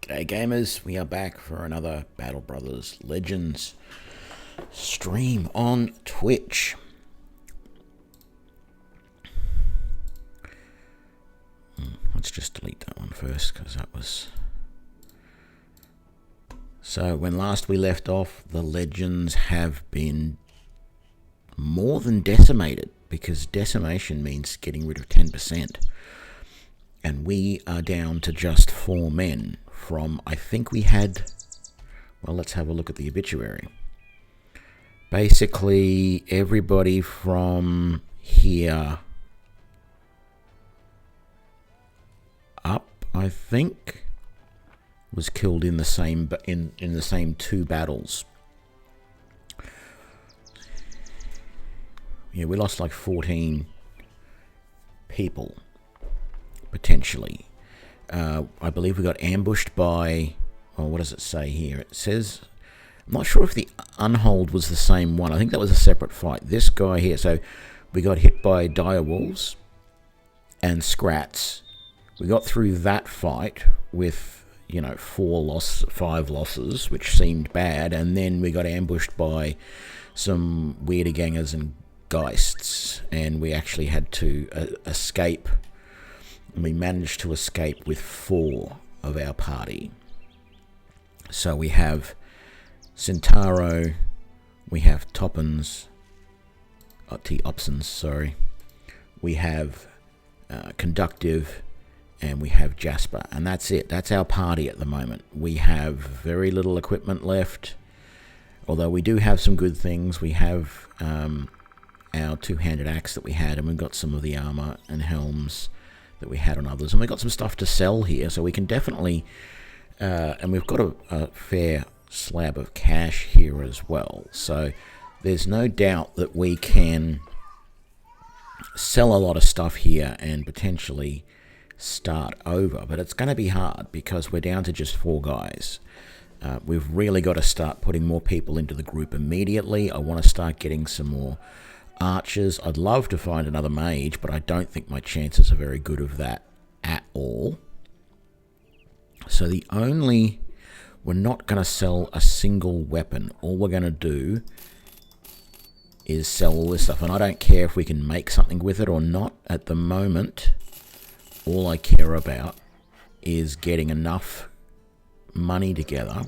G'day gamers, we are back for another Battle Brothers Legends stream on Twitch. Let's just delete that one first because that was... So when last we left off, the legends have been more than decimated, because decimation means getting rid of 10%. And we are down to just 4 men from, I think we had, well, let's have a look at the obituary. Basically, everybody from here up, I think, was killed in the same in the same 2 battles. Yeah, we lost like 14 people. Potentially. I believe we got ambushed by, well, what does it say here? It says, I'm not sure if the unhold was the same one. I think that was a separate fight. This guy here, so we got hit by dire wolves and scrats. We got through that fight with, 5 losses, which seemed bad, and then we got ambushed by some weirder gangers and geists, and we actually had to escape. We managed to escape with 4 of our party. So we have Centauro, we have Toppins, T-Opsons, sorry. We have Conductive, and we have Jasper. And that's it. That's our party at the moment. We have very little equipment left. Although we do have some good things. We have our 2-handed axe that we had, and we've got some of the armor and helms that we had on others, and we've got some stuff to sell here, so we can definitely, and we've got a fair slab of cash here as well, so there's no doubt that we can sell a lot of stuff here and potentially start over, but it's going to be hard because we're down to just 4 guys. We've really got to start putting more people into the group immediately. I want to start getting some more archers. I'd love to find another mage, but I don't think my chances are very good of that at all. So we're not going to sell a single weapon. All we're going to do is sell all this stuff, and I don't care if we can make something with it or not. At the moment, all I care about is getting enough money together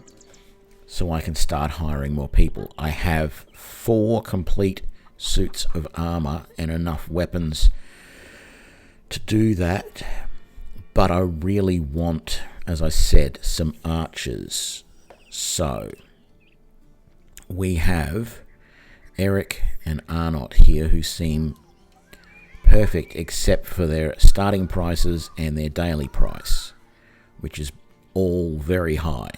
so I can start hiring more people. I have 4 complete suits of armor and enough weapons to do that, but I really want, as I said, some archers. So we have Eric and Arnott here, who seem perfect except for their starting prices and their daily price, which is all very high.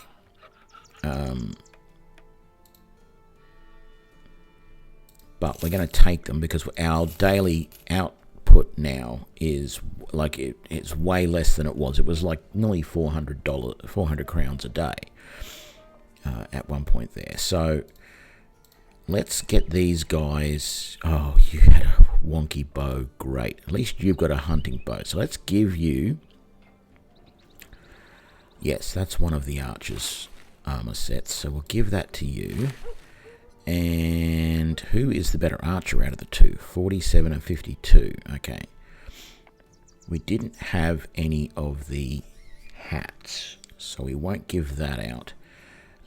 But we're going to take them because our daily output now is like it's way less than it was. It was like nearly $400 crowns a day at one point there. So let's get these guys. Oh, you had a wonky bow. Great. At least you've got a hunting bow. So let's give you... Yes, that's one of the archers' armor sets. So we'll give that to you. And who is the better archer out of the 2? 47 and 52. Okay. We didn't have any of the hats, so we won't give that out.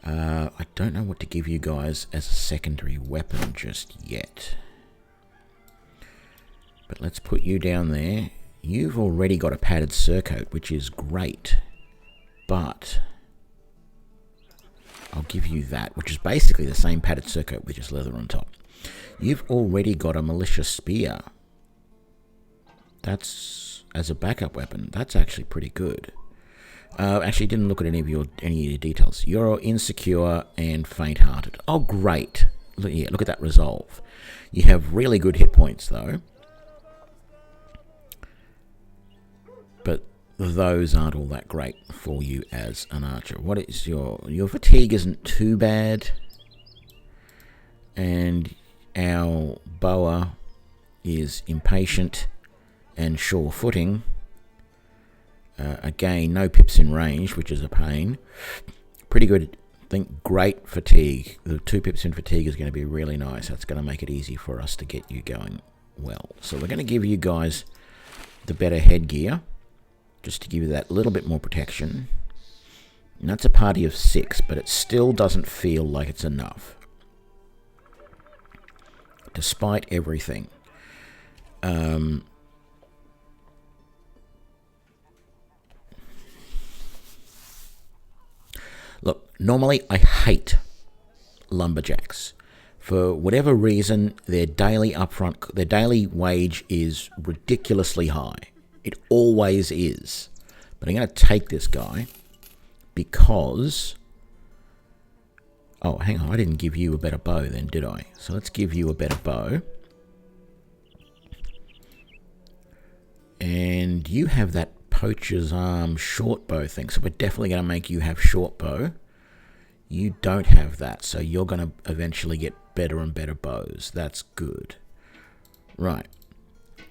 I don't know what to give you guys as a secondary weapon just yet. But let's put you down there. You've already got a padded surcoat, which is great. But I'll give you that, which is basically the same padded surcoat with just leather on top. You've already got a militia spear. That's, as a backup weapon, that's actually pretty good. Actually, didn't look at any of your details. You're insecure and faint-hearted. Oh, great. Look at that resolve. You have really good hit points, though. But those aren't all that great for you as an archer. What is your fatigue isn't too bad, and our bower is impatient and sure-footing, Again, no pips in range, which is a pain. Pretty good. I think great fatigue. The 2 pips in fatigue is going to be really nice. That's going to make it easy for us to get you going well. So we're going to give you guys the better headgear, just to give you that little bit more protection. And that's a party of 6, but it still doesn't feel like it's enough. Despite everything. Look, normally I hate lumberjacks. For whatever reason, their daily wage is ridiculously high. It always is. But I'm going to take this guy because... Oh, hang on, I didn't give you a better bow then, did I? So let's give you a better bow. And you have that poacher's arm short bow thing, so we're definitely going to make you have short bow. You don't have that, so you're going to eventually get better and better bows. That's good. Right.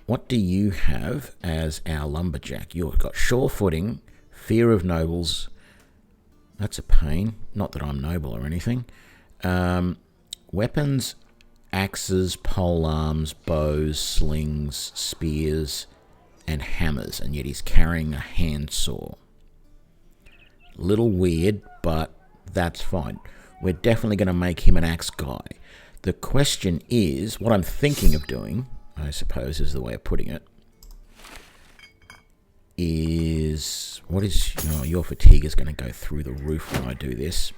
What do you have as our lumberjack? You've got sure footing, fear of nobles. That's a pain. Not that I'm noble or anything. Weapons, axes, pole arms, bows, slings, spears, and hammers. And yet he's carrying a handsaw. Little weird, but that's fine. We're definitely going to make him an axe guy. The question is, what I'm thinking of doing, I suppose is the way of putting it, is, what is, your fatigue is going to go through the roof when I do this.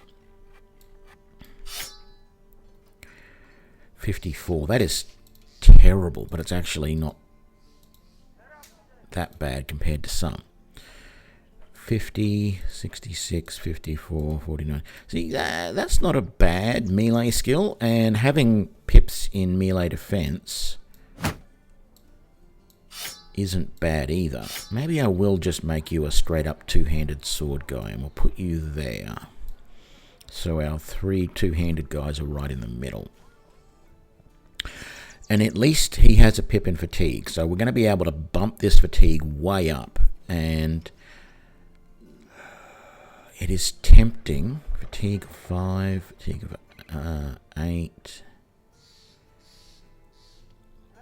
54, that is terrible, but it's actually not that bad compared to some. 50, 66, 54, 49. See, that's not a bad melee skill, and having pips in melee defense isn't bad either. Maybe I will just make you a straight-up two-handed sword guy, and we'll put you there. So our 3 two-handed guys are right in the middle. And at least he has a pip in fatigue, so we're going to be able to bump this fatigue way up. And it is tempting. Fatigue 5, fatigue of 8.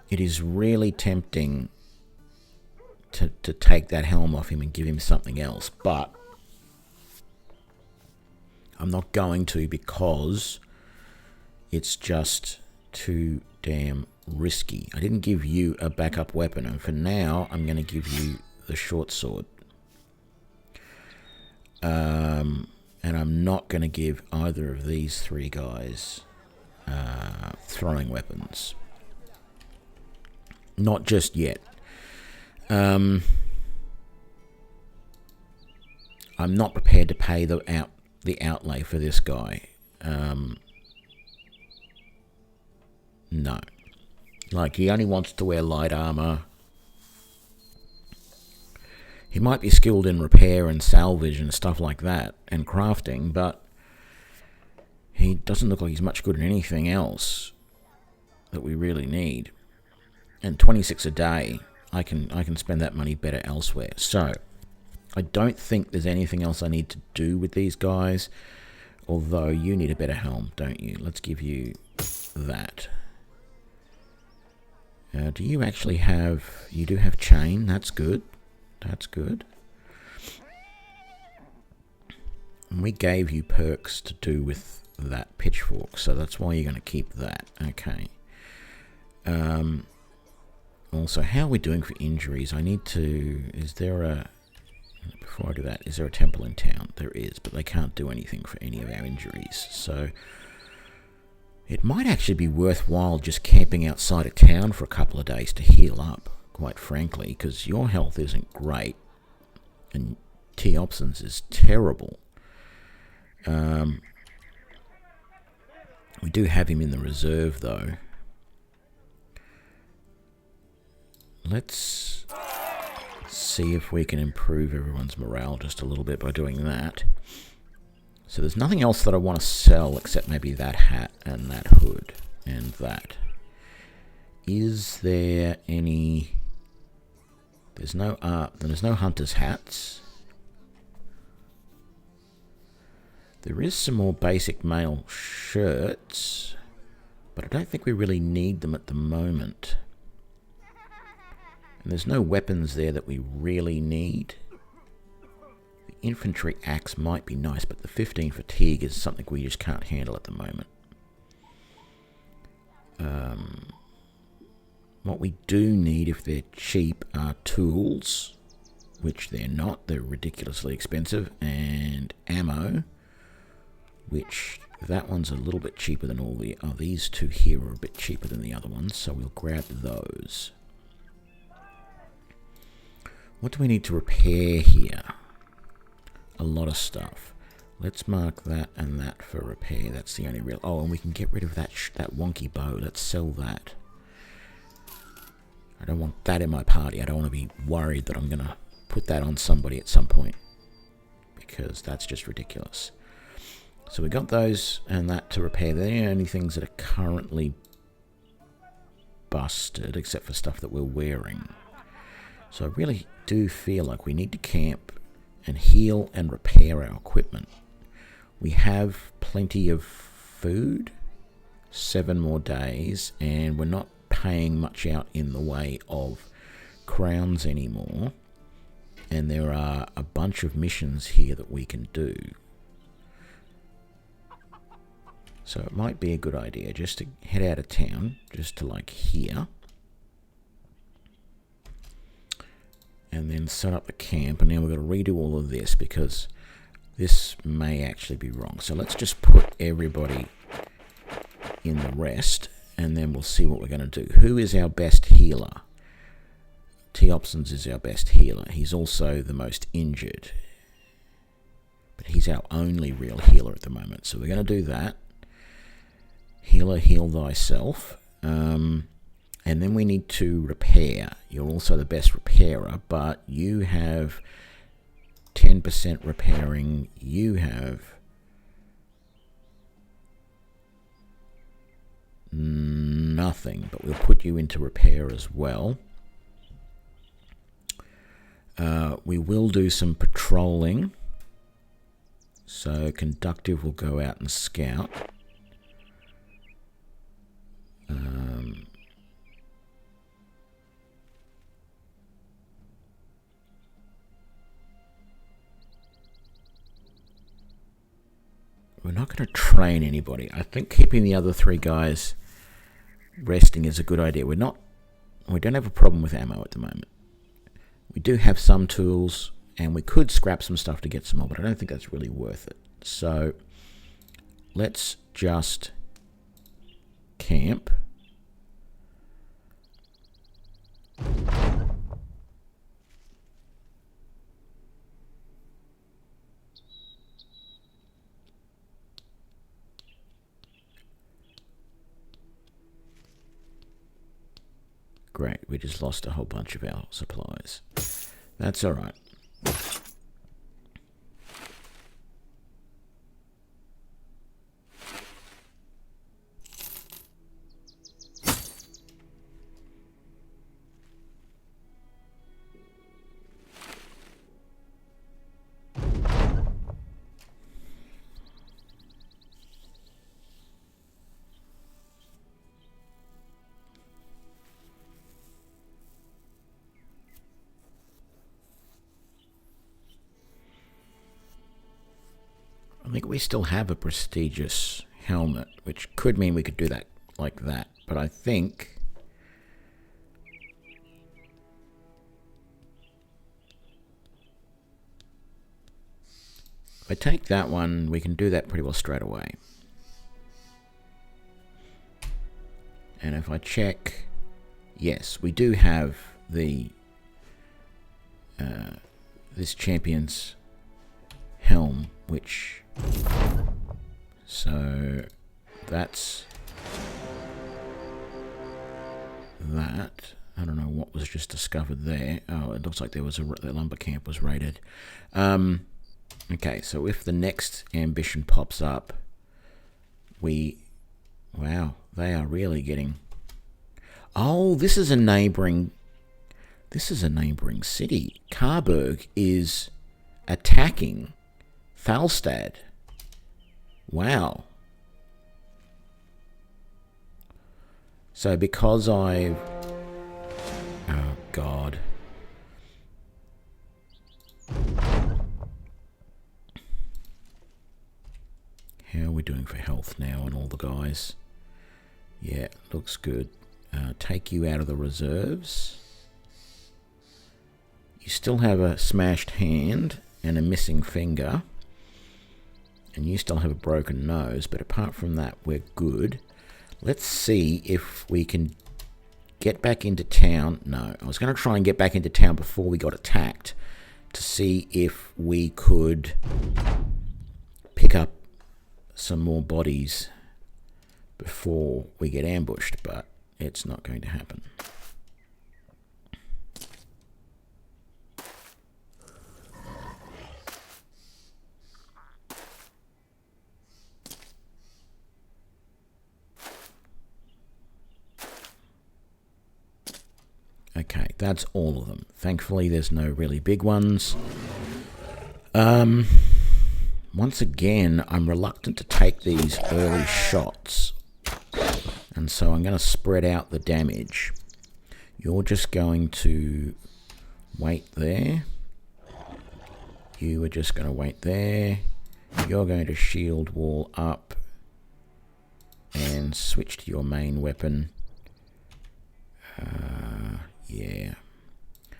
It is really tempting to take that helm off him and give him something else, but I'm not going to because it's just too damn risky. I didn't give you a backup weapon, and for now I'm going to give you the short sword. And I'm not going to give either of these 3 guys throwing weapons. Not just yet. I'm not prepared to pay the outlay for this guy. No. Like, he only wants to wear light armor. He might be skilled in repair and salvage and stuff like that, and crafting, but he doesn't look like he's much good at anything else that we really need. And 26 a day, I can spend that money better elsewhere. So, I don't think there's anything else I need to do with these guys, although you need a better helm, don't you? Let's give you that. Do you actually have... You do have chain, that's good. That's good. And we gave you perks to do with that pitchfork, so that's why you're going to keep that. Okay. Also, how are we doing for injuries? I need to... Is there a... Before I do that, is there a temple in town? There is, but they can't do anything for any of our injuries. So, it might actually be worthwhile just camping outside of town for a couple of days to heal up, quite frankly, because your health isn't great, and T. Opson's is terrible. We do have him in the reserve, though. Let's see if we can improve everyone's morale just a little bit by doing that. So there's nothing else that I want to sell except maybe that hat and that hood and that. Is there any... There's no hunter's hats. There is some more basic male shirts, but I don't think we really need them at the moment. And there's no weapons there that we really need. The infantry axe might be nice, but the 15 fatigue is something we just can't handle at the moment. What we do need, if they're cheap, are tools, which they're not. They're ridiculously expensive, and ammo, which that one's a little bit cheaper than all the... Oh, these two here are a bit cheaper than the other ones, so we'll grab those. What do we need to repair here? A lot of stuff. Let's mark that and that for repair. That's the only real... Oh, and we can get rid of that wonky bow. Let's sell that. I don't want that in my party. I don't want to be worried that I'm going to put that on somebody at some point, because that's just ridiculous. So we got those and that to repair. They're the only things that are currently busted, except for stuff that we're wearing. So I really do feel like we need to camp and heal and repair our equipment. We have plenty of food, 7 more days, and we're not paying much out in the way of crowns anymore. And there are a bunch of missions here that we can do. So it might be a good idea just to head out of town, just to like here. And then set up the camp, and now we've got to redo all of this because this may actually be wrong. So let's just put everybody in the rest, and then we'll see what we're going to do. Who is our best healer? T. Opsons is our best healer. He's also the most injured, but he's our only real healer at the moment. So we're going to do that. Healer, heal thyself. And then we need to repair. You're also the best repairer, but you have 10% repairing. You have nothing, but we'll put you into repair as well. We will do some patrolling. So conductive will go out and scout. We're not going to train anybody. I think keeping the other 3 guys resting is a good idea. We don't have a problem with ammo at the moment. We do have some tools, and we could scrap some stuff to get some more, but I don't think that's really worth it. So let's just camp. Great, we just lost a whole bunch of our supplies. That's all right. I think we still have a prestigious helmet, which could mean we could do that like that. But I think if I take that one, we can do that pretty well straight away. And if I check, yes, we do have the this champion's helm, which... So that's that. I don't know what was just discovered there. Oh, it looks like there was the lumber camp was raided. Okay, so if the next ambition pops up, wow, they are really getting... Oh, this is a neighboring This is a neighbouring city. Carburg is attacking Falstad. Wow. So because I've... Oh, God. How are we doing for health now and all the guys? Yeah, looks good. Take you out of the reserves. You still have a smashed hand and a missing finger. And you still have a broken nose, but apart from that, we're good. Let's see if we can get back into town. No, I was going to try and get back into town before we got attacked to see if we could pick up some more bodies before we get ambushed, but it's not going to happen. Okay, that's all of them. Thankfully, there's no really big ones. Once again, I'm reluctant to take these early shots. And so I'm going to spread out the damage. You're just going to wait there. You are just going to wait there. You're going to shield wall up and switch to your main weapon. Yeah.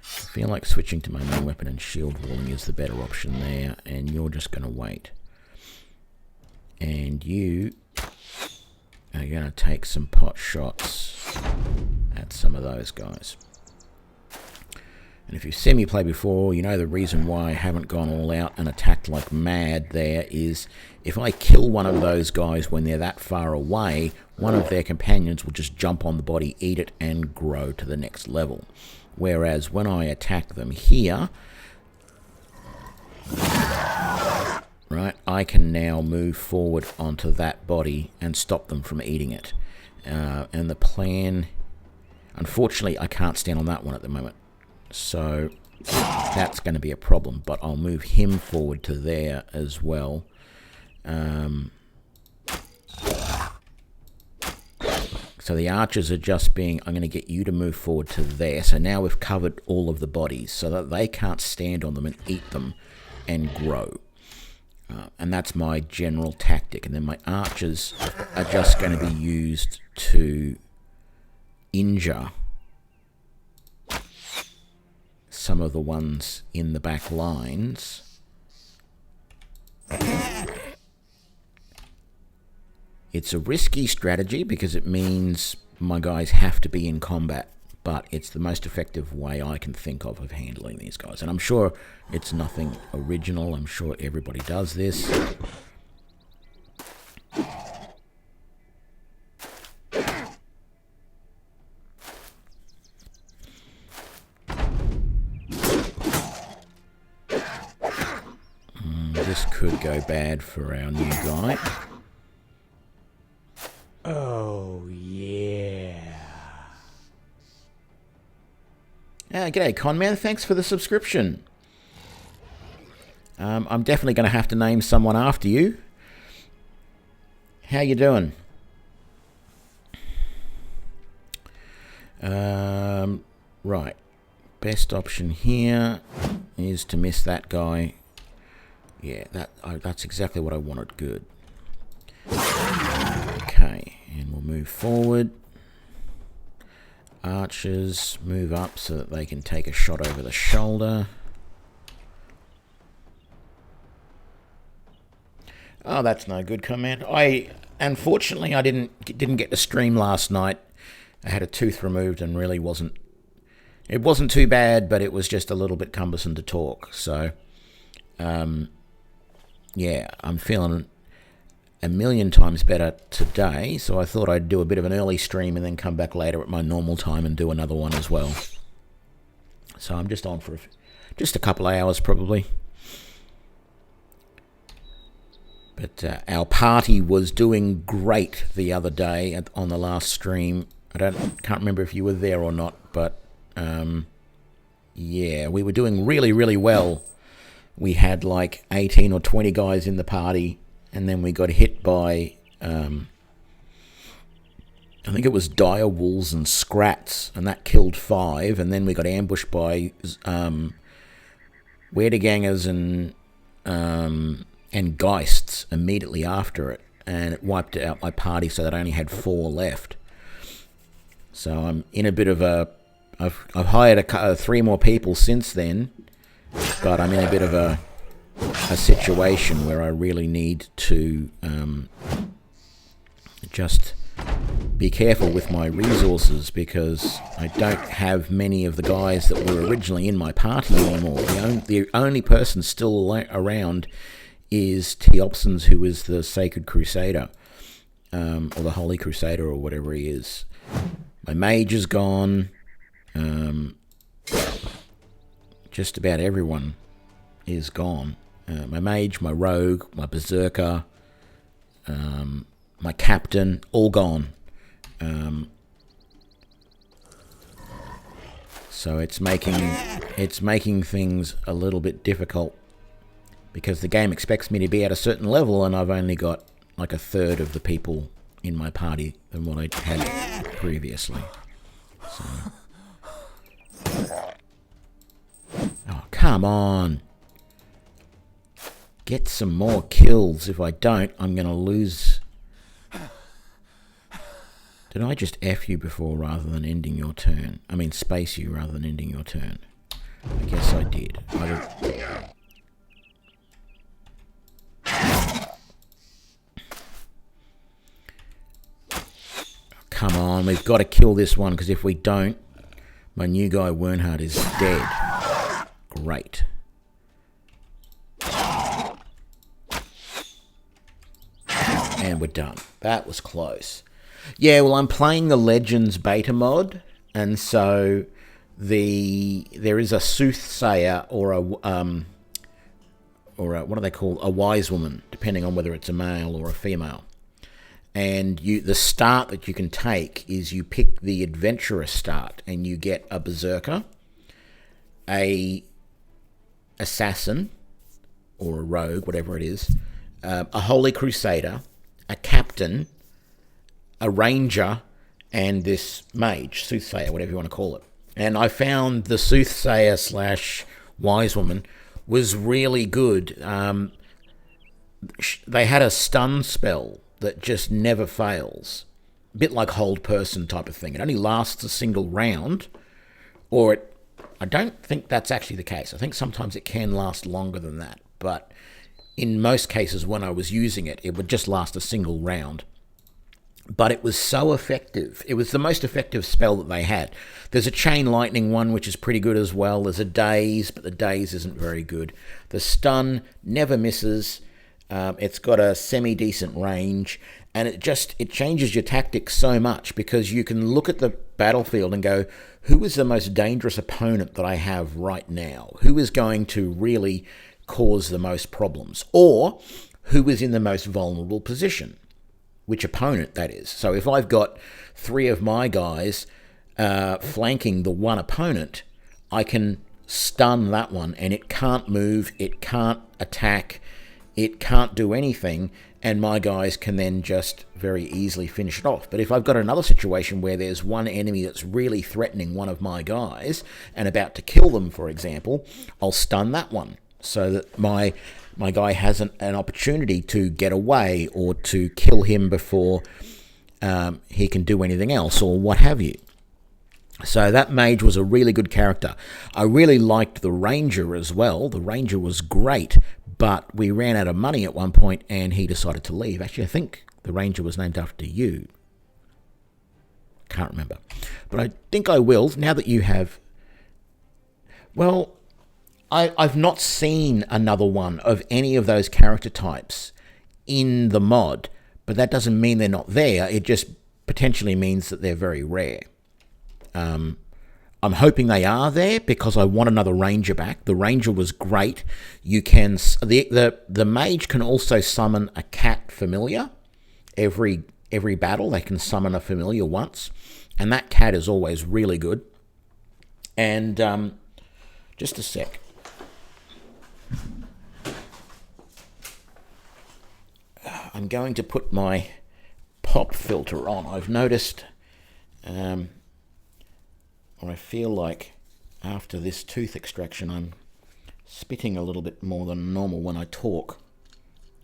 I feel like switching to my main weapon and shield walling is the better option there, and you're just going to wait. And you are going to take some pot shots at some of those guys. And if you've seen me play before, you know the reason why I haven't gone all out and attacked like mad there is if I kill one of those guys when they're that far away, one of their companions will just jump on the body, eat it, and grow to the next level. Whereas when I attack them here, right, I can now move forward onto that body and stop them from eating it. And the plan, unfortunately, I can't stand on that one at the moment. So that's going to be a problem, but I'll move him forward to there as well. So the archers are just being, I'm going to get you to move forward to there. So now we've covered all of the bodies so that they can't stand on them and eat them and grow. And that's my general tactic. And then my archers are just going to be used to injure some of the ones in the back lines. It's a risky strategy because it means my guys have to be in combat, but it's the most effective way I can think of handling these guys. And I'm sure it's nothing original. I'm sure everybody does this. This could go bad for our new guy. Oh, yeah. G'day, Conman. Thanks for the subscription. I'm definitely going to have to name someone after you. How you doing? Right. Best option here is to miss that guy. Yeah, that's exactly what I wanted. Good. Okay, and we'll move forward. Archers move up so that they can take a shot over the shoulder. Oh, that's no good comment. Unfortunately I didn't get to stream last night. I had a tooth removed and really wasn't too bad, but it was just a little bit cumbersome to talk. So yeah, I'm feeling a million times better today, so I thought I'd do a bit of an early stream and then come back later at my normal time and do another one as well. So I'm just on for just a couple of hours probably. But our party was doing great the other day on the last stream. Can't remember if you were there or not, but Yeah, we were doing really, really well. We had like 18 or 20 guys in the party, and then we got hit by, I think it was dire wolves and scrats, and that killed 5, and then we got ambushed by Werdegangers and Geists immediately after it, and it wiped out my party so that I only had 4 left. So I'm in a bit of a... I've hired 3 more people since then, but I'm in a bit of a situation where I really need to just be careful with my resources, because I don't have many of the guys that were originally in my party anymore. The only person still around is Teopsons, who is the Sacred Crusader, or the Holy Crusader, or whatever he is. My mage is gone. Just about everyone is gone. My mage, my rogue, my berserker, my captain, all gone. So it's making things a little bit difficult, because the game expects me to be at a certain level, and I've only got like a third of the people in my party than what I had previously. So. Oh, come on. Get some more kills. If I don't, I'm going to lose. Did I just F you before rather than ending your turn? I mean, space you rather than ending your turn. I guess I did. Come on, we've got to kill this one, because if we don't, my new guy Wernhard is dead. Great. And we're done. That was close. Yeah, well, I'm playing the Legends beta mod, and so there is a soothsayer or a what do they call, a wise woman, depending on whether it's a male or a female. And the start that you can take is you pick the adventurous start, and you get a berserker, a assassin or a rogue, whatever it is, a holy crusader, a captain, a ranger, and this mage, soothsayer, whatever you want to call it. And I found the soothsayer / wise woman was really good. They had a stun spell that just never fails. A bit like hold person type of thing. It only lasts a single round, or I don't think that's actually the case. I think sometimes it can last longer than that, but in most cases when I was using it, it would just last a single round. But it was so effective. It was the most effective spell that they had. There's a chain lightning one, which is pretty good as well. There's a daze, but the daze isn't very good. The stun never misses. It's got a semi-decent range, and it changes your tactics so much, because you can look at the battlefield and go, who is the most dangerous opponent that I have right now? Who is going to really cause the most problems? Or who is in the most vulnerable position? Which opponent, that is. So if I've got 3 of my guys flanking the one opponent, I can stun that one, and it can't move, it can't attack, it can't do anything, and my guys can then just very easily finish it off. But if I've got another situation where there's one enemy that's really threatening one of my guys and about to kill them, for example, I'll stun that one so that my guy has an opportunity to get away or to kill him before he can do anything else, or what have you. So that mage was a really good character. I really liked the ranger as well. The ranger was great, but we ran out of money at one point and he decided to leave. Actually, I think the ranger was named after you. Can't remember. But I think I will, now that you have... Well, I've not seen another one of any of those character types in the mod, but that doesn't mean they're not there. It just potentially means that they're very rare. I'm hoping they are there, because I want another ranger back. The ranger was great. You can the mage can also summon a cat familiar. Every battle they can summon a familiar once, and that cat is always really good. And Just a sec. I'm going to put my pop filter on. I've noticed, or I feel like after this tooth extraction, I'm spitting a little bit more than normal when I talk.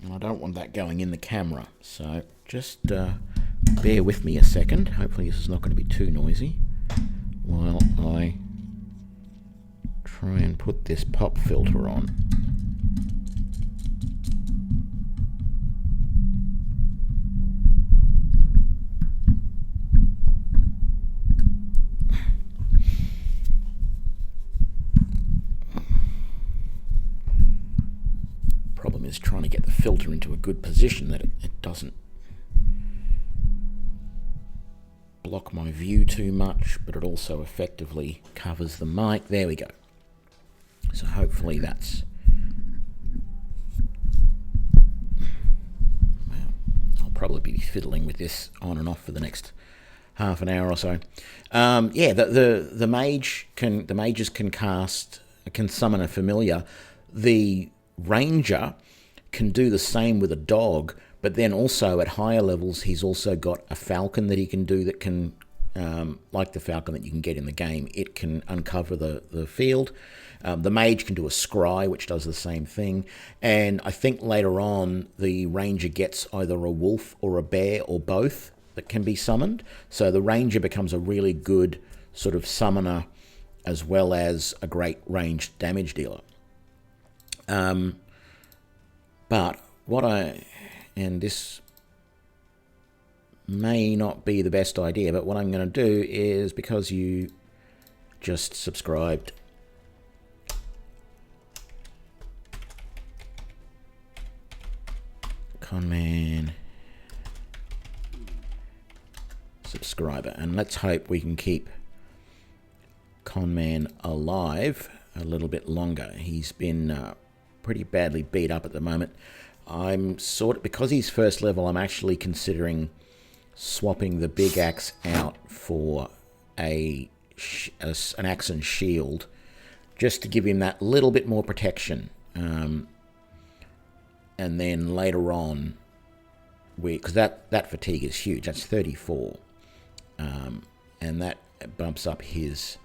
And I don't want that going in the camera. So just bear with me a second. Hopefully this is not going to be too noisy while I try and put this pop filter on. Problem is trying to get the filter into a good position that it doesn't block my view too much, but it also effectively covers the mic. There we go. So hopefully that's... Well, I'll probably be fiddling with this on and off for the next half an hour or so. Yeah, the mages can summon a familiar. The ranger can do the same with a dog, but then also at higher levels he's also got a falcon that he can do that can, like the falcon that you can get in the game, it can uncover the field. The mage can do a scry, which does the same thing, and I think later on the ranger gets either a wolf or a bear or both that can be summoned, so the ranger becomes a really good sort of summoner as well as a great ranged damage dealer. But and this may not be the best idea, but what I'm going to do is, because you just subscribed, Conman subscriber, and let's hope we can keep Conman alive a little bit longer. He's been pretty badly beat up at the moment. Because he's first level, I'm actually considering swapping the big axe out for an axe and shield, just to give him that little bit more protection. And then later on, because that fatigue is huge, that's 34, and that bumps up his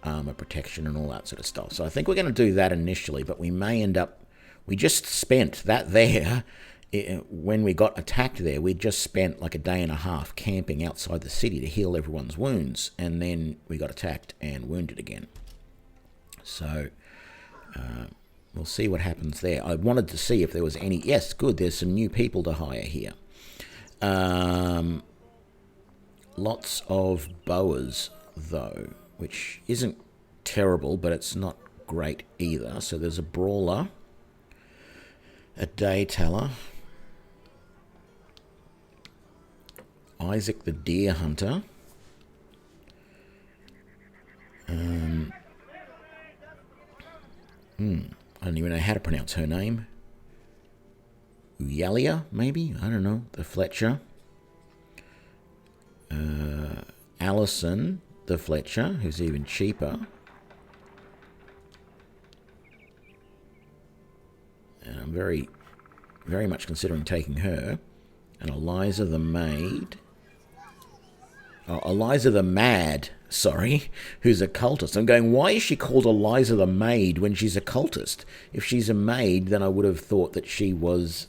armor protection and all that sort of stuff. So I think we're going to do that initially, but we may end up... We just spent that there, when we got attacked there, we just spent like a day and a half camping outside the city to heal everyone's wounds, and then we got attacked and wounded again. So we'll see what happens there. I wanted to see if there was any... Yes, good, there's some new people to hire here. Lots of boas, though, which isn't terrible, but it's not great either. So there's a brawler, a day teller, Isaac the deer hunter, I don't even know how to pronounce her name. Uyalia, maybe? I don't know. The Fletcher. Allison the Fletcher, who's even cheaper. And I'm very, very much considering taking her. And Eliza the maid. Oh, Eliza the mad, sorry, who's a cultist. I'm going, why is she called Eliza the maid when she's a cultist? If she's a maid, then I would have thought that she was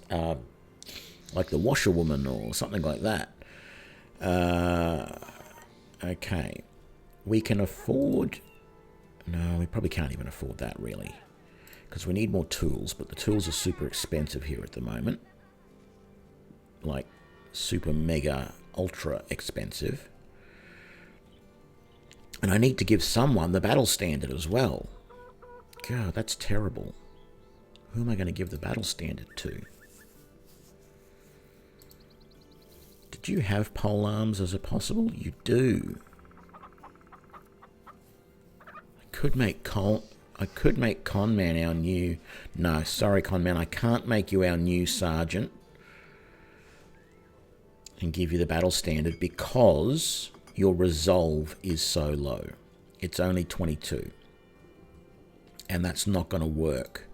like the washerwoman or something like that. Okay. We can afford... No, we probably can't even afford that, really. Because we need more tools, but the tools are super expensive here at the moment. Like, super mega ultra expensive. And I need to give someone the battle standard as well. God, that's terrible. Who am I going to give the battle standard to? Did you have pole arms as a possible? You do. I could make Conman our new... No, sorry, Conman, I can't make you our new sergeant and give you the battle standard because your resolve is so low. It's only 22. and that's not going to work.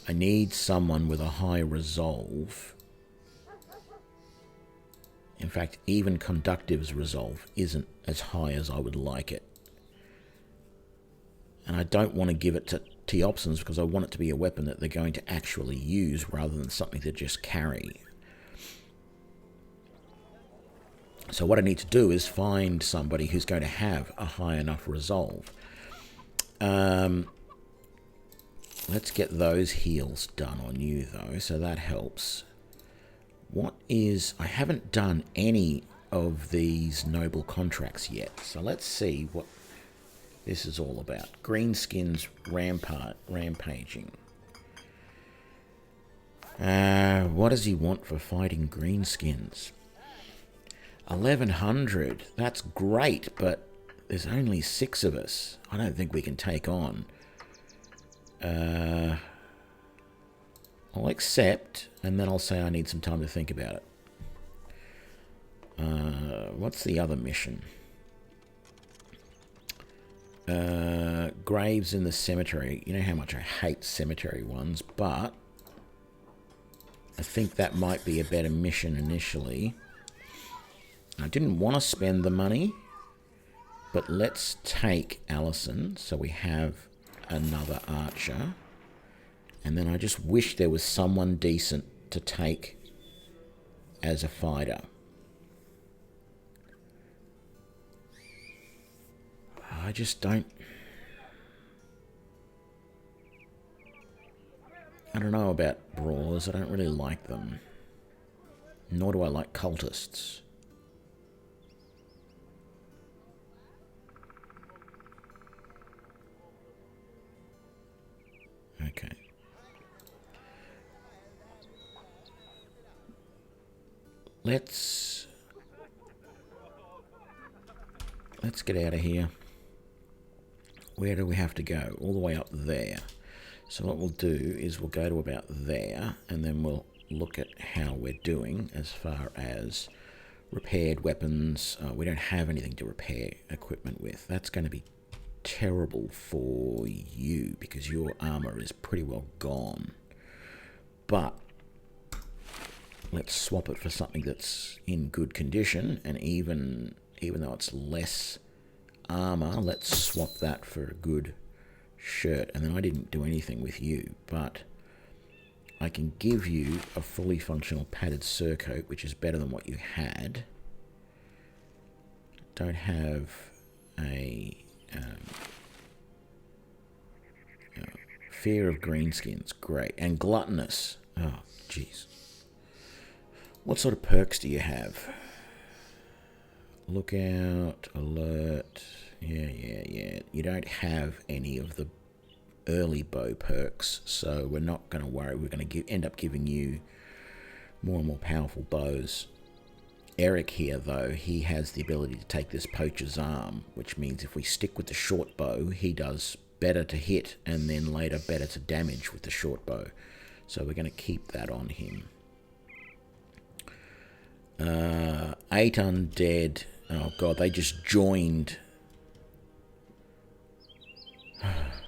I need someone with a high resolve. In fact, even Conductive's resolve isn't as high as I would like it. And I don't want to give it to Teopsons because I want it to be a weapon that they're going to actually use rather than something to just carry. So what I need to do is find somebody who's going to have a high enough resolve. Let's get those heals done on you, though, so that helps. I haven't done any of these noble contracts yet, so let's see what this is all about. Greenskins rampaging. What does he want for fighting Greenskins? 1100. That's great, but there's only 6 of us. I don't think we can take on. I'll accept, and then I'll say I need some time to think about it. What's the other mission? Graves in the cemetery. You know how much I hate cemetery ones, but I think that might be a better mission initially. I didn't want to spend the money, but let's take Allison so we have another archer. And then I just wish there was someone decent to take as a fighter. I just don't... I don't know about brawlers. I don't really like them. Nor do I like cultists. Okay. Let's get out of here. Where do we have to go? All the way up there. So what we'll do is we'll go to about there, and then we'll look at how we're doing as far as repaired weapons. We don't have anything to repair equipment with. That's going to be terrible for you because your armor is pretty well gone. But let's swap it for something that's in good condition, and even though it's less armor, let's swap that for a good shirt. And then I didn't do anything with you, but I can give you a fully functional padded surcoat, which is better than what you had. Don't have a fear of greenskins. Great. And gluttonous. Oh, jeez. What sort of perks do you have? Lookout, alert. Yeah. You don't have any of the early bow perks, so we're not going to worry. We're going to end up giving you more and more powerful bows. Eric here, though, he has the ability to take this poacher's arm, which means if we stick with the short bow, he does better to hit and then later better to damage with the short bow. So we're going to keep that on him. 8 undead. Oh god, they just joined.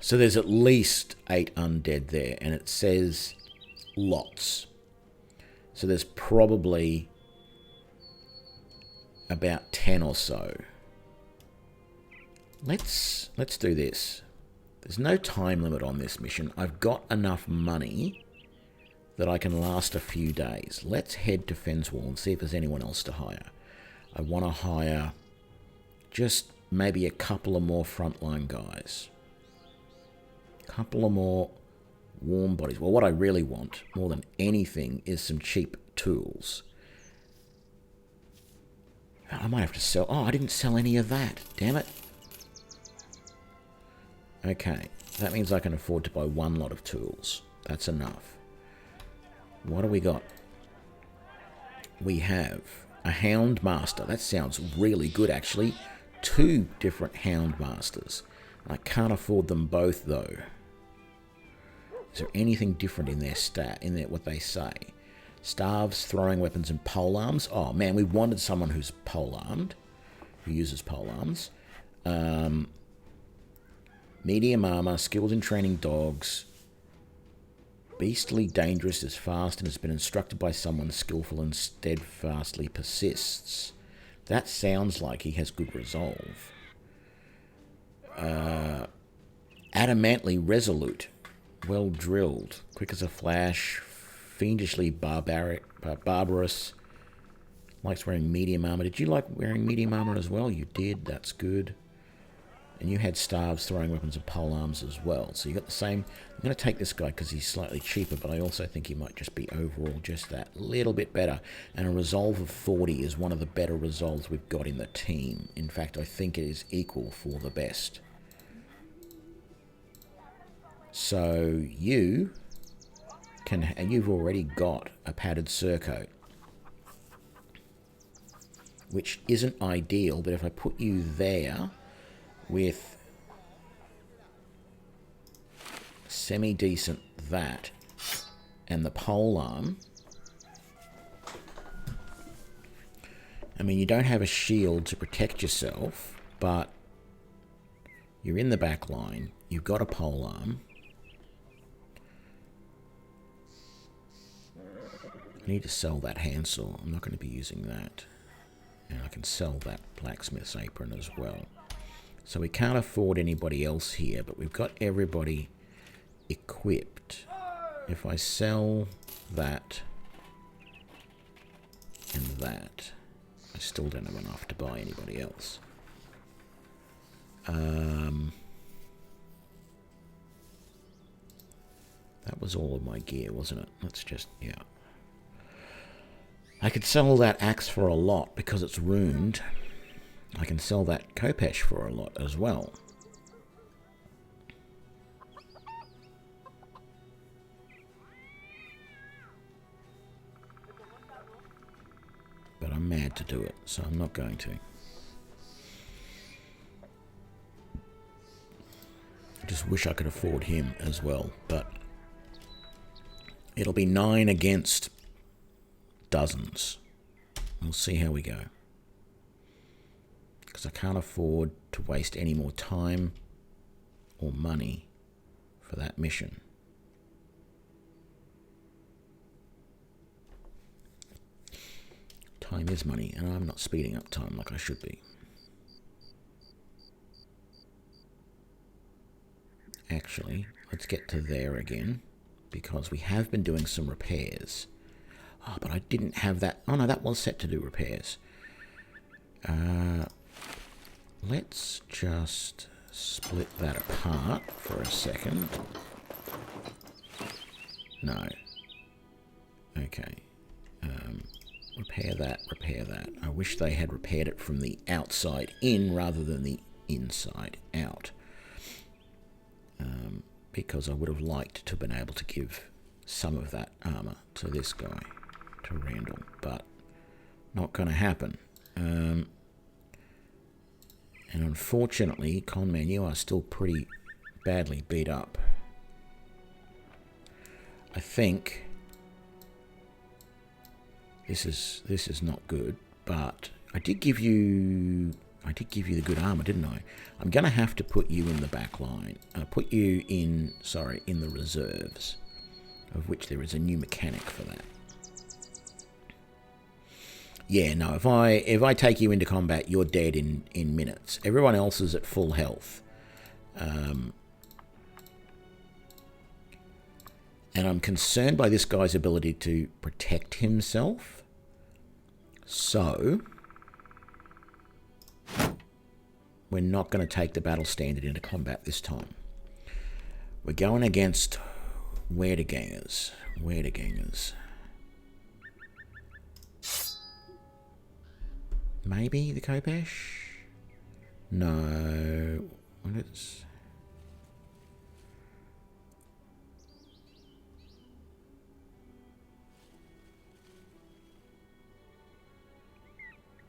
So there's at least 8 undead there, and it says lots. So there's probably about 10 or so. Let's do this. There's no time limit on this mission. I've got enough money that I can last a few days. Let's head to Fenswall and see if there's anyone else to hire. I want to hire just maybe a couple of more frontline guys. Couple of more warm bodies. Well, what I really want, more than anything, is some cheap tools. I might have to sell... Oh, I didn't sell any of that. Damn it. Okay, that means I can afford to buy one lot of tools. That's enough. What do we got? We have a Hound Master. That sounds really good, actually. 2 different Hound Masters. I can't afford them both, though. Is there anything different in their what they say? Staves, throwing weapons, and polearms. Oh, man, we wanted someone who's polearmed, who uses polearms. Medium armor, skilled in training dogs. Beastly dangerous, is fast, and has been instructed by someone skillful and steadfastly persists. That sounds like he has good resolve. Adamantly resolute. Well drilled. Quick as a flash. Fiendishly barbarous. Likes wearing medium armor. Did you like wearing medium armor as well? You did. That's good. And you had staves, throwing weapons, and polearms as well. So you got the same. I'm going to take this guy because he's slightly cheaper, but I also think he might just be overall just that little bit better. And a resolve of 40 is one of the better resolves we've got in the team. In fact, I think it is equal for the best. So you can, and you've already got a padded surcoat, which isn't ideal, but if I put you there with semi-decent that and the polearm, I mean, you don't have a shield to protect yourself, but you're in the back line, you've got a polearm. I need to sell that handsaw. I'm not going to be using that. And I can sell that blacksmith's apron as well. So we can't afford anybody else here, but we've got everybody equipped. If I sell that and that, I still don't have enough to buy anybody else. That was all of my gear, wasn't it? Let's just, yeah. I could sell that axe for a lot because it's ruined. I can sell that Kopesh for a lot as well. But I'm mad to do it, so I'm not going to. I just wish I could afford him as well, but it'll be 9 against dozens. We'll see how we go. Because I can't afford to waste any more time or money for that mission. Time is money, and I'm not speeding up time like I should be. Actually, let's get to there again, because we have been doing some repairs. Oh, but I didn't have that. Oh, no, that was set to do repairs. Let's just split that apart for a second. No. Okay. Repair that, repair that. I wish they had repaired it from the outside in rather than the inside out. Because I would have liked to have been able to give some of that armor to this guy, to Randall, but not going to happen. And unfortunately, Conman, you are still pretty badly beat up. I think this is not good, but I did give you the good armor, didn't I? I'm going to have to put you in the back line. Put you in, in the reserves, of which there is a new mechanic for that. Yeah, no, if I take you into combat, you're dead in minutes. Everyone else is at full health. And I'm concerned by this guy's ability to protect himself. So we're not going to take the battle standard into combat this time. We're going against Werdegangers. Maybe the Kopesh? No. Let's...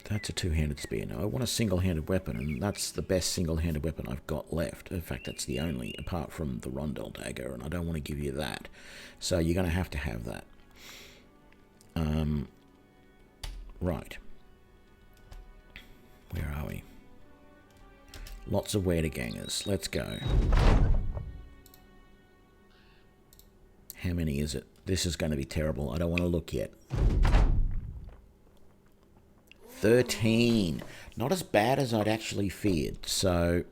That's a two-handed spear. Now, I want a single-handed weapon, and that's the best single-handed weapon I've got left. In fact, that's the only, apart from the Rondel dagger, and I don't want to give you that. So you're going to have that. Right. Where are we? Lots of Werdegangers. Let's go. How many is it? This is going to be terrible. I don't want to look yet. 13. Not as bad as I'd actually feared. So...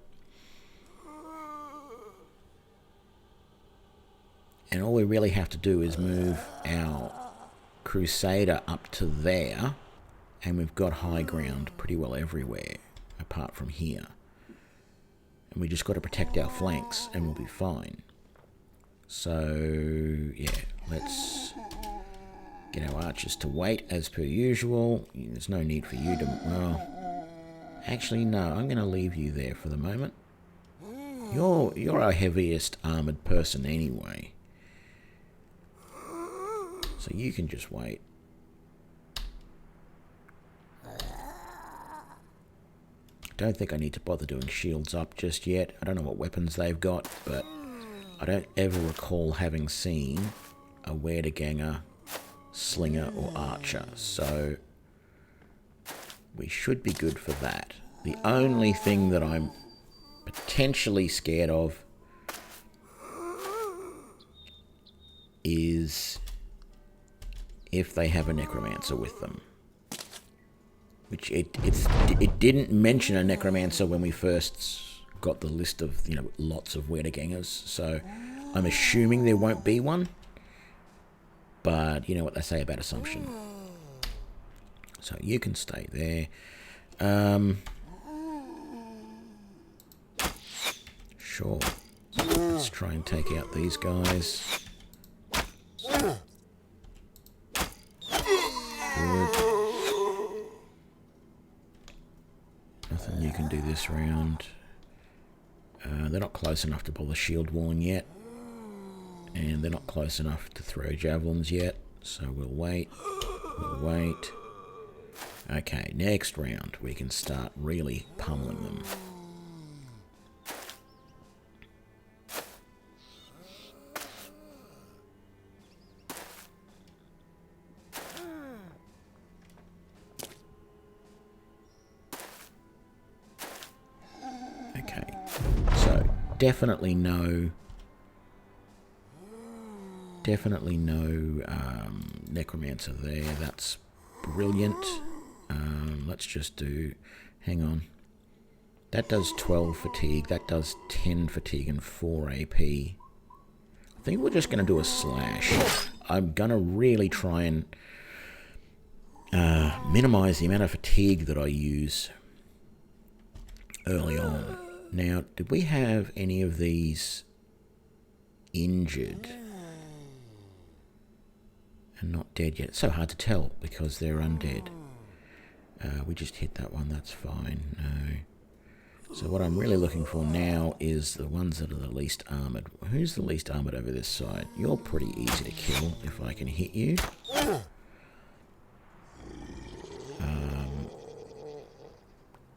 and all we really have to do is move our Crusader up to there. And we've got high ground pretty well everywhere. Apart from here. And we just got to protect our flanks and we'll be fine. So, yeah, let's get our archers to wait as per usual. There's no need for you to... well, actually, no, I'm going to leave you there for the moment. You're our heaviest armoured person anyway. So you can just wait. Don't think I need to bother doing shields up just yet. I don't know what weapons they've got, but I don't ever recall having seen a Werdeganger, Slinger or Archer, so we should be good for that. The only thing that I'm potentially scared of is if they have a Necromancer with them. Which it didn't mention a Necromancer when we first got the list of, lots of Werdegangers, so I'm assuming there won't be one. But you know what they say about assumption. So you can stay there. Sure. Let's try and take out these guys. Good. Nothing you can do this round. They're not close enough to bother shield walling yet. And they're not close enough to throw javelins yet. So we'll wait. We'll wait. Okay, next round we can start really pummeling them. Okay, so definitely no Necromancer there. That's brilliant. Let's just do... hang on. That does 12 fatigue. That does 10 fatigue and 4 AP. I think we're just going to do a slash. I'm going to really try and minimize the amount of fatigue that I use early on. Now, did we have any of these injured and not dead yet? It's so hard to tell because they're undead. We just hit that one, that's fine. No. So what I'm really looking for now is the ones that are the least armoured. Who's the least armoured over this side? You're pretty easy to kill if I can hit you.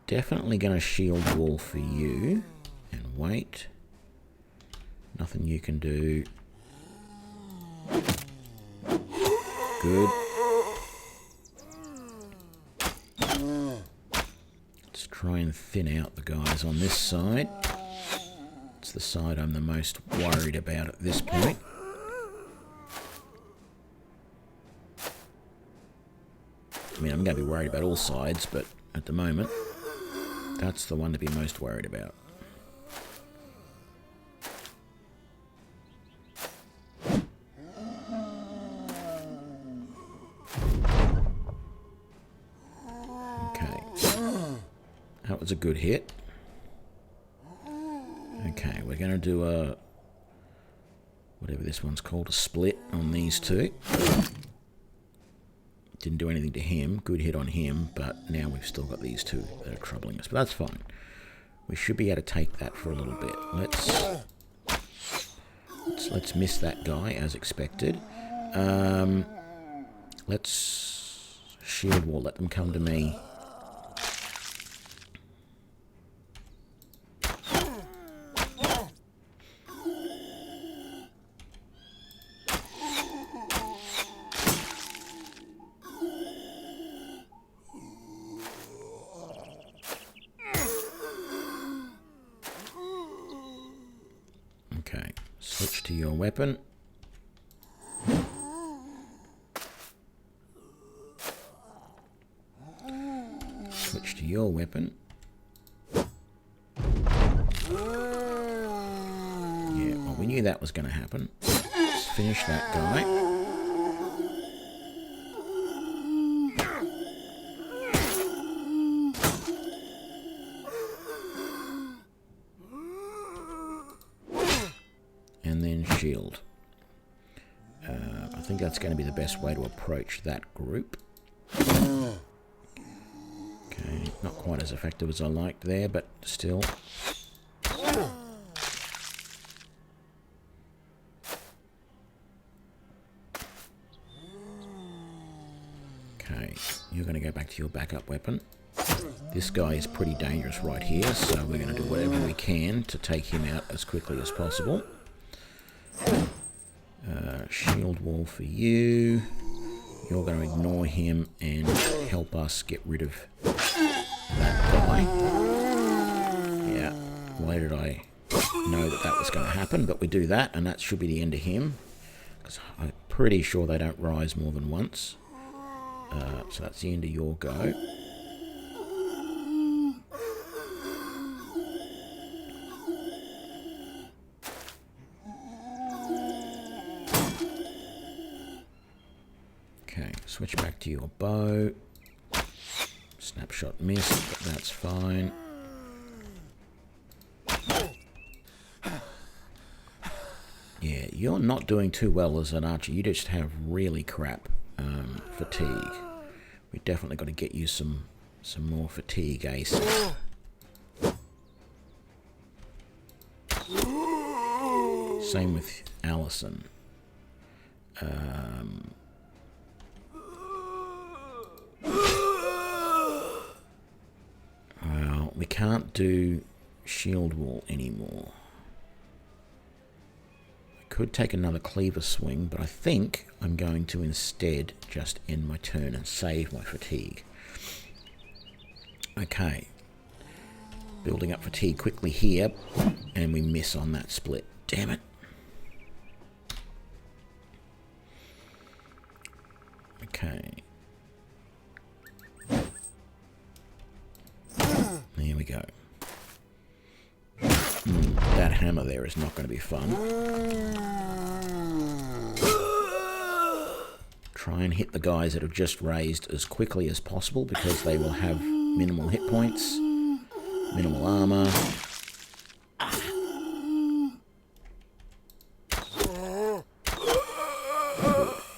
Definitely going to shield wall for you. And wait. Nothing you can do. Good. Let's try and thin out the guys on this side. It's the side I'm the most worried about at this point. I mean, I'm going to be worried about all sides, but at the moment, that's the one to be most worried about. Okay. That was a good hit. Okay, we're going to do a... whatever this one's called, a split on these two. Didn't do anything to him. Good hit on him, but now we've still got these two that are troubling us. But that's fine. We should be able to take that for a little bit. Let's miss that guy as expected. Let's shield wall. Let them come to me. Switch to your weapon. Switch to your weapon. Yeah, well, we knew that was going to happen. Let's finish that guy. And then shield. I think that's going to be the best way to approach that group. Okay, not quite as effective as I liked there, but still. Okay, you're going to go back to your backup weapon. This guy is pretty dangerous right here, so we're going to do whatever we can to take him out as quickly as possible. Shield wall for you. You're going to ignore him and help us get rid of that guy. Yeah, why did I know that that was going to happen? But we do that, and that should be the end of him. Because I'm pretty sure they don't rise more than once. So that's the end of your go. Okay, switch back to your bow. Snapshot missed, but that's fine. Yeah, you're not doing too well as an archer. You just have really crap fatigue. We definitely got to get you some more fatigue ace. Same with Allison. Well, we can't do shield wall anymore. I could take another cleaver swing, but I think I'm going to instead just end my turn and save my fatigue. Okay. Building up fatigue quickly here, and we miss on that split. Damn it. Okay. There we go. That hammer there is not going to be fun. Try and hit the guys that have just raised as quickly as possible because they will have minimal hit points, minimal armor.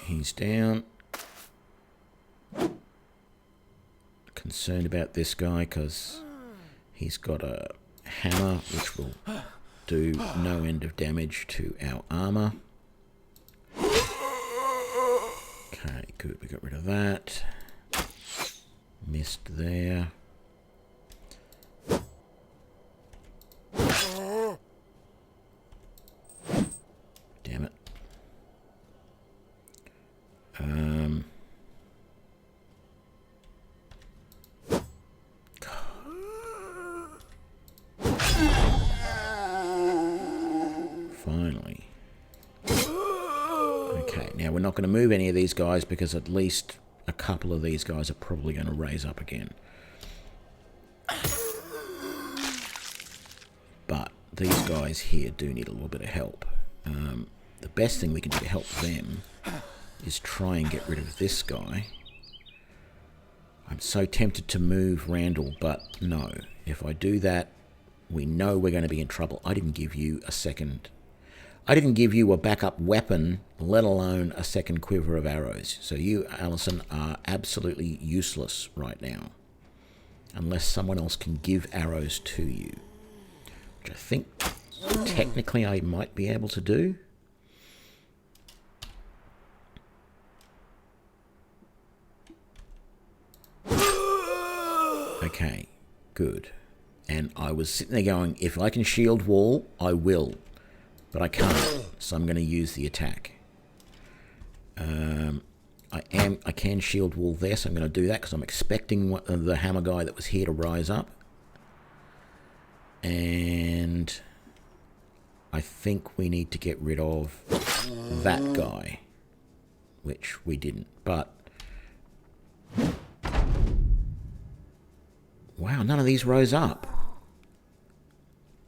He's down. Concerned about this guy because he's got a hammer which will do no end of damage to our armor. Okay, good. We got rid of that. Missed there. Damn it. Finally. Okay, now we're not going to move any of these guys because at least a couple of these guys are probably going to raise up again. But these guys here do need a little bit of help. The best thing we can do to help them is try and get rid of this guy. I'm so tempted to move Randall, but no. If I do that, we know we're going to be in trouble. I didn't give you a second. I didn't give you a backup weapon, let alone a second quiver of arrows. So you, Allison, are absolutely useless right now. Unless someone else can give arrows to you. Which I think technically I might be able to do. Okay, good. And I was sitting there going, if I can shield wall, I will. But I can't, so I'm going to use the attack. I can shield wall there, so I'm going to do that because I'm expecting the hammer guy that was here to rise up. And I think we need to get rid of that guy, which we didn't. But wow, none of these rose up.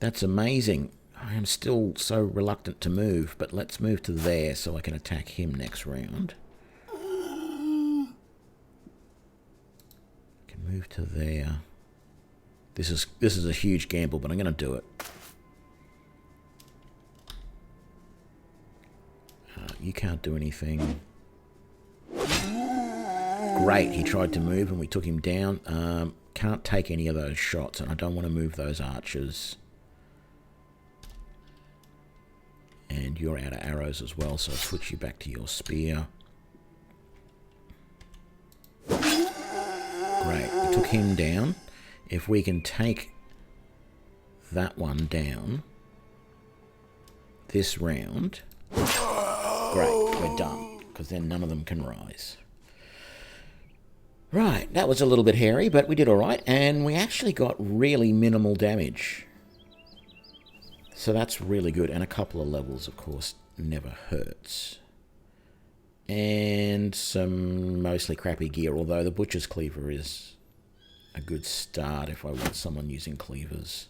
That's amazing. I am still so reluctant to move, but let's move to there so I can attack him next round. Can move to there. This is a huge gamble, but I'm going to do it. You can't do anything. Great, he tried to move and we took him down. Can't take any of those shots, and I don't want to move those archers. And you're out of arrows as well, so I'll switch you back to your spear. Great, we took him down. If we can take that one down this round, great, we're done, because then none of them can rise. Right, that was a little bit hairy, but we did all right, and we actually got really minimal damage. So that's really good, and a couple of levels, of course, never hurts. And some mostly crappy gear, although the Butcher's Cleaver is a good start if I want someone using cleavers.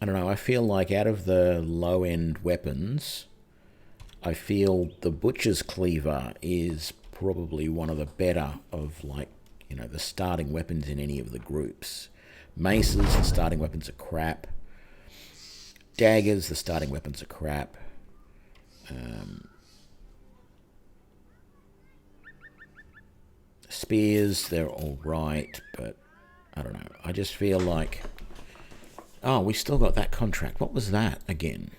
I don't know, I feel like out of the low-end weapons, I feel the Butcher's Cleaver is probably one of the better of, like, you know, the starting weapons in any of the groups. Maces, the starting weapons are crap. Daggers, the starting weapons are crap. Spears, they're all right, but I don't know. I just feel like... Oh, we still got that contract. What was that again?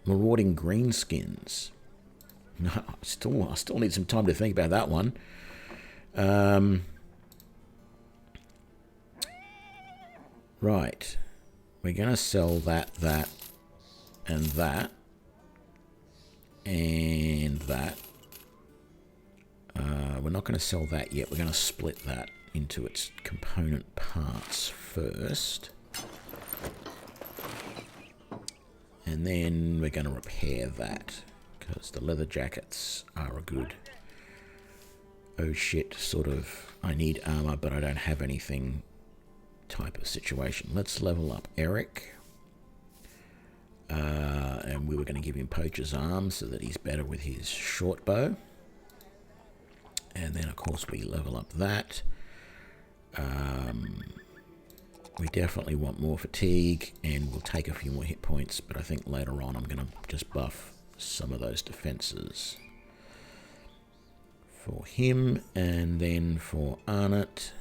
Marauding greenskins. No, I still need some time to think about that one. Right. We're going to sell that, and that. And that. We're not going to sell that yet. We're going to split that into its component parts first. And then we're going to repair that, because the leather jackets are a good, oh shit, sort of, I need armor, but I don't have anything type of situation. Let's level up Eric. And we were going to give him Poacher's Arm so that he's better with his short bow. And then, of course, we level up that. We definitely want more fatigue, and we'll take a few more hit points, but I think later on I'm going to just buff some of those defenses for him. And then for Arnott,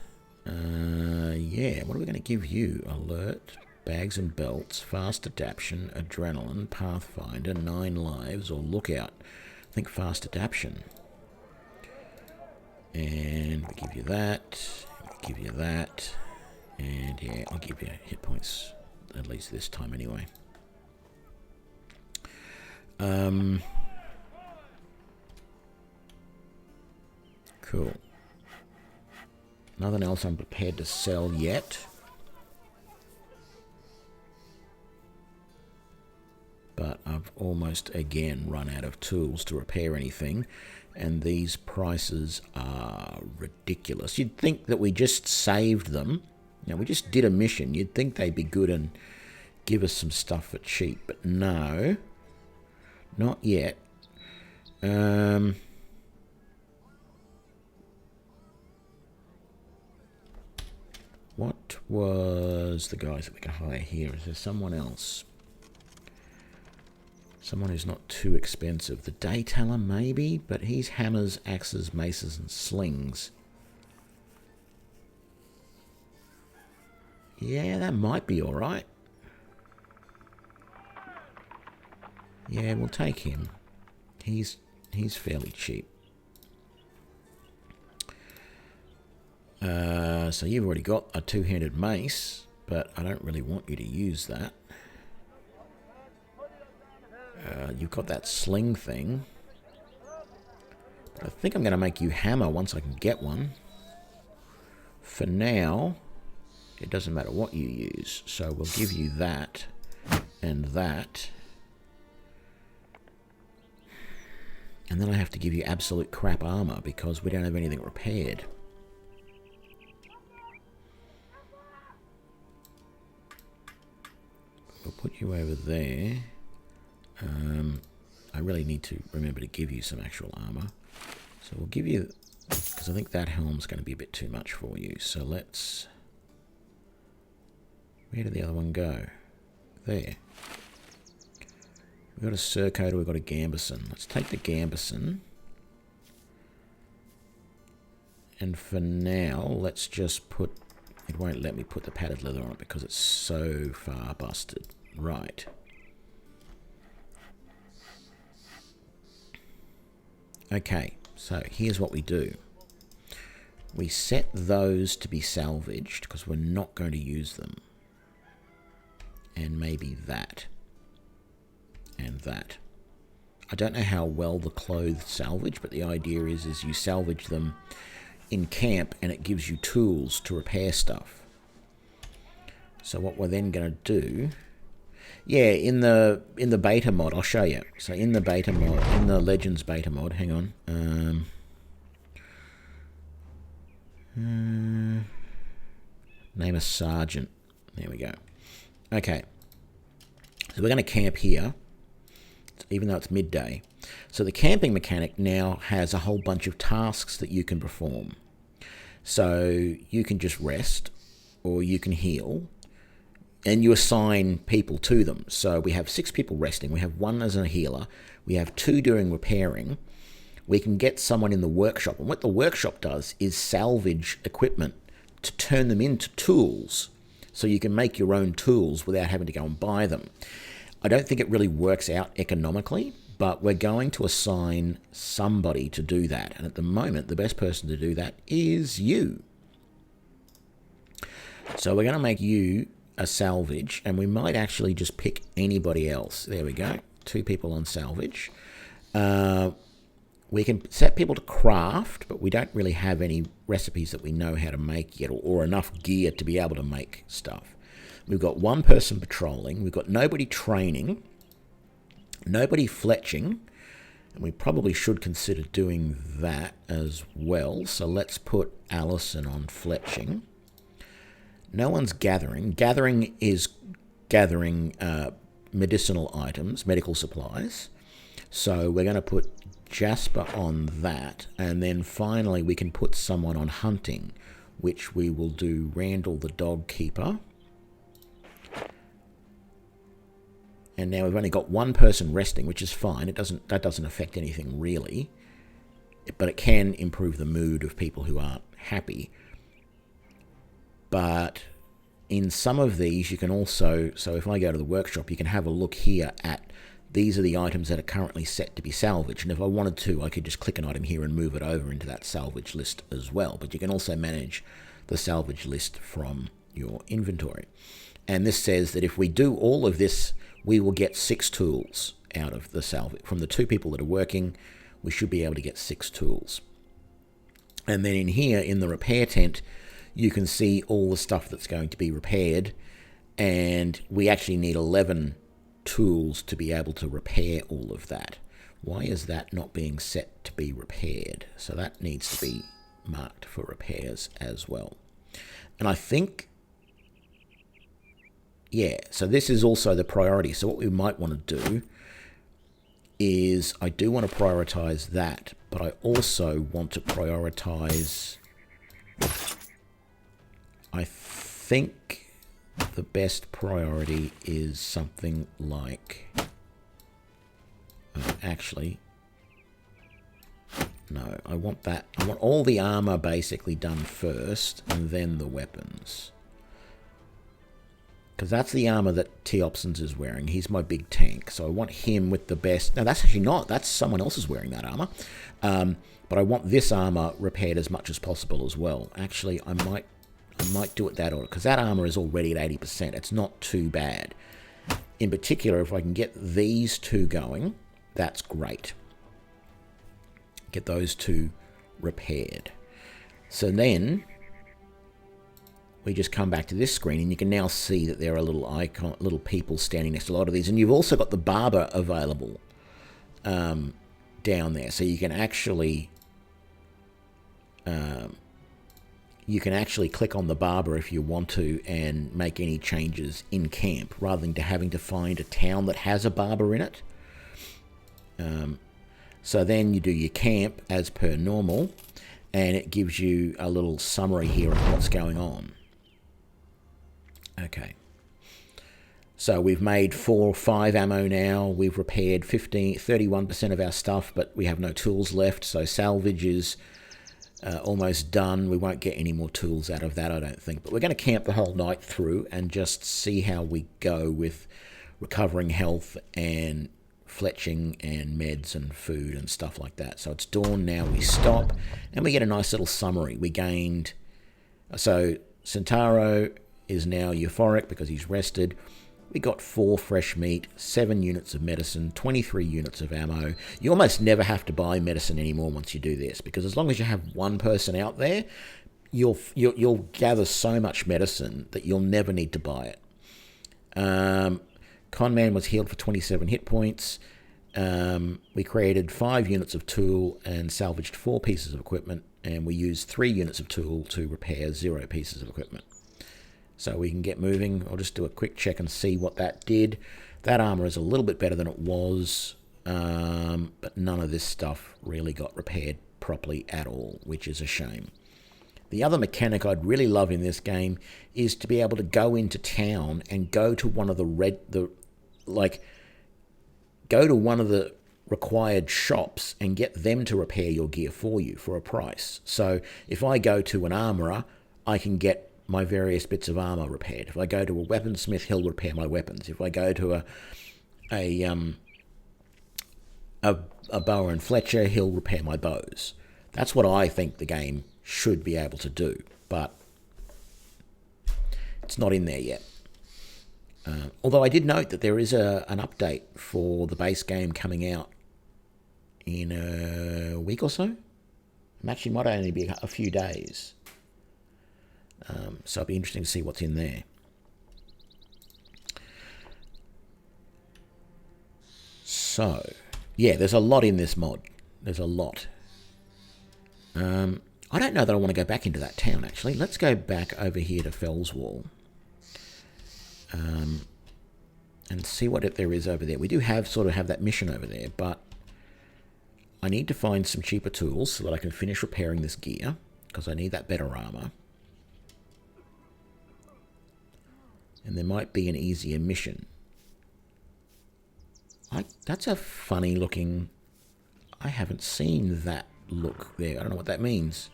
yeah, what are we going to give you? Alert, bags and belts, fast adaption, adrenaline, pathfinder, 9 lives, or lookout. I think fast adaption. And we give you that, give you that. And yeah, I'll give you hit points, at least this time anyway. Cool. Nothing else I'm prepared to sell yet. But I've almost again run out of tools to repair anything. And these prices are ridiculous. You'd think that we just saved them. Now, we just did a mission. You'd think they'd be good and give us some stuff for cheap, but no, not yet. What was the guys that we can hire here? Is there someone else? Someone who's not too expensive. The Dayteller, maybe, but he's hammers, axes, maces, and slings. Yeah, that might be all right. Yeah, we'll take him. He's fairly cheap. So you've already got a two-handed mace, but I don't really want you to use that. You've got that sling thing. But I think I'm going to make you hammer once I can get one. For now, It doesn't matter what you use. So we'll give you that and that. And then I have to give you absolute crap armor because we don't have anything repaired. We'll put you over there. I really need to remember to give you some actual armor. So we'll give you, because I think that helm's going to be a bit too much for you. So let's, where did the other one go? There. We've got a Surcoat, we've got a Gambison. Let's take the Gambison. And for now, let's just put, it won't let me put the padded leather on it because it's so far busted. Right. Okay, so here's what we do. We set those to be salvaged because we're not going to use them. And maybe that. And that. I don't know how well the clothes salvage, but the idea is you salvage them in camp and it gives you tools to repair stuff. So what we're then going to do, yeah, in the beta mod, I'll show you. So in the beta mod, in the Legends beta mod, hang on. Name a sergeant. There we go. Okay. So we're going to camp here, even though it's midday. So the camping mechanic now has a whole bunch of tasks that you can perform. So you can just rest, or you can heal, and you assign people to them. So we have 6 people resting. We have 1 as a healer. We have 2 doing repairing. We can get someone in the workshop. And what the workshop does is salvage equipment to turn them into tools. So you can make your own tools without having to go and buy them. I don't think it really works out economically, but we're going to assign somebody to do that. And at the moment, the best person to do that is you. So we're going to make you a salvage, and we might actually just pick anybody else. There we go. 2 people on salvage. We can set people to craft, but we don't really have any recipes that we know how to make yet, or enough gear to be able to make stuff. We've got 1 person patrolling. We've got nobody training, nobody fletching, and we probably should consider doing that as well. So let's put Alison on fletching. No one's gathering. Gathering is gathering medicinal items, medical supplies. So we're going to put Jasper on that, and then finally we can put someone on hunting, which we will do Randall the dog keeper. And now we've only got 1 person resting, which is fine. That doesn't affect anything really, but it can improve the mood of people who aren't happy. But in some of these, you can also, so if I go to the workshop, you can have a look here at, these are the items that are currently set to be salvaged. And if I wanted to, I could just click an item here and move it over into that salvage list as well. But you can also manage the salvage list from your inventory. And this says that if we do all of this, we will get 6 tools out of the salvage. From the 2 people that are working, we should be able to get 6 tools. And then in here, in the repair tent, you can see all the stuff that's going to be repaired. And we actually need 11 tools to be able to repair all of that. Why is that not being set to be repaired? So that needs to be marked for repairs as well. And I think, yeah, so this is also the priority. So what we might want to do is, I do want to prioritize that, but I also want to prioritize, I think the best priority is something like, actually, no, I want that. I want all the armor basically done first, and then the weapons. Because that's the armor that Teopsons is wearing. He's my big tank, so I want him with the best. No, that's actually not. That's someone else is wearing that armor. But I want this armor repaired as much as possible as well. Actually, I might do it that order, because that armor is already at 80%. It's not too bad. In particular, if I can get these 2 going, that's great. Get those 2 repaired. So then we just come back to this screen, and you can now see that there are little people standing next to a lot of these, and you've also got the barber available down there, so you can actually click on the barber if you want to and make any changes in camp, rather than having to find a town that has a barber in it. So then you do your camp as per normal, and it gives you a little summary here of what's going on. Okay. So we've made 4 or 5 ammo now. We've repaired 31% of our stuff, but we have no tools left. So salvage is almost done. We won't get any more tools out of that, I don't think. But we're going to camp the whole night through and just see how we go with recovering health and fletching and meds and food and stuff like that. So it's dawn now. We stop and we get a nice little summary. We gained... So Centauro is now euphoric because he's rested. We got 4 fresh meat, 7 units of medicine, 23 units of ammo. You almost never have to buy medicine anymore once you do this, because as long as you have one person out there, you'll gather so much medicine that you'll never need to buy it. Conman was healed for 27 hit points. We created 5 units of tool and salvaged 4 pieces of equipment, and we used 3 units of tool to repair 0 pieces of equipment. So we can get moving. I'll just do a quick check and see what that did. That armor is a little bit better than it was, but none of this stuff really got repaired properly at all, which is a shame. The other mechanic I'd really love in this game is to be able to go into town and go to one of the required shops and get them to repair your gear for you for a price. So if I go to an armorer, I can get my various bits of armor repaired. If I go to a weaponsmith, he'll repair my weapons. If I go to a bow and fletcher, he'll repair my bows. That's what I think the game should be able to do, but it's not in there yet. Although I did note that there is an update for the base game coming out in a week or so. Actually, might only be a few days. So it'll be interesting to see what's in there. So, yeah, there's a lot in this mod. There's a lot. I don't know that I want to go back into that town, actually. Let's go back over here to Fellswall. And see what there is over there. We do sort of have that mission over there, but I need to find some cheaper tools so that I can finish repairing this gear, because I need that better armor. And there might be an easier mission. That's a funny looking... I haven't seen that look there. I don't know what that means.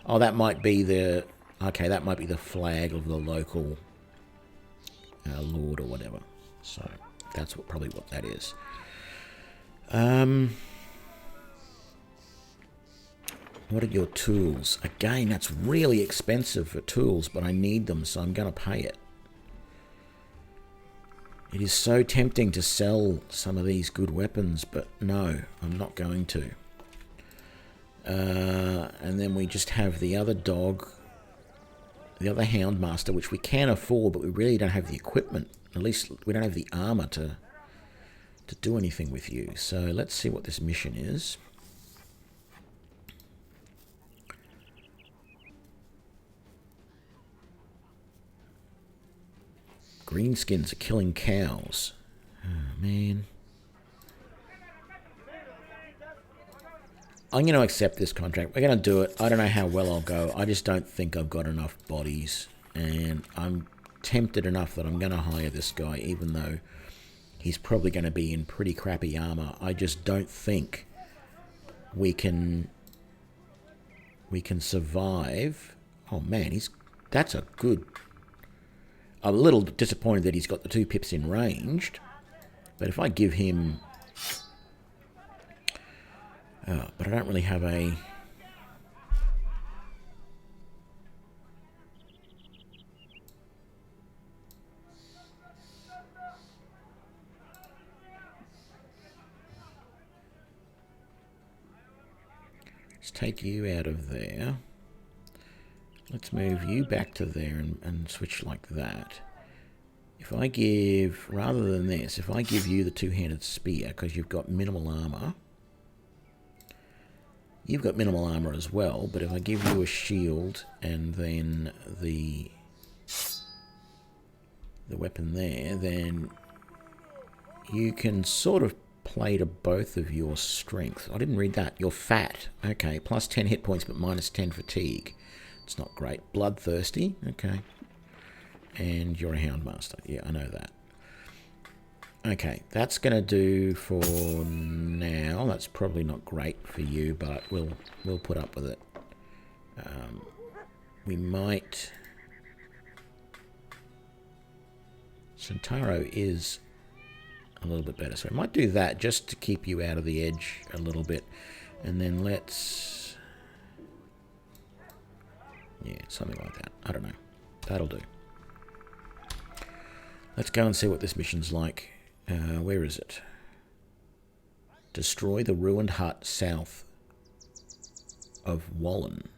Oh, that might be the... Okay, that might be the flag of the local lord or whatever. So, that's probably what that is. What are your tools? Again, that's really expensive for tools, but I need them, so I'm going to pay it. It is so tempting to sell some of these good weapons, but no, I'm not going to. And then we just have the other dog, the other Houndmaster, which we can afford, but we really don't have the equipment. At least we don't have the armor to do anything with you. So let's see what this mission is. Greenskins are killing cows. Oh, man. I'm going to accept this contract. We're going to do it. I don't know how well I'll go. I just don't think I've got enough bodies. And I'm tempted enough that I'm going to hire this guy, even though he's probably going to be in pretty crappy armor. I just don't think we can survive. Oh, man, that's a good... I'm a little disappointed that he's got the 2 pips in ranged, but if I give him... but I don't really have a... Let's take you out of there. Let's move you back to there and switch like that. If I give, rather than this, if I give you the two-handed spear, because you've got minimal armor, you've got minimal armor as well, but if I give you a shield and then the weapon there, then you can sort of play to both of your strength. I didn't read that. You're fat. Okay, plus 10 hit points, but minus 10 fatigue. It's not great. Bloodthirsty. Okay. And you're a Houndmaster. Yeah, I know that. Okay, that's going to do for now. That's probably not great for you, but we'll put up with it. We might... Centauro is a little bit better, so we might do that just to keep you out of the edge a little bit. And then let's... Yeah, something like that. I don't know. That'll do. Let's go and see what this mission's like. Where is it? Destroy the ruined hut south of Wallen.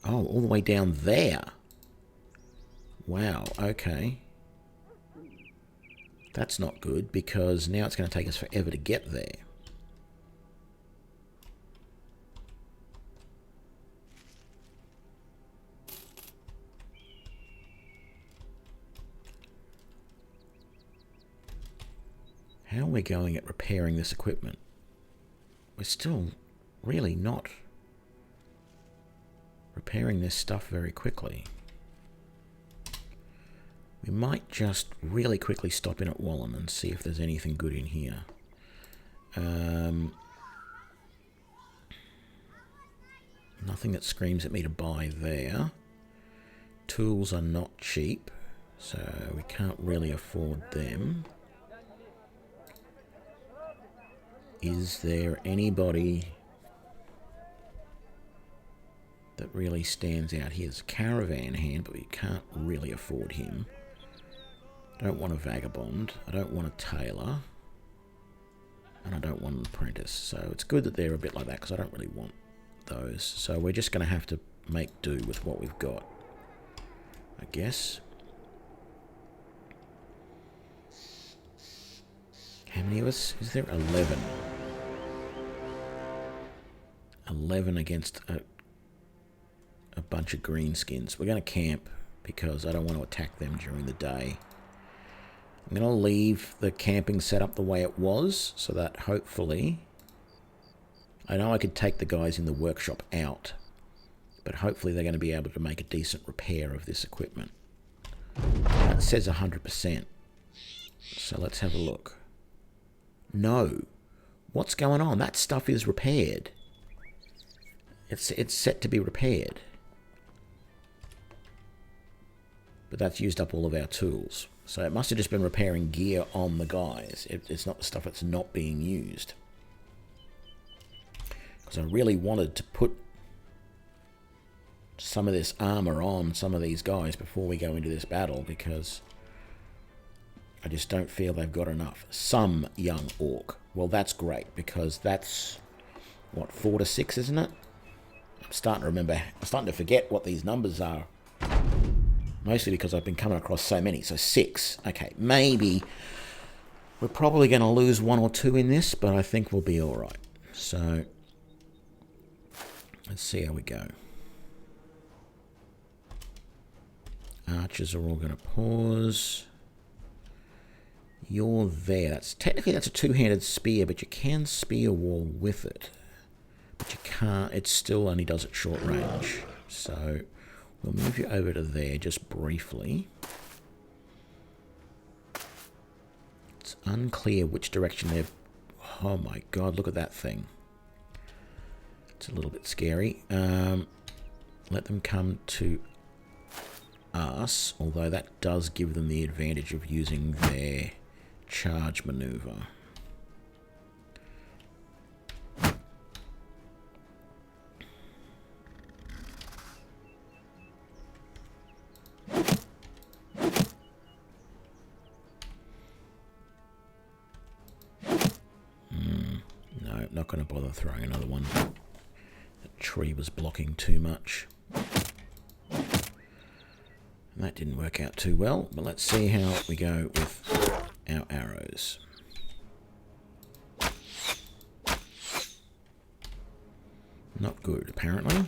Oh, all the way down there. Wow, okay. That's not good, because now it's going to take us forever to get there. How are we going at repairing this equipment? We're still really not repairing this stuff very quickly. We might just really quickly stop in at Wallen and see if there's anything good in here. Nothing that screams at me to buy there. Tools are not cheap, so we can't really afford them. Is there anybody that really stands out here? There's a caravan hand, but we can't really afford him. I don't want a vagabond. I don't want a tailor. And I don't want an apprentice. So it's good that they're a bit like that, because I don't really want those. So we're just going to have to make do with what we've got, I guess. How many of us? Is there 11? 11 against a bunch of greenskins. We're going to camp because I don't want to attack them during the day. I'm going to leave the camping setup the way it was, so that hopefully... I know I could take the guys in the workshop out, but hopefully they're going to be able to make a decent repair of this equipment. It says 100%. So let's have a look. No. What's going on? That stuff is repaired. It's set to be repaired. But that's used up all of our tools. So it must have just been repairing gear on the guys. It's not the stuff that's not being used. Because I really wanted to put some of this armor on some of these guys before we go into this battle, because I just don't feel they've got enough. Some young orc. Well, that's great, because that's, what, 4 to 6, isn't it? I'm starting to remember, I'm starting to forget what these numbers are. Mostly because I've been coming across so many. So 6. Okay, maybe we're probably going to lose 1 or 2 in this, but I think we'll be alright. So let's see how we go. Archers are all going to pause. You're there. Technically that's a two-handed spear, but you can spear wall with it. But you can't, it still only does it short range. So we'll move you over to there just briefly. It's unclear which direction they're... Oh my god, look at that thing. It's a little bit scary. Let them come to us, although that does give them the advantage of using their charge maneuver. No, not going to bother throwing another one. That tree was blocking too much. And that didn't work out too well, but let's see how we go with our arrows. Not good, apparently.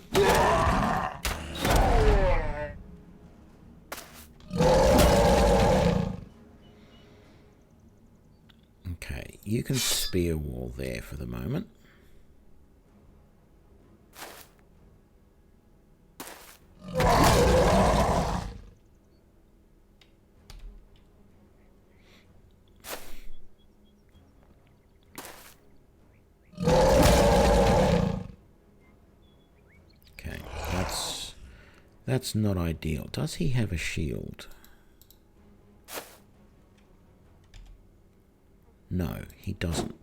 Okay, you can spear wall there for the moment. That's not ideal. Does he have a shield? No, he doesn't.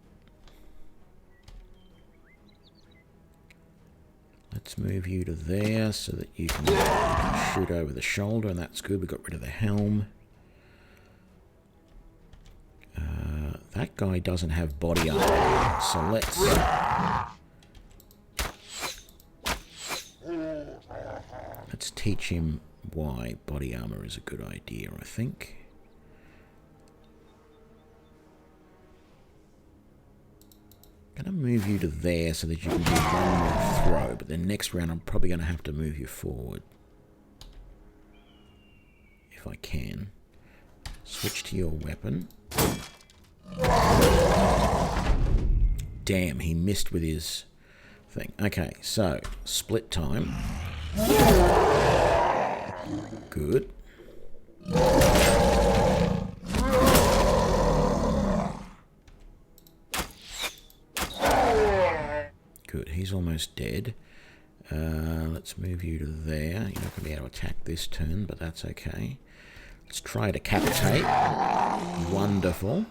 Let's move you to there so that you can shoot over the shoulder, and that's good. We got rid of the helm. That guy doesn't have body armor, so let's teach him why body armor is a good idea, I think. I'm going to move you to there so that you can do one more throw, but then next round I'm probably going to have to move you forward. If I can. Switch to your weapon. Damn, he missed with his thing. Okay, so, split time. Good. Good, he's almost dead. Let's move you to there. You're not going to be able to attack this turn, but that's okay. Let's try decapitate. Wonderful.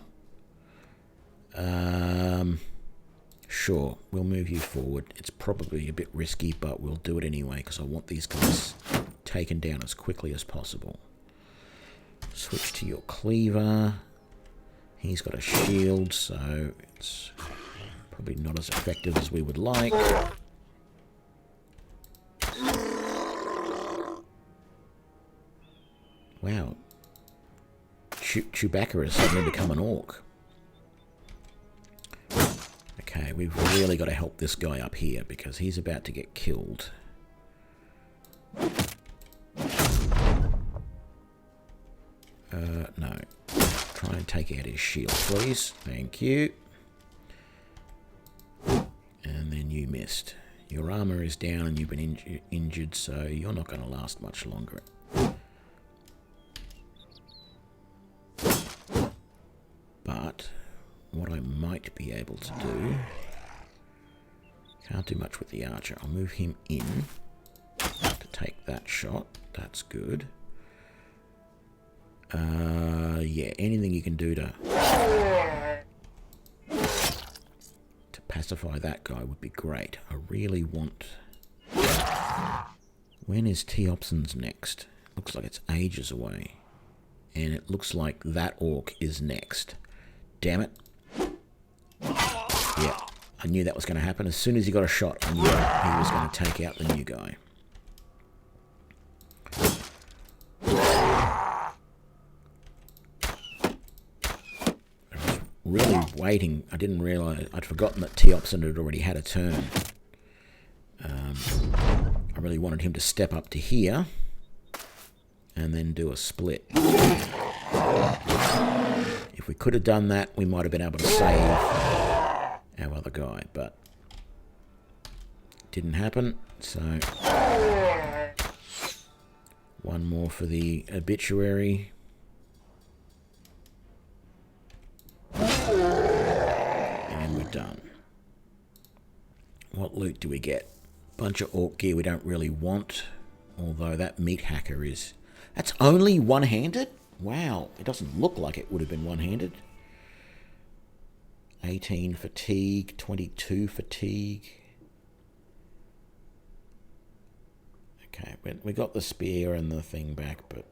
Sure, we'll move you forward. It's probably a bit risky, but we'll do it anyway because I want these guys taken down as quickly as possible. Switch to your cleaver. He's got a shield, so it's probably not as effective as we would like. Wow. Chewbacca has suddenly become an orc. Okay, we've really got to help this guy up here because he's about to get killed. No. Try and take out his shield, please. Thank you. And then you missed. Your armor is down and you've been injured, so you're not going to last much longer. But what I might be able to do... Can't do much with the archer. I'll move him in to take that shot. That's good. Yeah, anything you can do to pacify that guy would be great. I really want... When is Teopson's next? Looks like it's ages away. And it looks like that orc is next. Damn it. Yeah, I knew that was going to happen. As soon as he got a shot, I knew he was going to take out the new guy. I was really waiting. I didn't realise. I'd forgotten that Teopson had already had a turn. I really wanted him to step up to here and then do a split. If we could have done that, we might have been able to save our other guy, but it didn't happen, so one more for the obituary. And we're done. What loot do we get? Bunch of orc gear we don't really want, although that meat hacker is... That's only one-handed? Wow, it doesn't look like it would have been one-handed. 18 fatigue, 22 fatigue. Okay, we got the spear and the thing back, but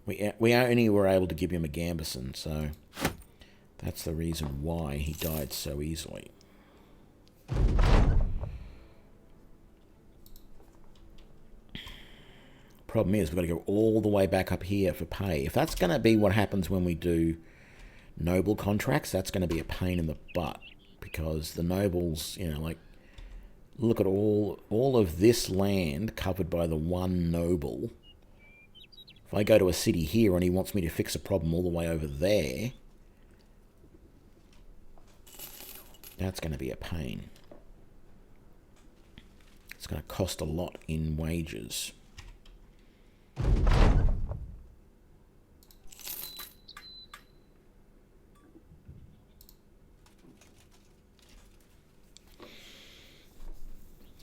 yeah, we only were able to give him a gambeson, so that's the reason why he died so easily. Problem is, we've got to go all the way back up here for pay. If that's going to be what happens when we do noble contracts, that's going to be a pain in the butt. Because the nobles, you know, like, look at all of this land covered by the one noble. If I go to a city here and he wants me to fix a problem all the way over there, that's going to be a pain. It's going to cost a lot in wages.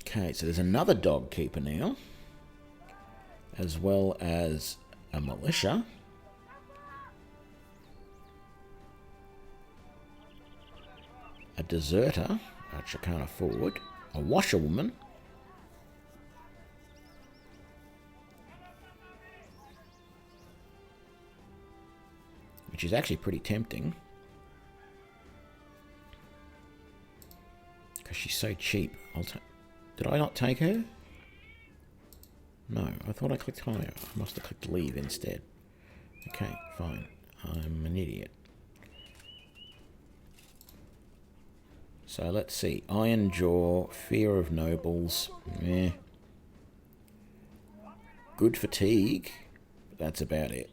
Okay, so there's another dog keeper now, as well as a militia. A deserter, which I can't afford. A washerwoman. Which is actually pretty tempting. Because she's so cheap. Did I not take her? No, I thought I clicked hire. I must have clicked leave instead. Okay, fine. I'm an idiot. So let's see. Iron Jaw, Fear of Nobles. Meh. Good Fatigue. But that's about it.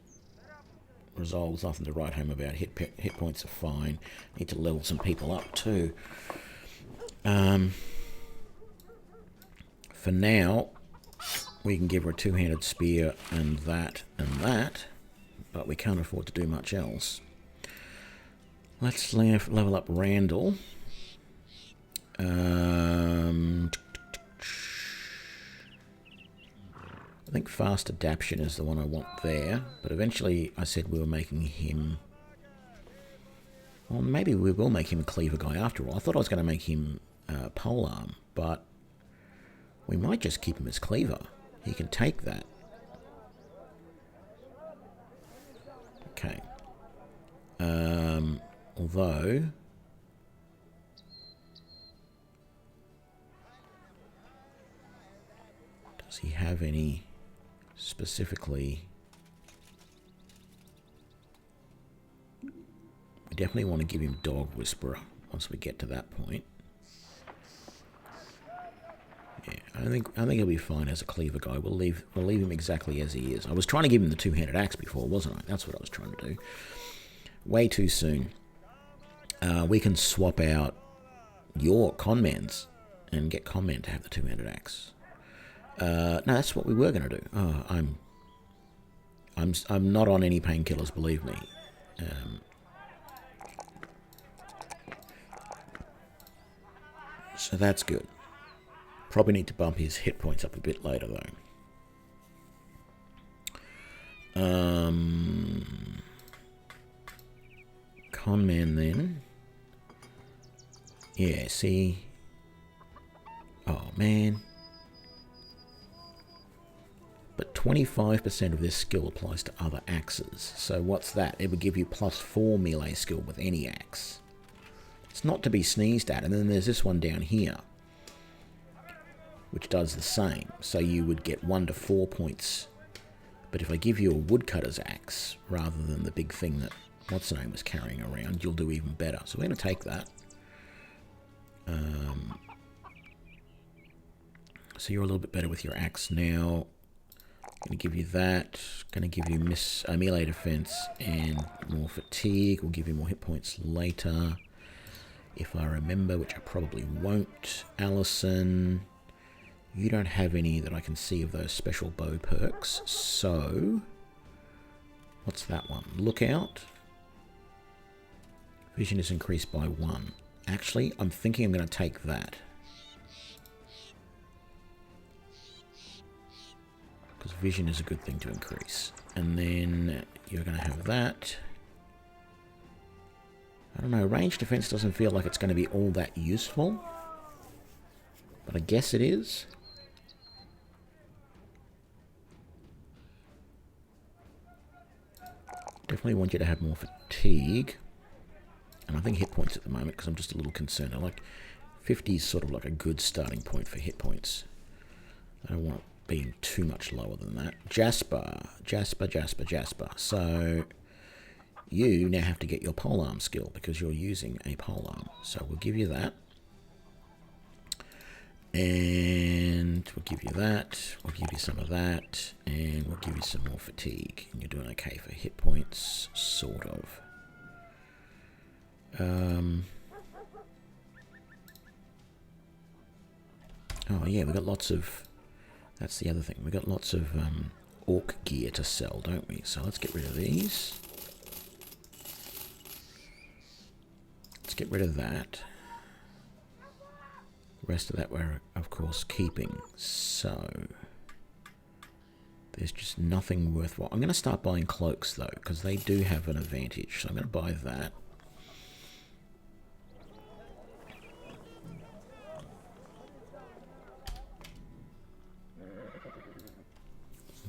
Resolves, nothing to write home about. Hit points are fine. Need to level some people up too. For now, we can give her a two-handed spear and that, but we can't afford to do much else. Let's level up Randall. I think fast adaption is the one I want there, but eventually I said we were making him... Well, maybe we will make him a cleaver guy after all. I thought I was going to make him polearm, but we might just keep him as cleaver. He can take that. Okay. Although... Does he have any specifically... We definitely want to give him Dog Whisperer once we get to that point. Yeah, I think he'll be fine as a cleaver guy. We'll leave him exactly as he is. I was trying to give him the two-handed axe before, wasn't I? That's what I was trying to do. Way too soon. We can swap out your conmans and get conman to have the two-handed axe. No, that's what we were going to do. Oh, I'm not on any painkillers, believe me. So that's good. Probably need to bump his hit points up a bit later, though. Conman then. Yeah, see. Oh, man. But 25% of this skill applies to other axes. So what's that? It would give you +4 melee skill with any axe. It's not to be sneezed at. And then there's this one down here, which does the same. So you would get 1 to 4 points. But if I give you a woodcutter's axe, rather than the big thing that what's-her-name was carrying around, you'll do even better. So we're going to take that. So you're a little bit better with your axe now. Going to give you that. Going to give you melee defense and more fatigue. We'll give you more hit points later, if I remember, which I probably won't. Allison, you don't have any that I can see of those special bow perks. So, what's that one? Lookout. Vision is increased by 1. Actually, I'm thinking I'm going to take that. Because vision is a good thing to increase. And then you're going to have that. I don't know, range defense doesn't feel like it's going to be all that useful. But I guess it is. Definitely want you to have more fatigue. And I think hit points at the moment, because I'm just a little concerned. I like 50 is sort of like a good starting point for hit points. I don't want being too much lower than that. Jasper. So you now have to get your polearm skill because you're using a polearm. So we'll give you that. And we'll give you that. We'll give you some of that. And we'll give you some more fatigue. And you're doing okay for hit points, sort of. Oh yeah, we've got lots of... That's the other thing. We've got lots of orc gear to sell, don't we? So let's get rid of these. Let's get rid of that. The rest of that we're, of course, keeping. So there's just nothing worthwhile. I'm going to start buying cloaks, though, because they do have an advantage. So I'm going to buy that.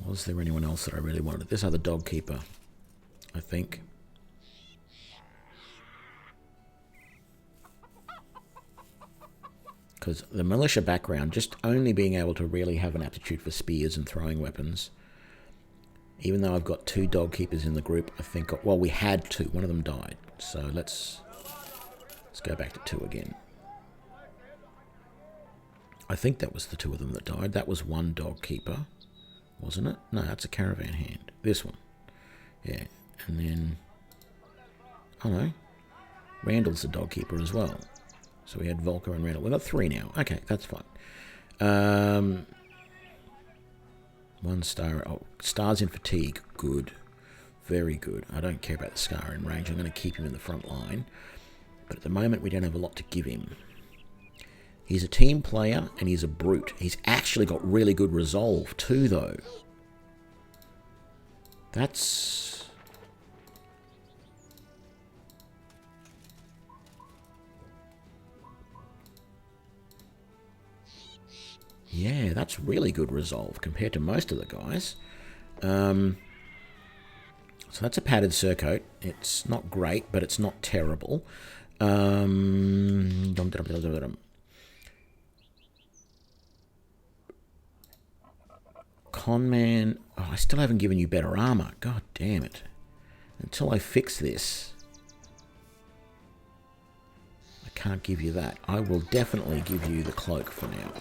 Was there anyone else that I really wanted? This other dog keeper, I think. Because the militia background, just only being able to really have an aptitude for spears and throwing weapons. Even though I've got 2 dog keepers in the group, I think... Well, we had 2. One of them died. So let's go back to 2 again. I think that was the 2 of them that died. That was 1 dog keeper. Wasn't it? No, that's a caravan hand. This one. Yeah. And then... Oh no. Randall's the dog keeper as well. So we had Volker and Randall. We've got 3 now. Okay, that's fine. 1 star. Oh, stars in fatigue. Good. Very good. I don't care about the scar in range. I'm going to keep him in the front line. But at the moment, we don't have a lot to give him. He's a team player, and he's a brute. He's actually got really good resolve, too, though. That's... Yeah, that's really good resolve compared to most of the guys. So that's a padded surcoat. It's not great, but it's not terrible. Conman. Oh, I still haven't given you better armor. God damn it. Until I fix this, I can't give you that. I will definitely give you the cloak for now.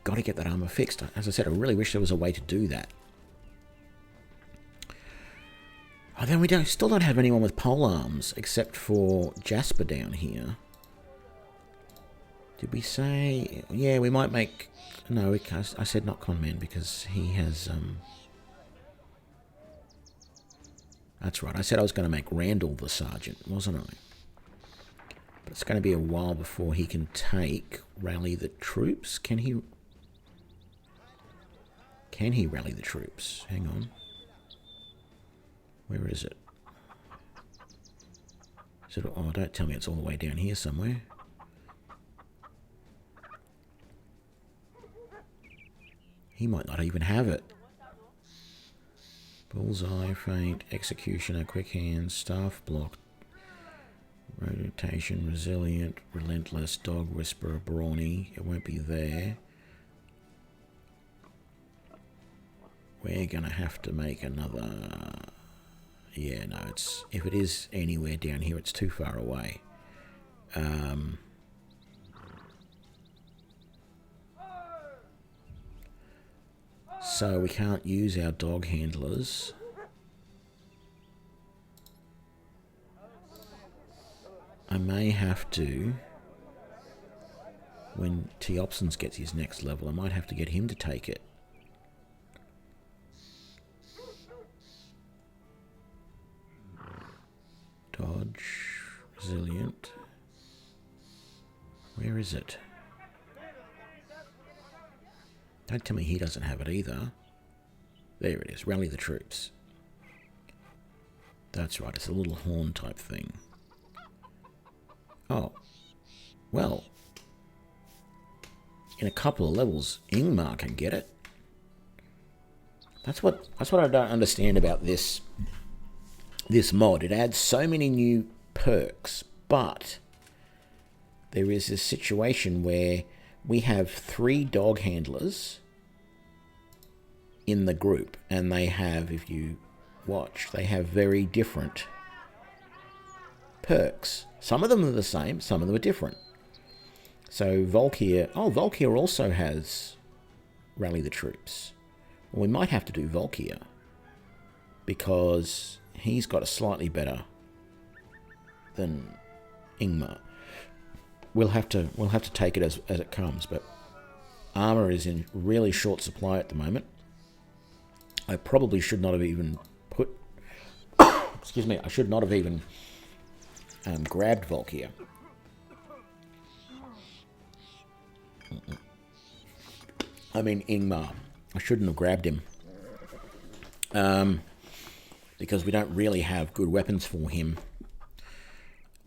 Got to get that armor fixed. As I said, I really wish there was a way to do that. Oh, then we still don't have anyone with pole arms except for Jasper down here. Did we say... Yeah, we might make... No, I said not Conman because he has... That's right. I said I was going to make Randall the sergeant, wasn't I? But it's going to be a while before he can take rally the troops. Can he rally the troops? Hang on. Where is it? Oh, don't tell me it's all the way down here somewhere. He might not even have it. Bullseye, feint, executioner, quick hands, staff block, rotation, resilient, relentless, dog whisperer, brawny. It won't be there. We're gonna have to make another... Yeah, no, if it is anywhere down here, it's too far away. So we can't use our dog handlers. I may have to, when Teopsons gets his next level, I might have to get him to take it. Dodge, resilient. Where is it? Don't tell me he doesn't have it either. There it is. Rally the troops. That's right. It's a little horn type thing. Oh. Well. In a couple of levels, Ingmar can get it. That's what I don't understand about this mod. It adds so many new perks, but there is this situation where we have 3 dog handlers in the group, and they have, if you watch, they have very different perks. Some of them are the same, some of them are different. So Volkir also has Rally the Troops. Well, we might have to do Volkir, because he's got a slightly better than Ingmar. We'll have to take it as it comes, but armor is in really short supply at the moment. I probably should not have even put excuse me, I should not have even grabbed Volkir. I mean Ingmar. I shouldn't have grabbed him. Because we don't really have good weapons for him.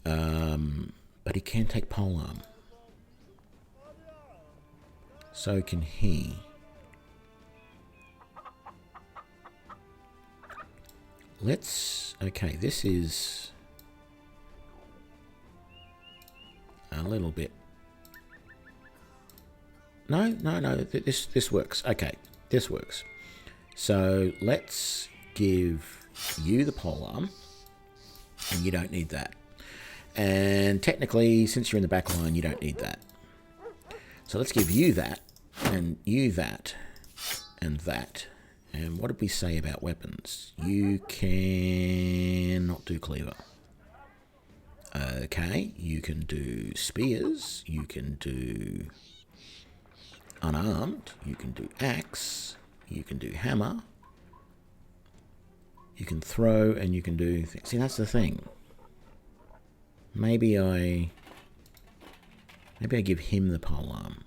But he can take polearm. So can he. Okay, this is a little bit. No, this works. Okay, this works. So let's give you the polearm, and you don't need that. And technically, since you're in the back line, you don't need that. So let's give you that, and you that, and that. And what did we say about weapons? You cannot do cleaver. Okay, you can do spears, you can do unarmed, you can do axe, you can do hammer, you can throw, and you can do things. See, that's the thing. Maybe I give him the polearm.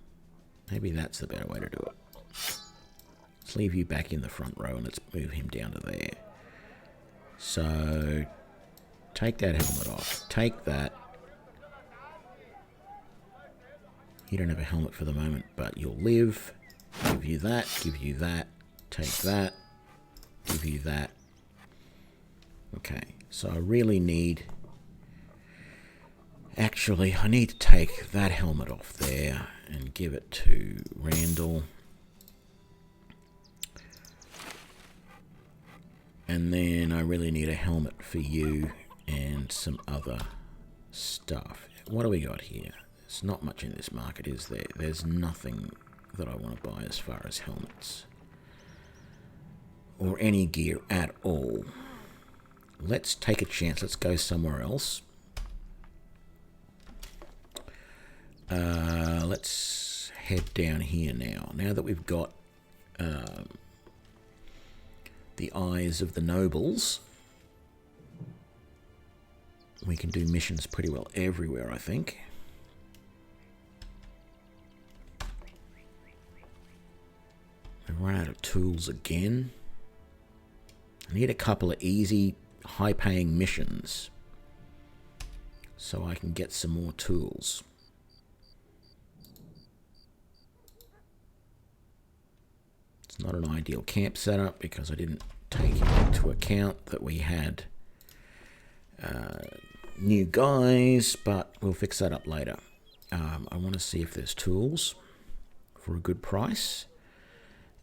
Maybe that's the better way to do it. Let's leave you back in the front row and let's move him down to there. So take that helmet off. Take that. You don't have a helmet for the moment, but you'll live. Give you that. Give you that. Take that. Give you that. Okay, so I really need... Actually, I need to take that helmet off there and give it to Randall. And then I really need a helmet for you and some other stuff. What do we got here? There's not much in this market, is there? There's nothing that I want to buy as far as helmets. Or any gear at all. Let's take a chance. Let's go somewhere else. Let's head down here now. Now that we've got the eyes of the nobles, we can do missions pretty well everywhere, I think. I've run out of tools again. I need a couple of easy, high-paying missions so I can get some more tools. It's not an ideal camp setup because I didn't take into account that we had new guys, but we'll fix that up later. I want to see if there's tools for a good price.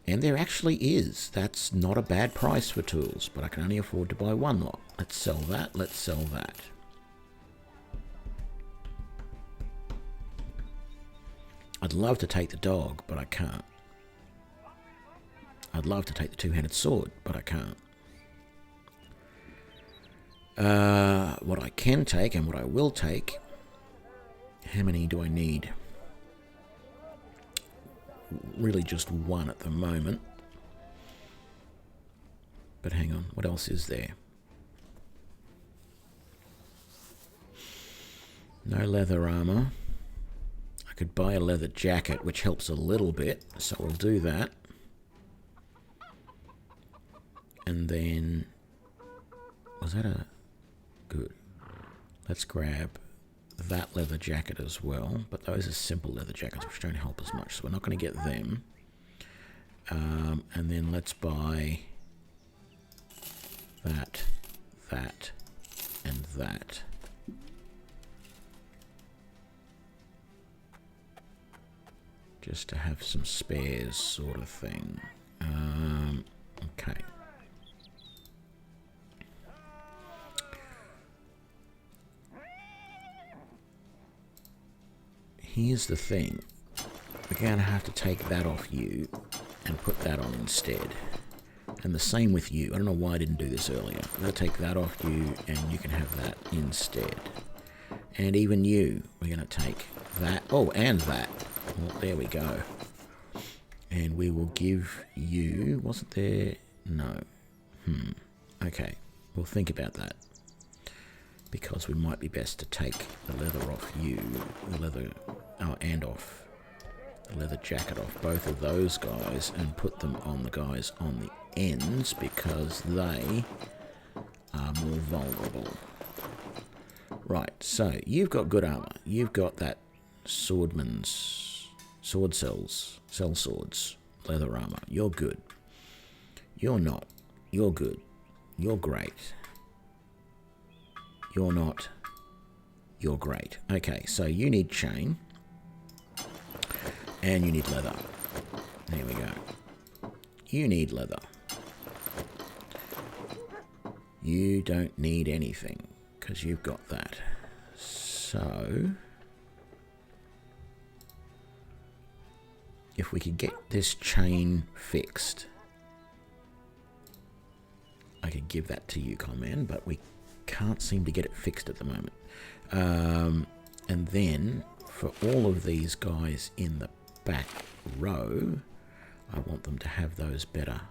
And there actually is. That's not a bad price for tools, but I can only afford to buy one lot. Let's sell that. Let's sell that. I'd love to take the dog, but I can't. I'd love to take the two-handed sword, but I can't. What I can take and what I will take... How many do I need? Really just one at the moment. But hang on, what else is there? No leather armor. I could buy a leather jacket, which helps a little bit, so we'll do that. And then... Was that a... Good. Let's grab that leather jacket as well, but those are simple leather jackets which don't help as much, so we're not going to get them. And then let's buy that, that, and that. just to have some spares sort of thing. Okay. Here's the thing. We're going to have to take that off you and put that on instead. And the same with you. I don't know why I didn't do this earlier. I'm going to take that off you and you can have that instead. And even you, we're going to take that. Oh, and that. Well, there we go. And we will give you... Wasn't there... No. Okay. We'll think about that. Because we might be best to take the leather off you. The leather... Oh, and off. The leather jacket off both of those guys and put them on the guys on the ends because they are more vulnerable. Right, so you've got good armor. You've got that swordman's sword cells, cell swords, leather armor. You're good. You're not. You're good. You're great. You're not. You're great. Okay, so you need chain. And you need leather. There we go. You need leather. You don't need anything, because you've got that. So, if we could get this chain fixed, I could give that to you, Command, but we can't seem to get it fixed at the moment. And then, for all of these guys in the back row, I want them to have those better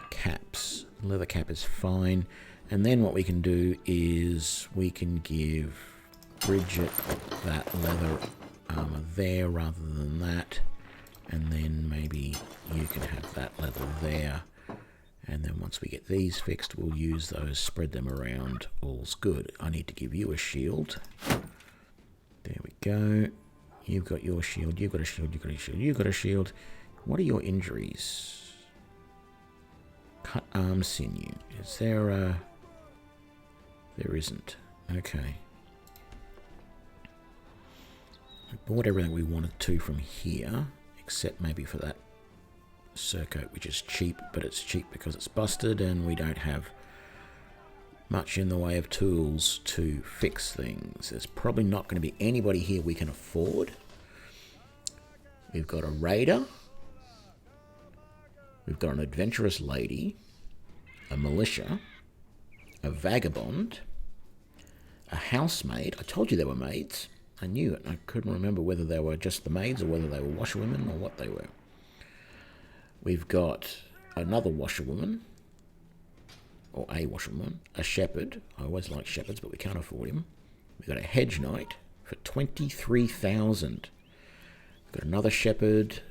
caps. Leather cap is fine. And then what we can do is we can give Bridget that leather armor there rather than that. And then maybe you can have that leather there. And then once we get these fixed, we'll use those, spread them around. All's good. I need to give you a shield. There we go. You've got your shield, you've got a shield, you've got a shield, you've got a shield. What are your injuries? Cut arm sinew. Is there a... There isn't. Okay. We bought everything we wanted to from here, except maybe for that surcoat, which is cheap, but it's cheap because it's busted and we don't have much in the way of tools to fix things. There's probably not going to be anybody here we can afford. We've got a raider. We've got an adventurous lady. A militia. A vagabond. A housemaid. I told you there were maids. I knew it. I couldn't remember whether they were just the maids or whether they were washerwomen or what they were. We've got another washerwoman. Or a washerwoman, a shepherd. I always like shepherds, but we can't afford him. We've got a hedge knight for 23,000. We've got another shepherd.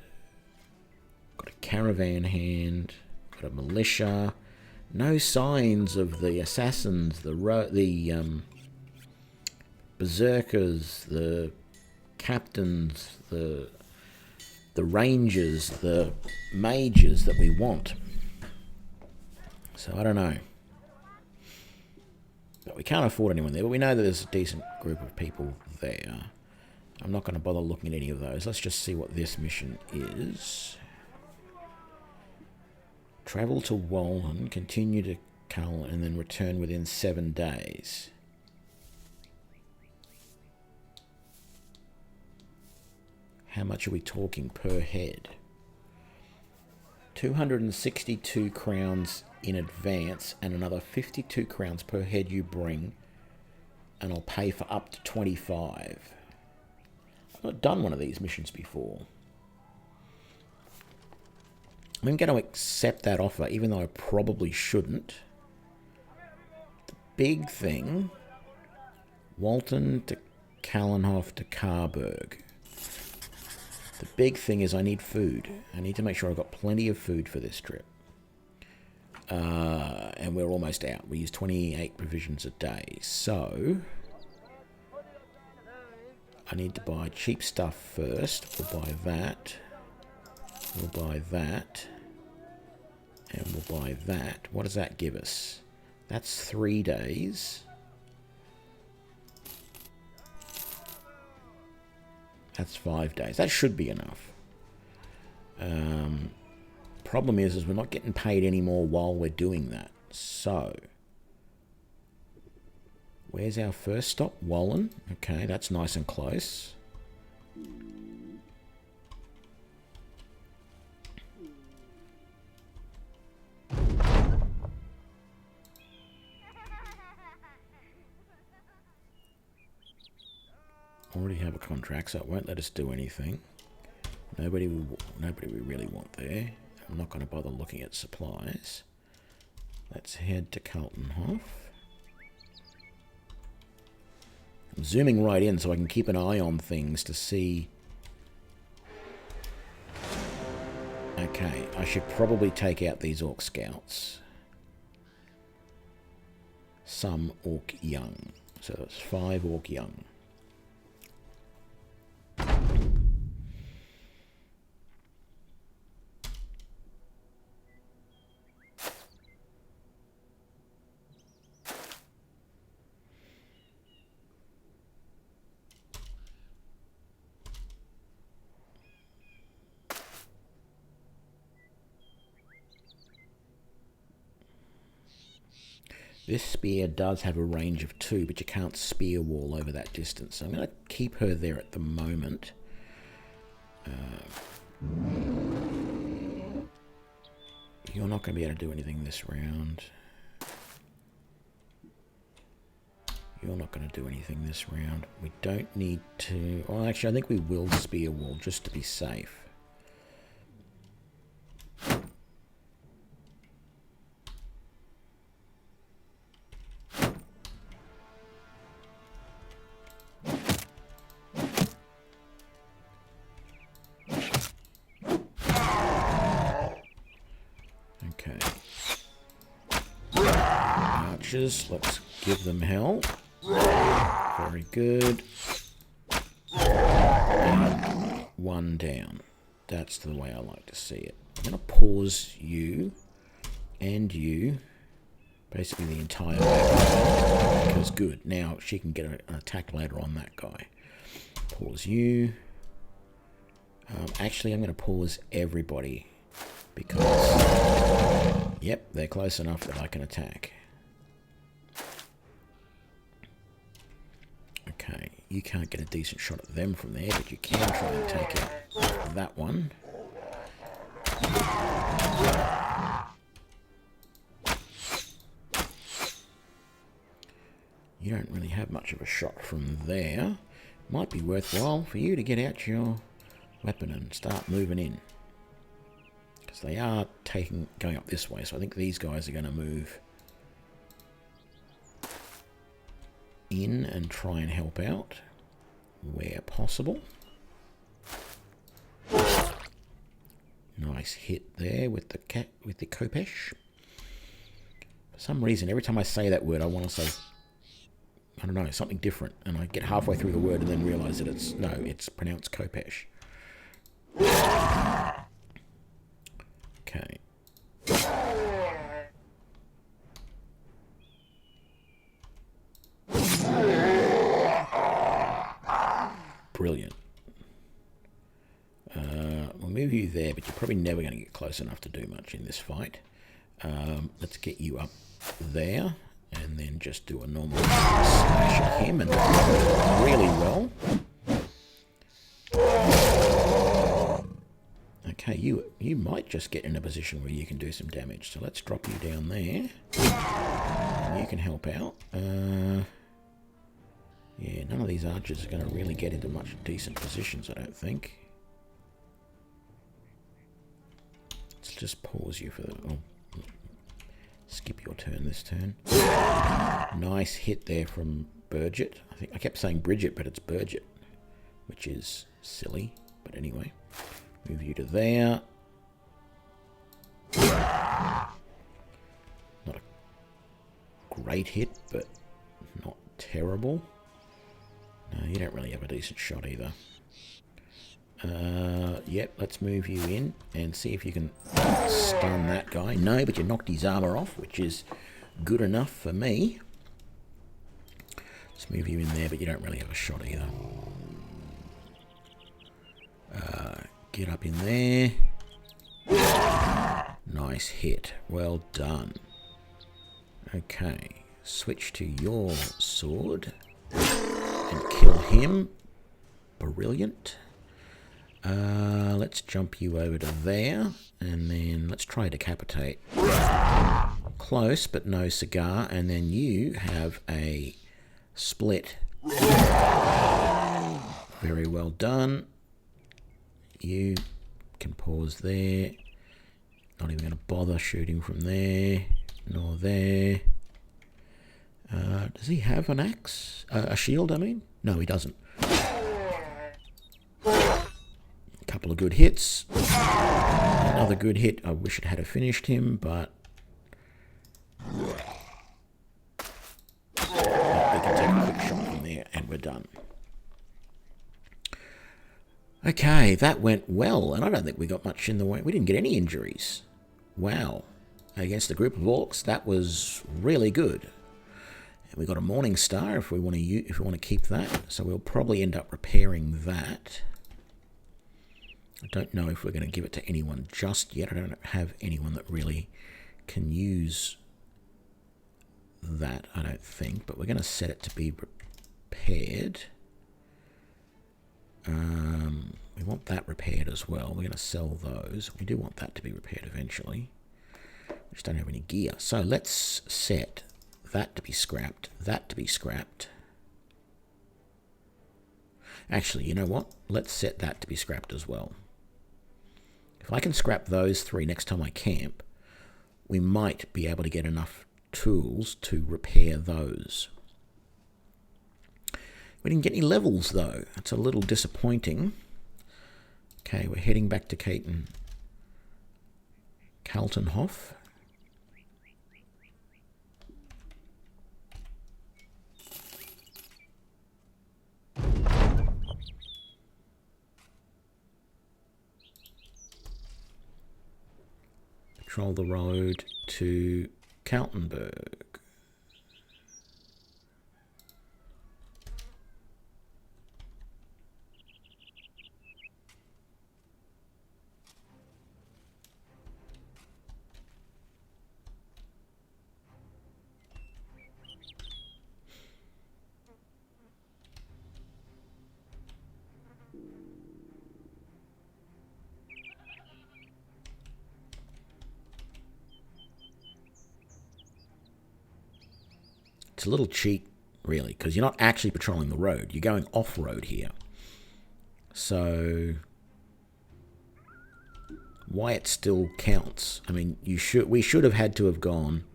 Got a caravan hand. Got a militia. No signs of the assassins, the berserkers, the captains, the rangers, the mages that we want. So I don't know. But we can't afford anyone there, but we know that there's a decent group of people there. I'm not going to bother looking at any of those. Let's just see what this mission is. Travel to Wallen, continue to Cull, and then return within 7 days. How much are we talking per head? 262 crowns in advance and another 52 crowns per head you bring, and I'll pay for up to 25. I've not done one of these missions before. I'm going to accept that offer, even though I probably shouldn't. The big thing, Walton to Kallenhof to Carberg. The big thing is I need food. I need to make sure I've got plenty of food for this trip. And we're almost out. We use 28 provisions a day. So, I need to buy cheap stuff first. We'll buy that. We'll buy that. And we'll buy that. What does that give us? That's 3 days. That's 5 days. That should be enough. Problem is we're not getting paid anymore while we're doing that. So, where's our first stop? Wallen. Okay, that's nice and close. Already have a contract, so it won't let us do anything. Nobody we really want there. I'm not going to bother looking at supplies. Let's head to Carltonhof. I'm zooming right in so I can keep an eye on things to see. Okay, I should probably take out these Orc Scouts. Some Orc Young. So that's 5 Orc Young. This spear does have a range of 2, but you can't spear wall over that distance. So I'm going to keep her there at the moment. You're not going to be able to do anything this round. You're not going to do anything this round. We don't need to... Well, actually, I think we will spear wall just to be safe. Let's give them hell. Very good. And 1 down. That's the way I like to see it. I'm going to pause you and you. Basically the entire way. Because good. Now she can get an attack later on that guy. Pause you. Actually, I'm going to pause everybody. Because, yep, they're close enough that I can attack. Okay, you can't get a decent shot at them from there, but you can try and take out that one. You don't really have much of a shot from there. Might be worthwhile for you to get out your weapon and start moving in. Because they are going up this way, so I think these guys are going to move in and try and help out where possible. Nice hit there with the Kopesh. For some reason, every time I say that word, I want to say, I don't know, something different, and I get halfway through the word and then realise that it's pronounced Kopesh. Okay. Brilliant. We'll move you there, but you're probably never going to get close enough to do much in this fight. Let's get you up there, and then just do a normal slash at him, and really well. Okay, you might just get in a position where you can do some damage. So let's drop you down there. You can help out. Yeah, none of these archers are going to really get into much decent positions, I don't think. Let's just pause you for the... Oh, skip your turn this turn. Nice hit there from Burgett. I kept saying Bridget, but it's Burgett, which is silly. But anyway, move you to there. Not a great hit, but not terrible. No, you don't really have a decent shot either. Yep, let's move you in and see if you can stun that guy. No, but you knocked his armor off, which is good enough for me. Let's move you in there, but you don't really have a shot either. Get up in there. Nice hit. Well done. Okay. Switch to your sword. And kill him. Brilliant. Let's jump you over to there. And then let's try decapitate. Close, but no cigar. And then you have a split. Very well done. You can pause there. Not even going to bother shooting from there. Nor there. Does he have an axe? A shield, I mean? No, he doesn't. A couple of good hits. Another good hit. I wish it had finished him, but... we can take a quick shot from there, and we're done. Okay, that went well, and I don't think we got much in the way. We didn't get any injuries. Wow. Against a group of orcs, that was really good. And we got a Morning Star if we want to keep that. So we'll probably end up repairing that. I don't know if we're going to give it to anyone just yet. I don't have anyone that really can use that, I don't think. But we're going to set it to be repaired. We want that repaired as well. We're going to sell those. We do want that to be repaired eventually. We just don't have any gear. So let's set that to be scrapped, that to be scrapped. Actually, you know what? Let's set that to be scrapped as well. If I can scrap those three next time I camp, we might be able to get enough tools to repair those. We didn't get any levels, though. That's a little disappointing. Okay, we're heading back to Kaltenhof. Patrol the road to Kaltenberg. It's a little cheap, really, because you're not actually patrolling the road. You're going off-road here. So why it still counts? I mean, we should have had to have gone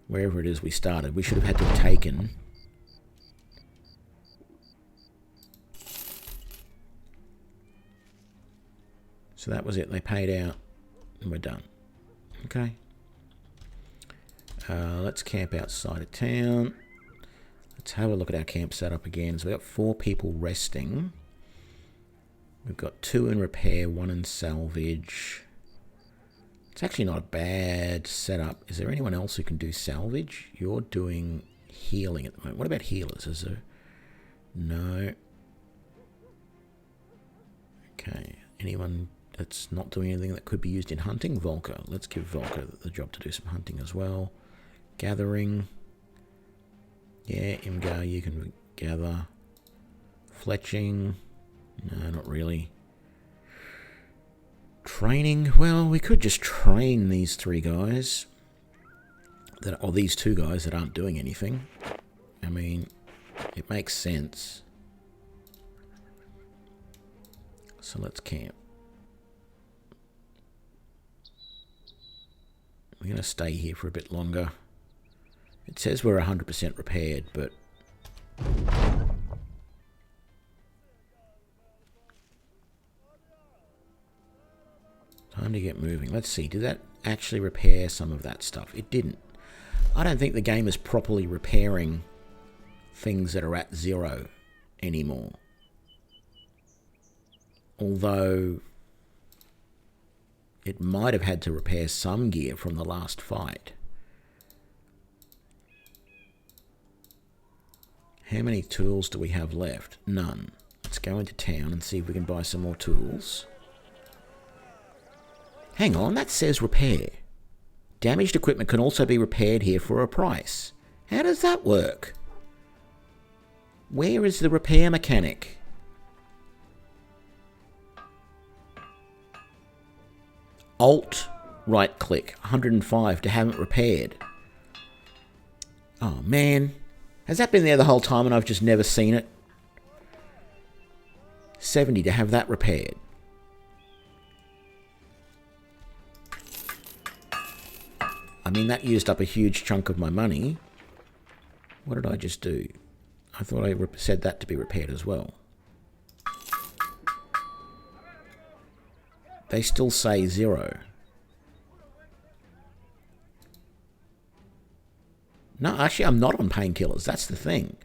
wherever it is we started. We should have had to have taken so that was it. They paid out and we're done. Okay. Let's camp outside of town. Let's have a look at our camp setup again. So we've got 4 people resting. We've got 2 in repair, 1 in salvage. It's actually not a bad setup. Is there anyone else who can do salvage? You're doing healing at the moment. What about healers? Is there... No. Okay. Anyone that's not doing anything that could be used in hunting? Volker. Let's give Volker the job to do some hunting as well. Gathering. Yeah, Imgar, you can gather. Fletching. No, not really. Training. Well, we could just train these 3 guys. Or these 2 guys that aren't doing anything. I mean, it makes sense. So let's camp. We're going to stay here for a bit longer. It says we're 100% repaired, but... time to get moving. Let's see, did that actually repair some of that stuff? It didn't. I don't think the game is properly repairing things that are at 0 anymore. Although it might have had to repair some gear from the last fight. How many tools do we have left? None. Let's go into town and see if we can buy some more tools. Hang on, that says repair. Damaged equipment can also be repaired here for a price. How does that work? Where is the repair mechanic? Alt right click 105 to have it repaired. Oh man, has that been there the whole time and I've just never seen it? 70 to have that repaired. I mean, that used up a huge chunk of my money. What did I just do? I thought I said that to be repaired as well. They still say 0. No, actually, I'm not on painkillers. That's the thing.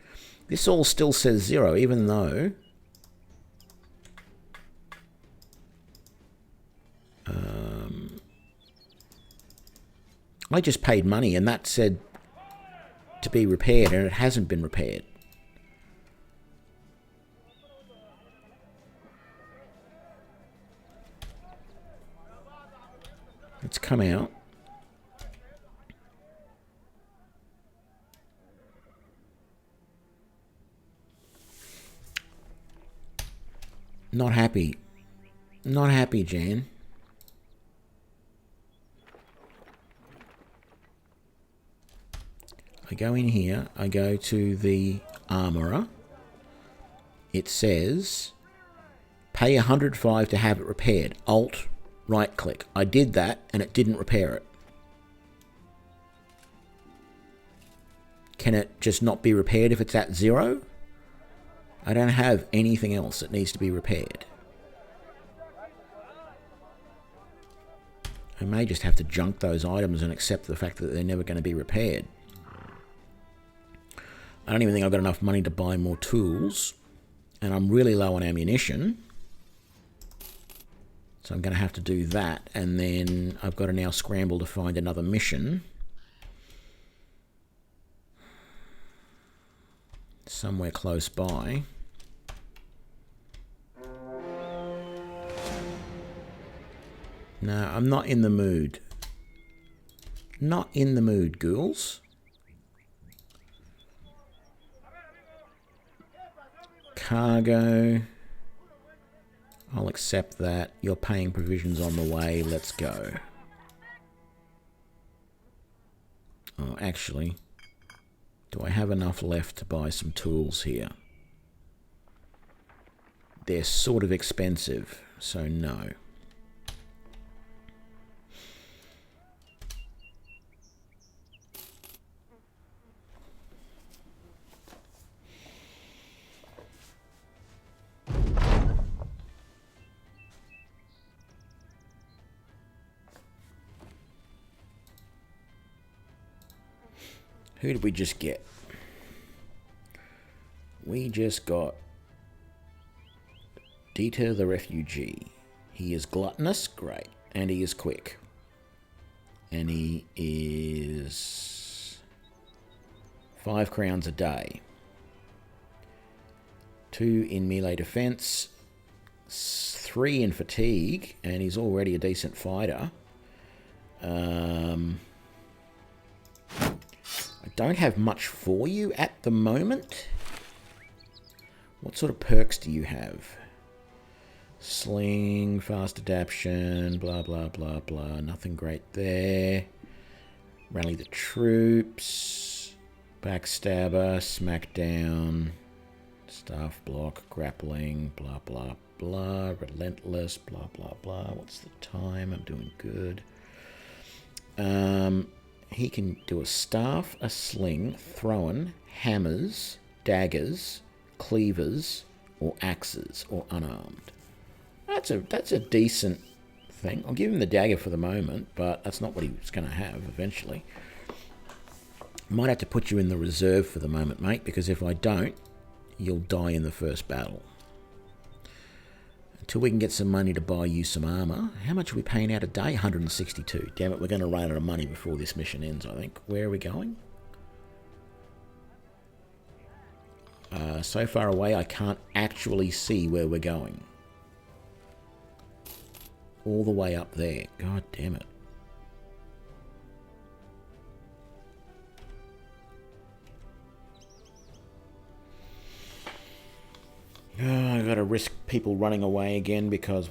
This all still says 0, even though... I just paid money and that said to be repaired and it hasn't been repaired. Let's come out. Not happy. Not happy, Jan. I go in here, I go to the armourer. It says, pay 105 to have it repaired. Alt, right click. I did that and it didn't repair it. Can it just not be repaired if it's at 0? I don't have anything else that needs to be repaired. I may just have to junk those items and accept the fact that they're never going to be repaired. I don't even think I've got enough money to buy more tools. And I'm really low on ammunition. So I'm going to have to do that. And then I've got to now scramble to find another mission. Somewhere close by. No, I'm not in the mood. Not in the mood, ghouls. Cargo. I'll accept that. You're paying provisions on the way. Let's go. Oh, actually, do I have enough left to buy some tools here? They're sort of expensive, so no. Who did we just get? We just got Dieter the Refugee. He is gluttonous, great, and he is quick. And he is 5 crowns a day. 2 in melee defense, 3 in fatigue, and he's already a decent fighter. I don't have much for you at the moment. What sort of perks do you have? Sling, fast adaptation, blah, blah, blah, blah. Nothing great there. Rally the troops. Backstabber, smackdown. Staff block, grappling, blah, blah, blah. Relentless, blah, blah, blah. What's the time? I'm doing good. He can do a staff, a sling, throwing, hammers, daggers, cleavers, or axes, or unarmed. That's a decent thing. I'll give him the dagger for the moment, but that's not what he's going to have eventually. Might have to put you in the reserve for the moment, mate, because if I don't, you'll die in the first battle. Until we can get some money to buy you some armor. How much are we paying out a day? 162. Damn it, we're going to run out of money before this mission ends, I think. Where are we going? So far away, I can't actually see where we're going. All the way up there. God damn it. Oh, I've got to risk people running away again because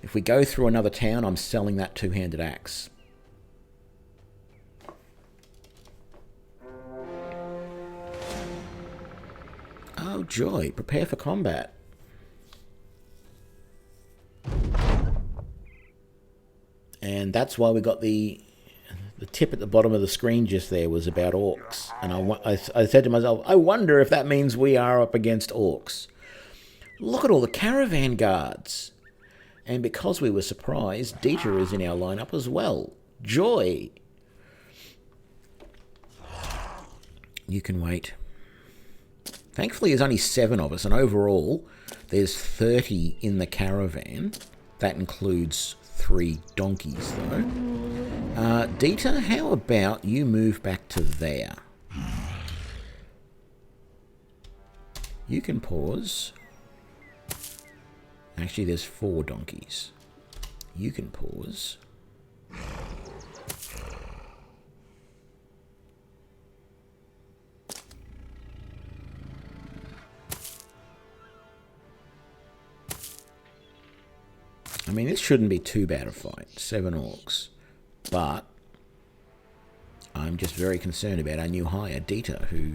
if we go through another town, I'm selling that two-handed axe. Oh, joy. Prepare for combat. And that's why we got the tip at the bottom of the screen just there was about orcs. And I said to myself, I wonder if that means we are up against orcs. Look at all the caravan guards. And because we were surprised, Dieter is in our lineup as well. Joy. You can wait. Thankfully, there's only 7 of us, and overall, there's 30 in the caravan. That includes 3 donkeys, though. Dieter, how about you move back to there? You can pause. Actually, there's 4 donkeys. You can pause. I mean, this shouldn't be too bad a fight. 7 orcs. But I'm just very concerned about our new hire, Dieter, who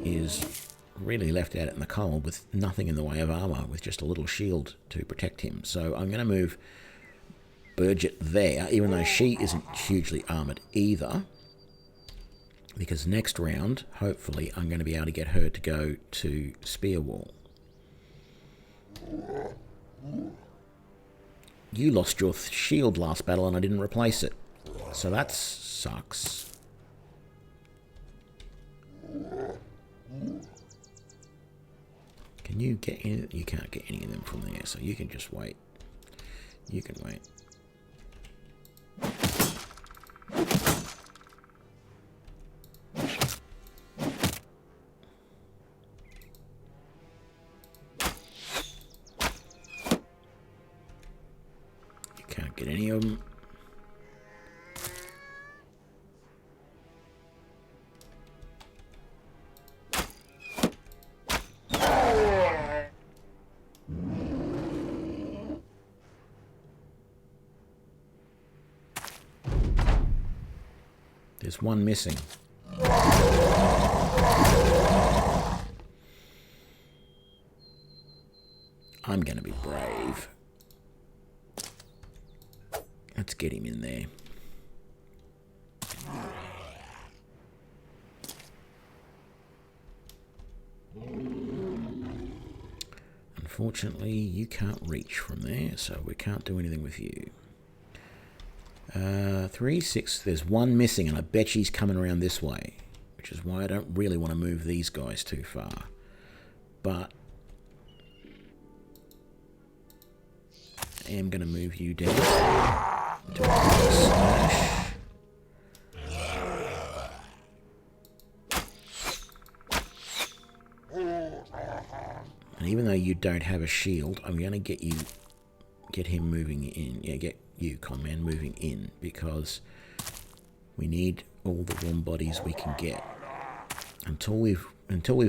is really left out in the cold with nothing in the way of armour, with just a little shield to protect him. So I'm going to move Birgit there, even though she isn't hugely armoured either. Because next round, hopefully, I'm going to be able to get her to go to Spear Wall. You lost your shield last battle and I didn't replace it. So that sucks. Can you get any? You can't get any of them from there, so you can just wait. You can wait. Get any of them. There's one missing. I'm going to be brave. Let's get him in there. Unfortunately, you can't reach from there, so we can't do anything with you. 3, 6, there's one missing, and I bet she's coming around this way, which is why I don't really want to move these guys too far. But I am going to move you down. Slash. And even though you don't have a shield, I'm going to get him moving in. Yeah, get you, Conman, moving in, because we need all the warm bodies we can get. Until we've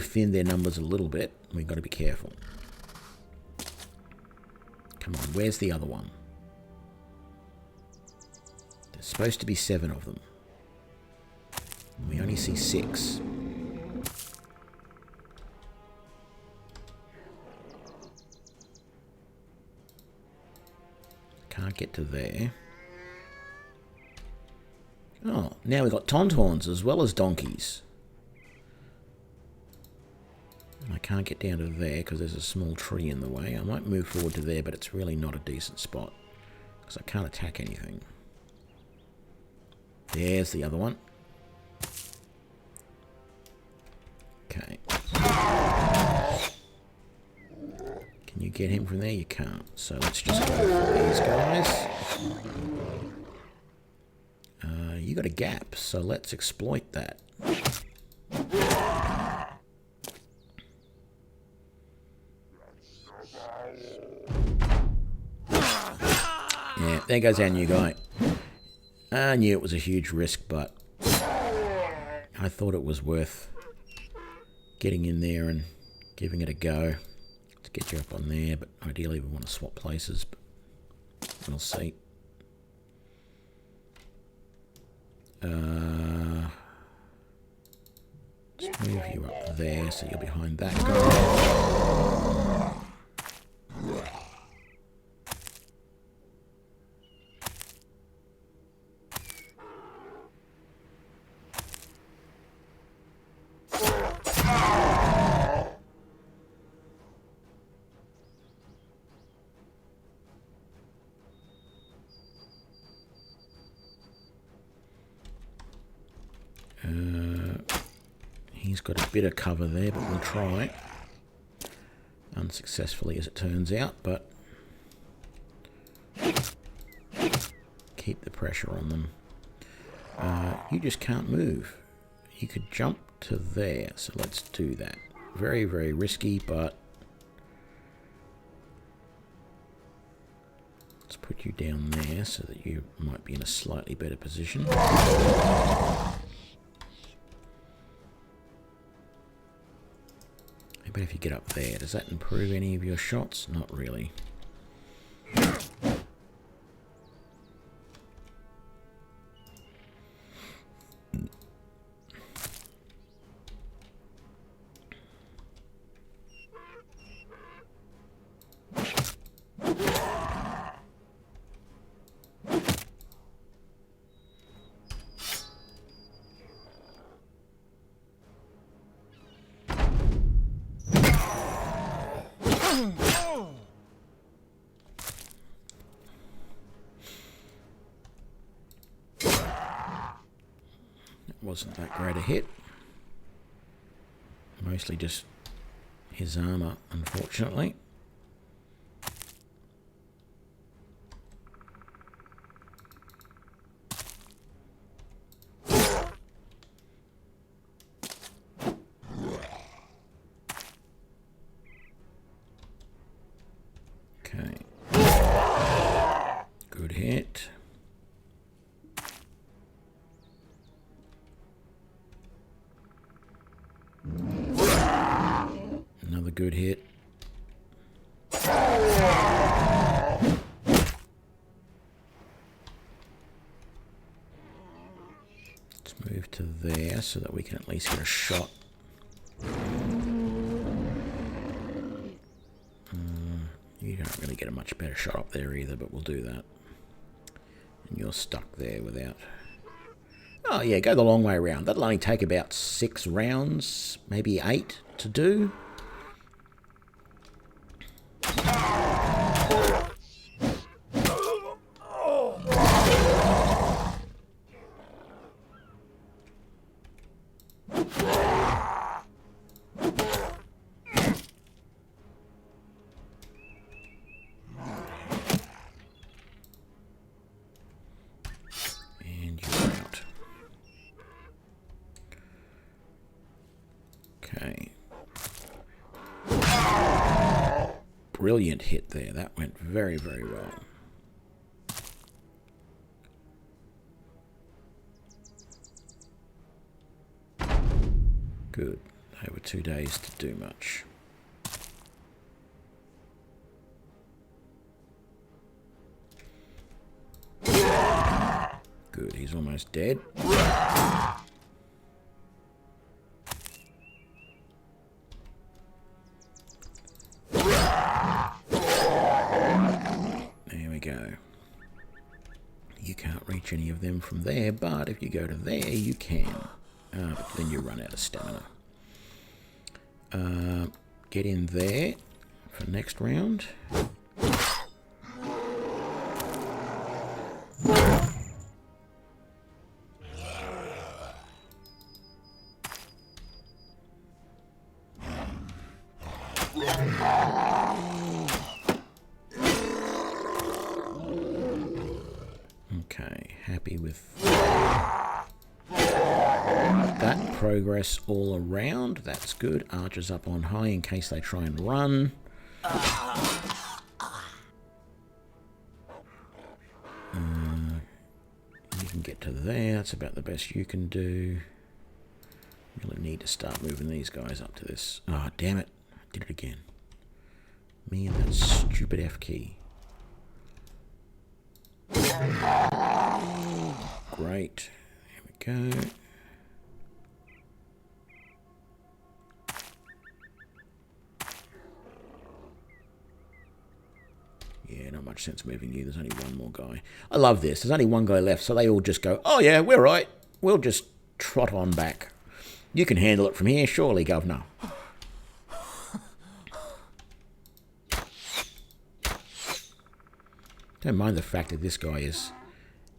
thinned their numbers a little bit, we've got to be careful. Come on, where's the other one? There's supposed to be 7 of them. We only see 6. Can't get to there. Oh, now we've got tauntauns as well as donkeys. I can't get down to there because there's a small tree in the way. I might move forward to there, but it's really not a decent spot because I can't attack anything. There's the other one. Okay. Can you get him from there? You can't. So let's just go for these guys. You got a gap, so let's exploit that. Yeah, there goes our new guy. I knew it was a huge risk, but I thought it was worth getting in there and giving it a go to get you up on there, but ideally we want to swap places, but we'll see. Let's move you up there so you're behind that guy. He's got a bit of cover there, but we'll try. Unsuccessfully as it turns out, but keep the pressure on them. You just can't move. You could jump to there, so let's do that. Very, very risky, but let's put you down there so that you might be in a slightly better position. But if you get up there, does that improve any of your shots? Not really. Wasn't that great a hit. Mostly just his armor, unfortunately. Okay. Good hit. Another good hit. Let's move to there so that we can at least get a shot. You don't really get a much better shot up there either, but we'll do that. And you're stuck there without... Oh yeah, go the long way around. That'll only take about 6 rounds, maybe 8 to do. Brilliant hit there. That went very, very well. Good. Over 2 days to do much. Good. He's almost dead. Go. You can't reach any of them from there, but if you go to there, you can. But then you run out of stamina. Get in there for next round. Okay, happy with that. Progress all around. That's good. Archers up on high in case they try and run. to there. That's about the best you can do. Really need to start moving these guys up to this. Oh, damn it. I did it again. Me and that stupid F key. Great. Here we go. Yeah, not much sense moving you. There's only one more guy. I love this. There's only one guy left, so they all just go, oh yeah, we're right. We'll just trot on back. You can handle it from here, surely, Governor. Don't mind the fact that this guy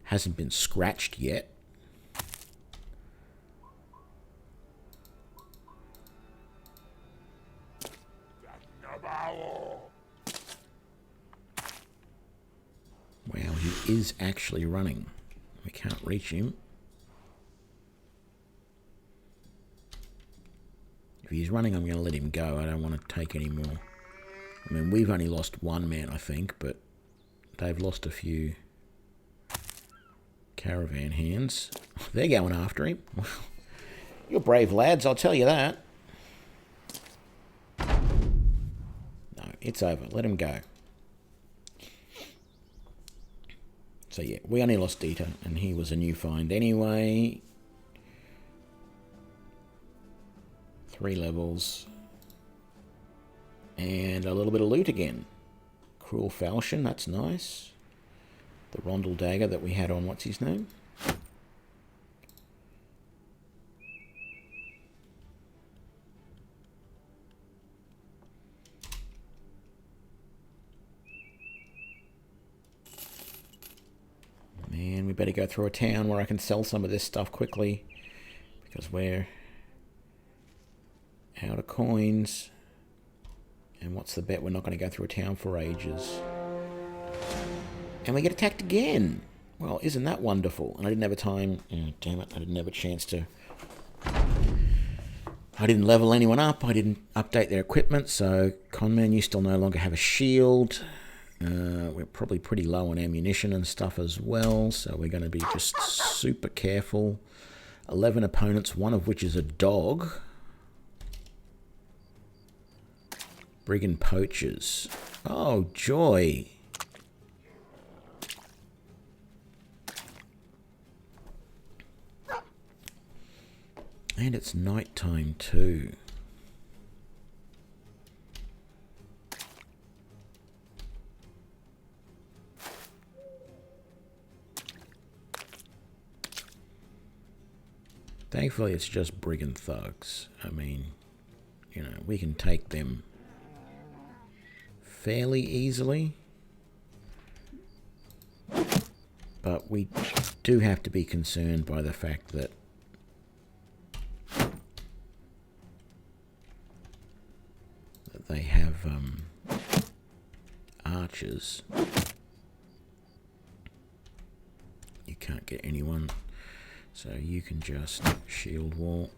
hasn't been scratched yet. Wow, he is actually running. We can't reach him. If he's running, I'm going to let him go. I don't want to take any more. I mean, we've only lost one man, I think, but they've lost a few caravan hands. They're going after him. You're brave lads, I'll tell you that. No, it's over. Let him go. So yeah, we only lost Dieter, and he was a new find anyway. 3 levels. And a little bit of loot again. Cruel Falchion, that's nice. The Rondel Dagger that we had on, what's his name? Man, we better go through a town where I can sell some of this stuff quickly. Because we're out of coins. And what's the bet? We're not going to go through a town for ages. And we get attacked again. Well, isn't that wonderful? And I didn't have a time. Oh, damn it. I didn't have a chance to. I didn't level anyone up. I didn't update their equipment. So, Conman, you still no longer have a shield. We're probably pretty low on ammunition and stuff as well. So, we're going to be just super careful. 11 opponents, one of which is a dog. Brigand poachers. Oh, joy. And it's night time too. Thankfully, it's just brigand thugs. I mean, you know, we can take them fairly easily, but we do have to be concerned by the fact that they have archers. You can't get anyone, so you can just shield wall.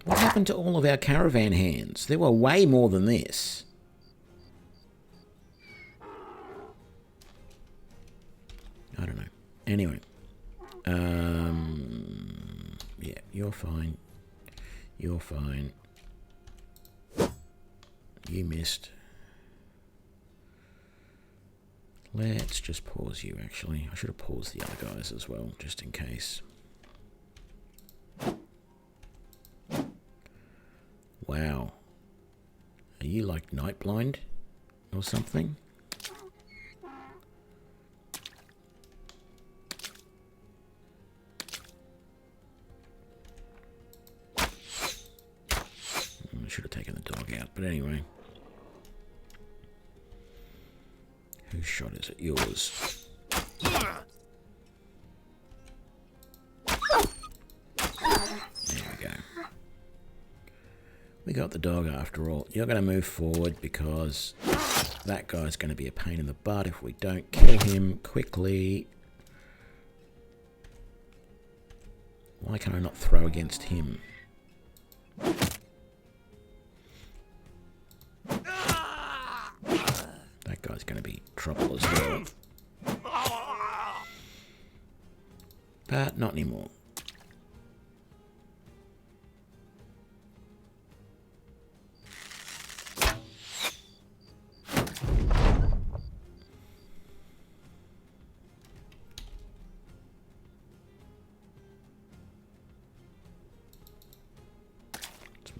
What happened to all of our caravan hands? There were way more than this. I don't know. Anyway. Yeah, you're fine. You're fine. You missed. Let's just pause you, actually. I should have paused the other guys as well, just in case. Wow. Are you like night blind or something? I should have taken the dog out, but anyway. Whose shot is it? Yours. We got the dog after all. You're going to move forward because That guy's going to be a pain in the butt if we don't kill him quickly. Why can I not throw against him? That guy's going to be trouble as well. But not anymore.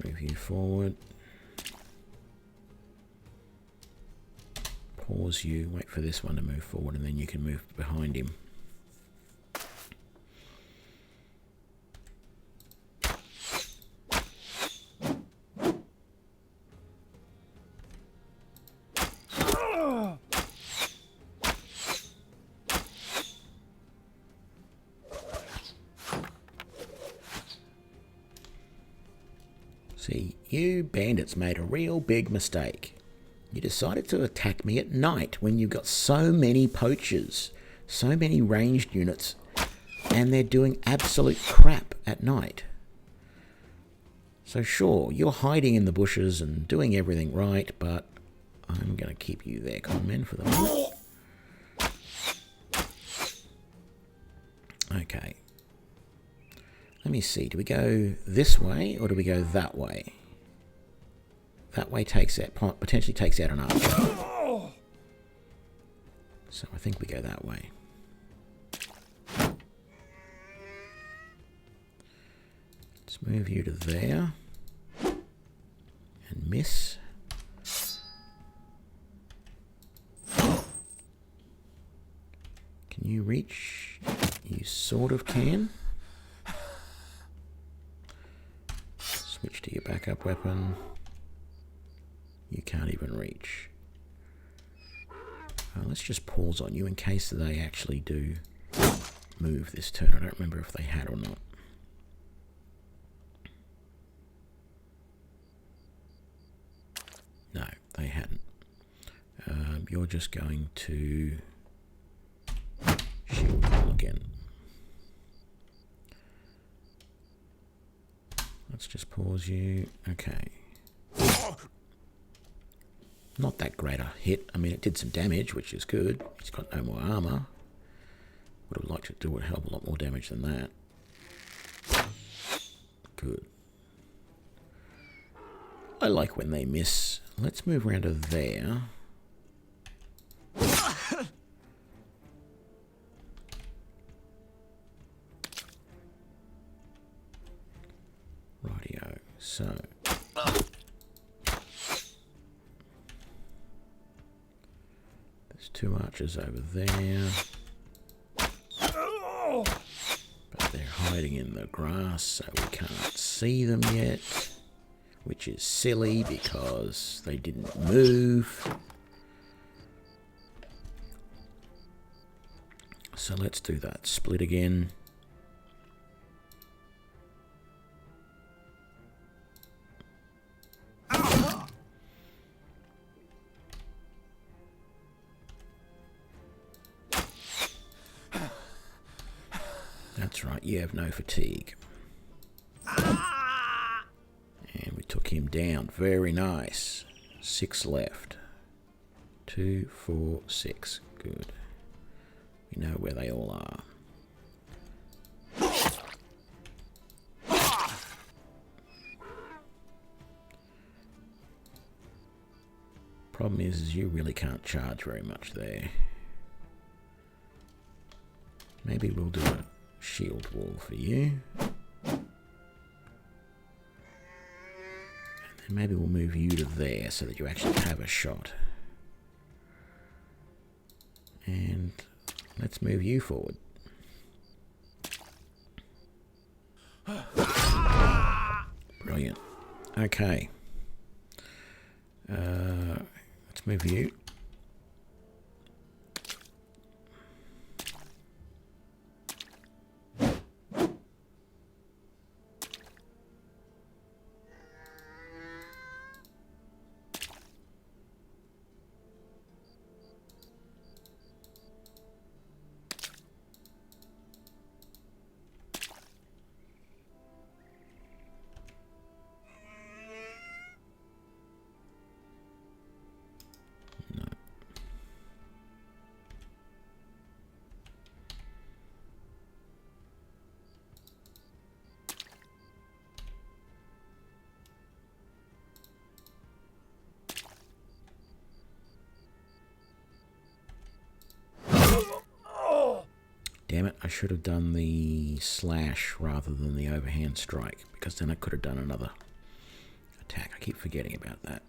Move you forward. Pause you, wait for this one to move forward, and then you can move behind him. See, you bandits made a real big mistake. You decided to attack me at night when you've got so many poachers, so many ranged units, and they're doing absolute crap at night. So sure, you're hiding in the bushes and doing everything right, but I'm going to keep you there, conmen, for the moment. Okay. Let me see, do we go this way or do we go that way? That way takes out, potentially takes out an archer. So I think we go that way. Let's move you to there. And miss. Can you reach? You sort of can. Switch to your backup weapon. You can't even reach. Let's just pause on you in case they actually do move this turn. I don't remember if they had or not. No, they hadn't. You're just going to shield wall again. Let's just pause you. Okay. Not that great a hit. I mean, it did some damage, which is good. He's got no more armor. Would have liked to do a hell of a lot more damage than that. Good. I like when they miss. Let's move around to there. Rightio. So. There's two archers over there. But they're hiding in the grass, so we can't see them yet. Which is silly because they didn't move. So let's do that split again. That's right, you have no fatigue. And we took him down. Very nice. 6 left. 2, 4, 6. Good. We know where they all are. Problem is you really can't charge very much there. Maybe we'll do a shield wall for you. And maybe we'll move you to there so that you actually have a shot. And let's move you forward. Brilliant. Okay. Let's move you. Damn it, I should have done the slash rather than the overhand strike, because then I could have done another attack. I keep forgetting about that.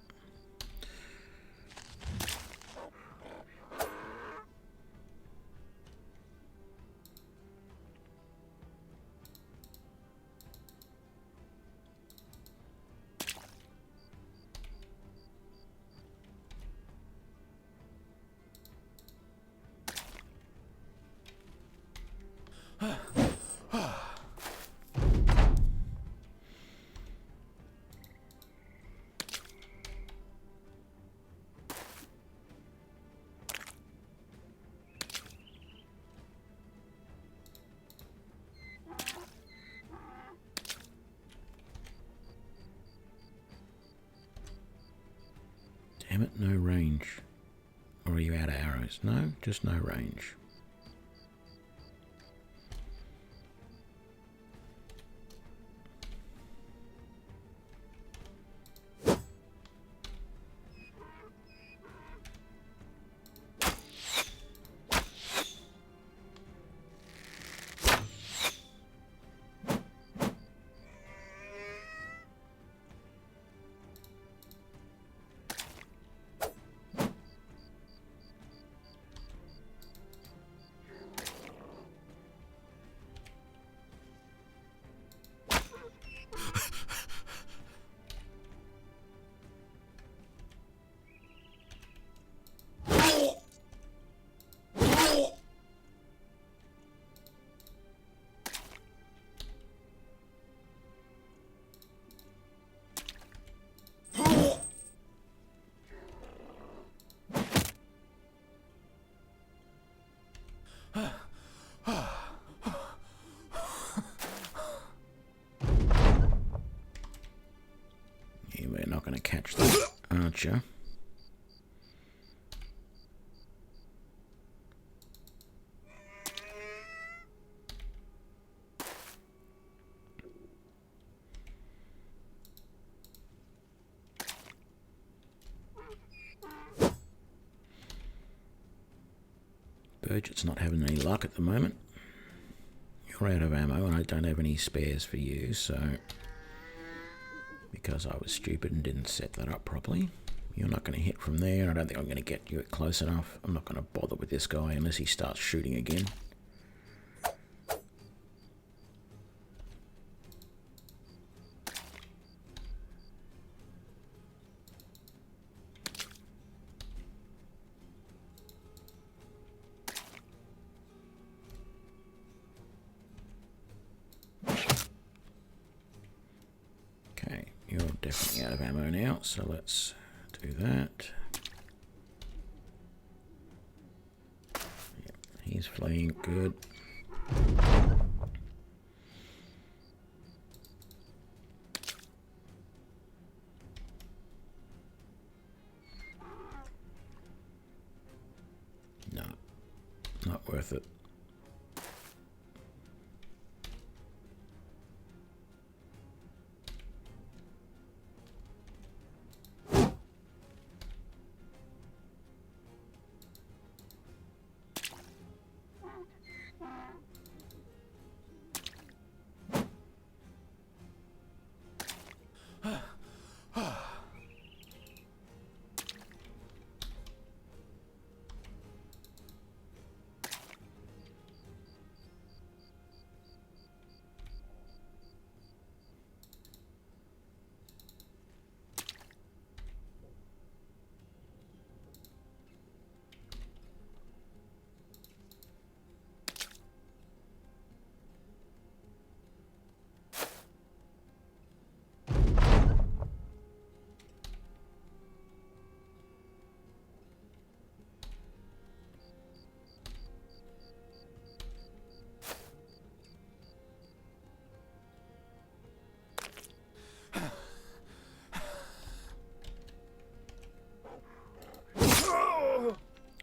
Damn it, no range. Or are you out of arrows? No, just no range. We're not going to catch that archer. Burgett's not having any luck at the moment. You're out of ammo and I don't have any spares for you, so... because I was stupid and didn't set that up properly. You're not going to hit from there. I don't think I'm going to get you close enough. I'm not going to bother with this guy unless he starts shooting again. You're definitely out of ammo now, so let's do that. Yep, he's fleeing, good. No, not worth it.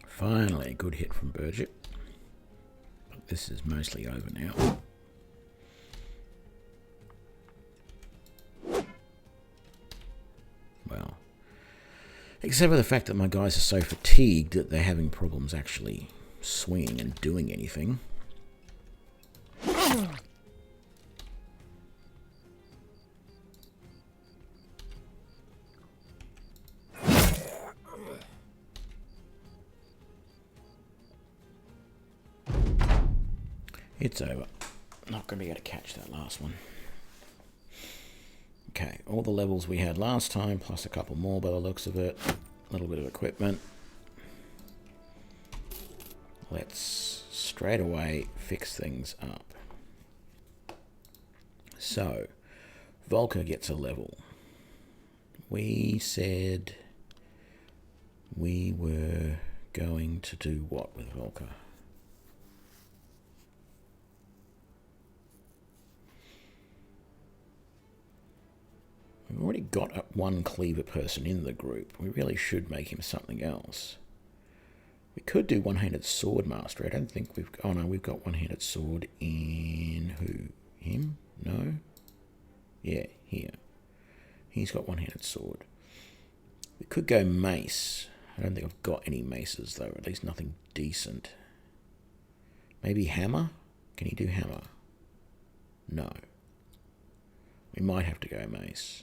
Finally, a good hit from Burgett. But this is mostly over now. Well, except for the fact that my guys are so fatigued that they're having problems actually swinging and doing anything. It's over. Not going to be able to catch that last one. Okay, all the levels we had last time, plus a couple more by the looks of it. A little bit of equipment. Let's straight away fix things up. So, Volker gets a level. We said we were going to do what with Volker? We've already got one cleaver person in the group. We really should make him something else. We could do one-handed sword master. I don't think we've... Oh, no, we've got one-handed sword in... Who? Him? No? Yeah, here. He's got one-handed sword. We could go mace. I don't think I've got any maces, though. At least nothing decent. Maybe hammer? Can he do hammer? No. We might have to go mace.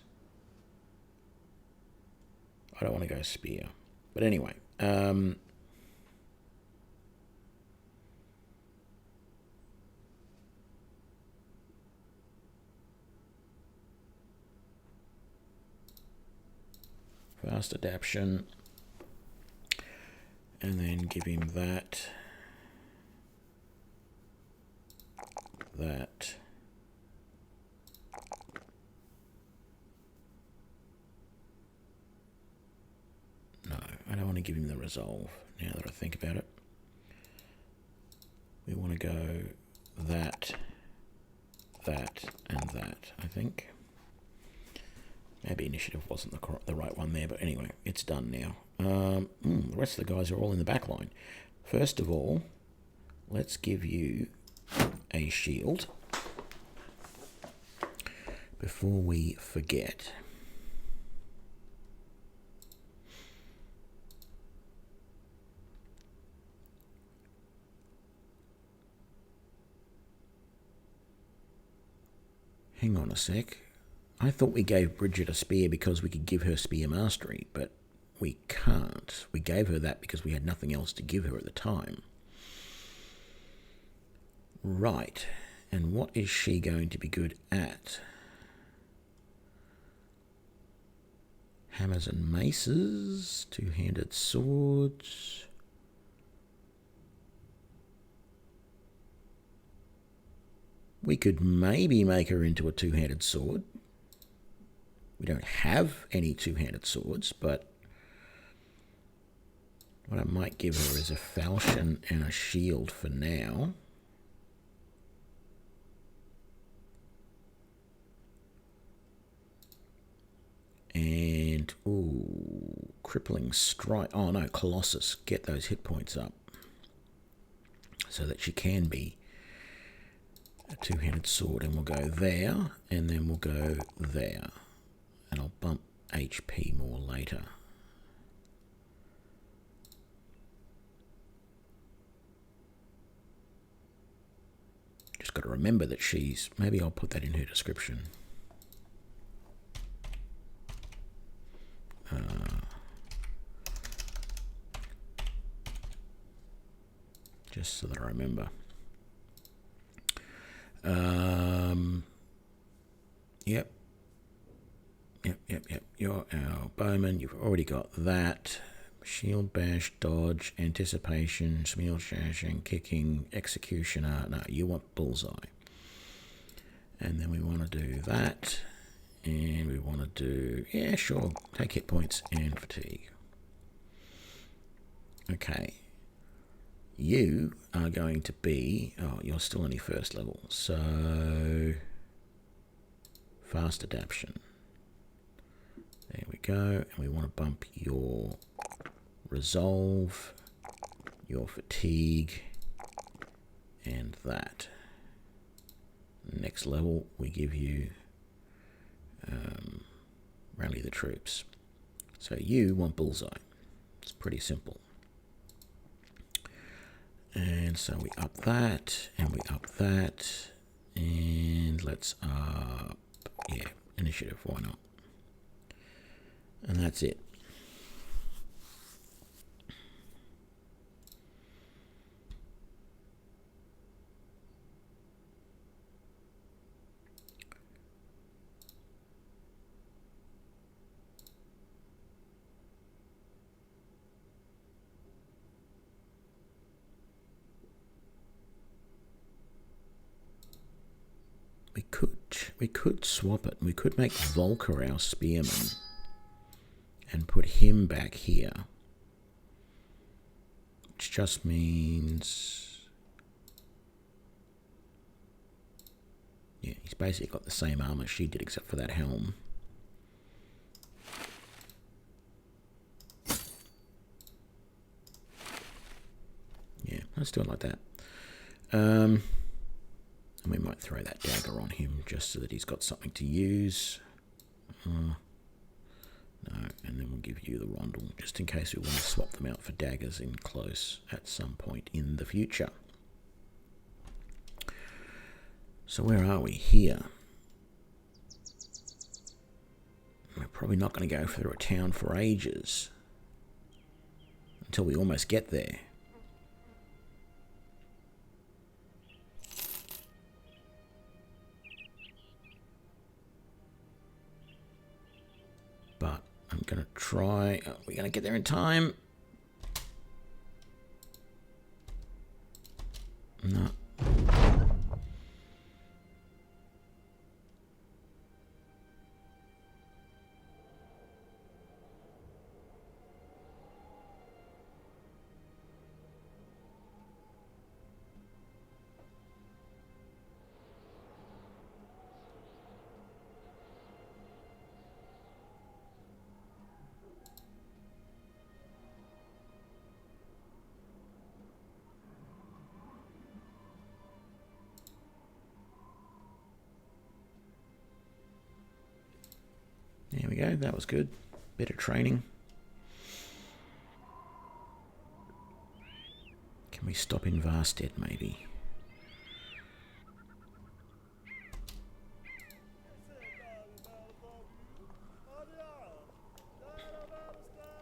I don't want to go spear. But anyway. Fast adaptation. And then give him that. That. No, I don't want to give him the resolve, now that I think about it. We want to go that, that, and that, I think. Maybe initiative wasn't the right one there, but anyway, it's done now. The rest of the guys are all in the back line. First of all, let's give you a shield before we forget. Hang on a sec. I thought we gave Bridget a spear because we could give her spear mastery, but we can't. We gave her that because we had nothing else to give her at the time. Right. And what is she going to be good at? Hammers and maces, two-handed swords. We could maybe make her into a two-handed sword. We don't have any two-handed swords, but what I might give her is a falchion and a shield for now. And, ooh, crippling strike. Oh no, Colossus. Get those hit points up so that she can be a two-handed sword. And we'll go there, and then we'll go there. And I'll bump HP more later. Just got to remember that she's... Maybe I'll put that in her description. Just so that I remember. Yep. You're our bowman. You've already got that. Shield bash, dodge, anticipation, shield shashing, kicking, executioner. No, you want bullseye. And then we want to do that. And we want to do... Yeah, sure. Take hit points and fatigue. Okay. You are going to be... Oh, you're still only first level. So... Fast adaptation. There we go. And we want to bump your resolve, your fatigue, and that. Next level, we give you rally the troops. So you want bullseye. It's pretty simple. And so we up that, and we up that, and let's up, yeah, initiative, why not? And that's it. we could swap it. We could make Volker our spearman and put him back here, which just means, yeah, he's basically got the same armor she did except for that helm. Yeah, let's do it like that. And we might throw that dagger on him just so that he's got something to use. No, and then we'll give you the rondel just in case we want to swap them out for daggers in close at some point in the future. So where are we? Here. We're probably not going to go through a town for ages until we almost get there. But I'm going to try. We're going to get there in time. No. There we go, that was good. Bit of training. Can we stop in Varstead, maybe?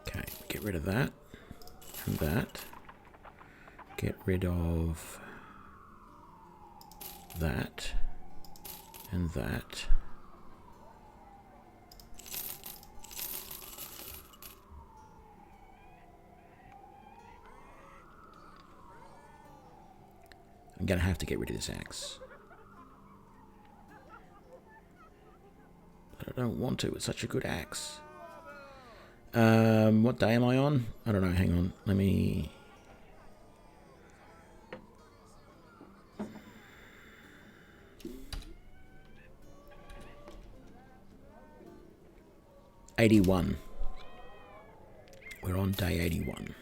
Okay, get rid of that. And that. Get rid of that. And that. I'm going to have to get rid of this axe. But I don't want to. It's such a good axe. What day am I on? I don't know. Hang on. Let me... '81. We're on day 81.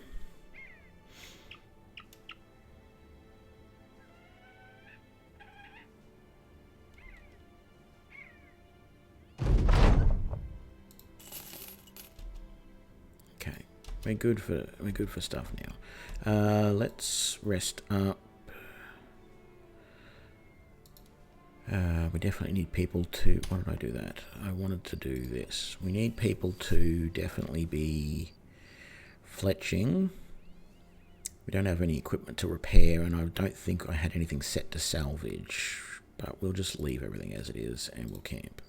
We're good for stuff now. Let's rest up. We definitely need people to... Why did I do that? I wanted to do this. We need people to definitely be fletching. We don't have any equipment to repair, and I don't think I had anything set to salvage. But we'll just leave everything as it is, and we'll camp.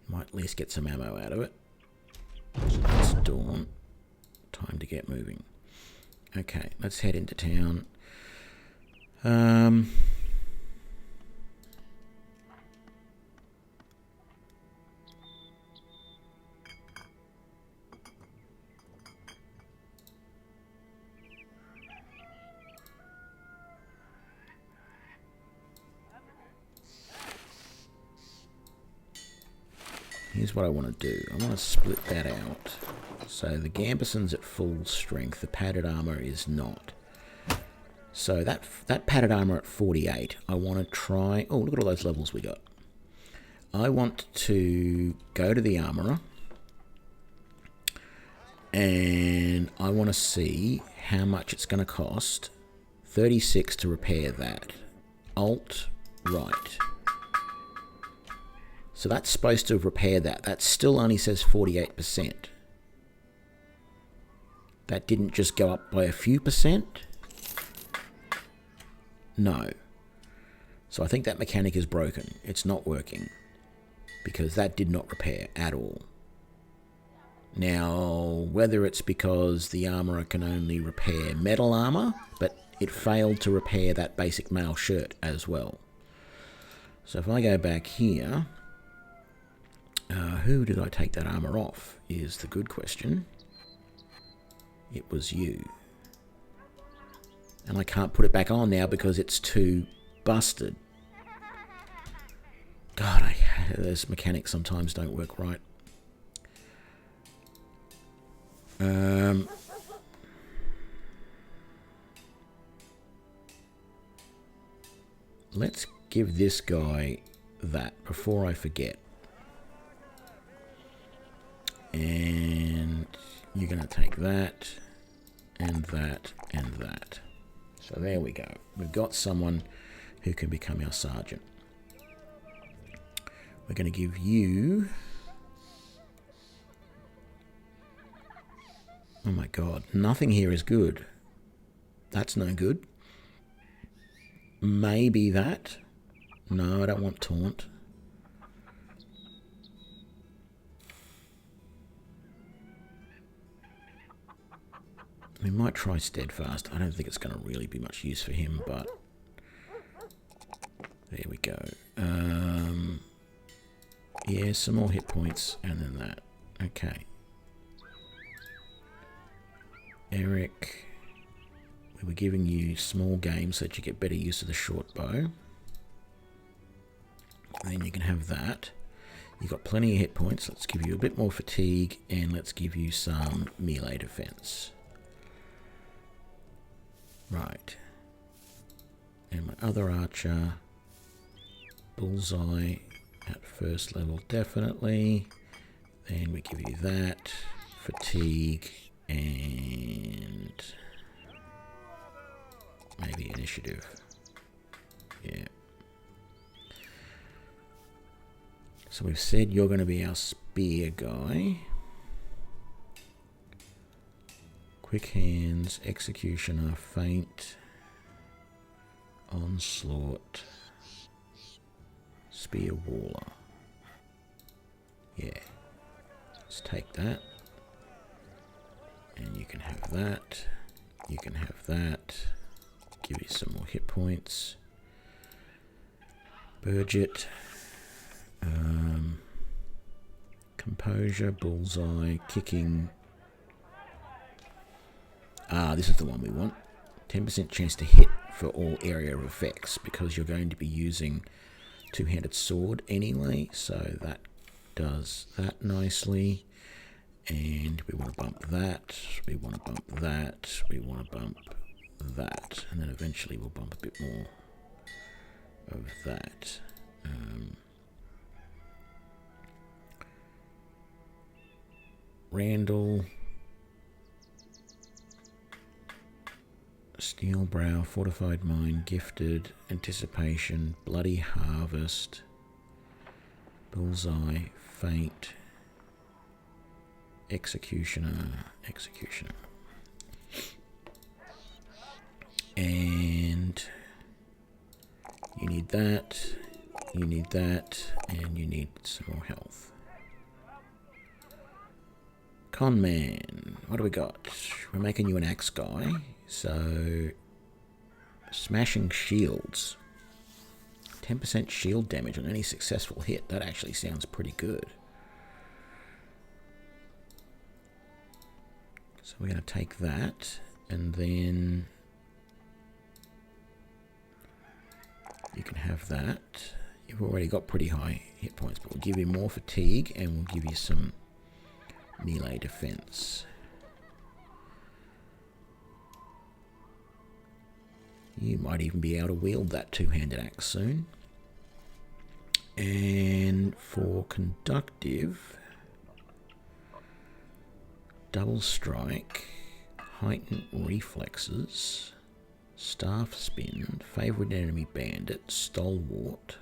Might at least get some ammo out of it. So that's dawn. Time to get moving. Okay, let's head into town. Here's what I want to do. I want to split that out. So the gambeson's at full strength. The padded armor is not. So that padded armor at 48, I want to try... Oh, look at all those levels we got. I want to go to the armorer. And I want to see how much it's going to cost. 36 to repair that. Alt, right. So that's supposed to have repaired that. That still only says 48%. That didn't just go up by a few percent? No. So I think that mechanic is broken. It's not working. Because that did not repair at all. Now, whether it's because the armourer can only repair metal armour, but it failed to repair that basic mail shirt as well. So if I go back here, who did I take that armour off is the good question. It was you. And I can't put it back on now because it's too busted. God, those mechanics sometimes don't work right. Let's give this guy that before I forget. And you're going to take that, and that, and that. So there we go. We've got someone who can become our sergeant. We're going to give you... Oh my god, nothing here is good. That's no good. Maybe that. No, I don't want taunt. We might try steadfast. I don't think it's going to really be much use for him, but there we go. Yeah, some more hit points and then that. Okay. Eric, we were giving you small games so that you get better use of the short bow. And then you can have that. You've got plenty of hit points. Let's give you a bit more fatigue and let's give you some melee defense. Right. And my other archer, bullseye at first level definitely. Then we give you that, fatigue, and maybe initiative. Yeah. So we've said you're going to be our spear guy. Quick hands, executioner, feint, onslaught, spear waller. Yeah. Let's take that. And you can have that. You can have that. Give you some more hit points. Budget. Composure, bullseye, kicking. This is the one we want. 10% chance to hit for all area of effects because you're going to be using two-handed sword anyway, so that does that nicely. And we want to bump that, we want to bump that, we want to bump that, and then eventually we'll bump a bit more of that. Randall, Steel Brow, Fortified Mind, Gifted, Anticipation, Bloody Harvest, Bullseye, Feint, Executioner. And you need that, and you need some more health. Con Man, what do we got? We're making you an axe guy, so smashing shields. 10% shield damage on any successful hit. That actually sounds pretty good. So we're going to take that, and then you can have that. You've already got pretty high hit points, but we'll give you more fatigue, and we'll give you some melee defense. You might even be able to wield that two-handed axe soon. And for conductive, double strike, heightened reflexes, staff spin, favorite enemy bandit, stalwart,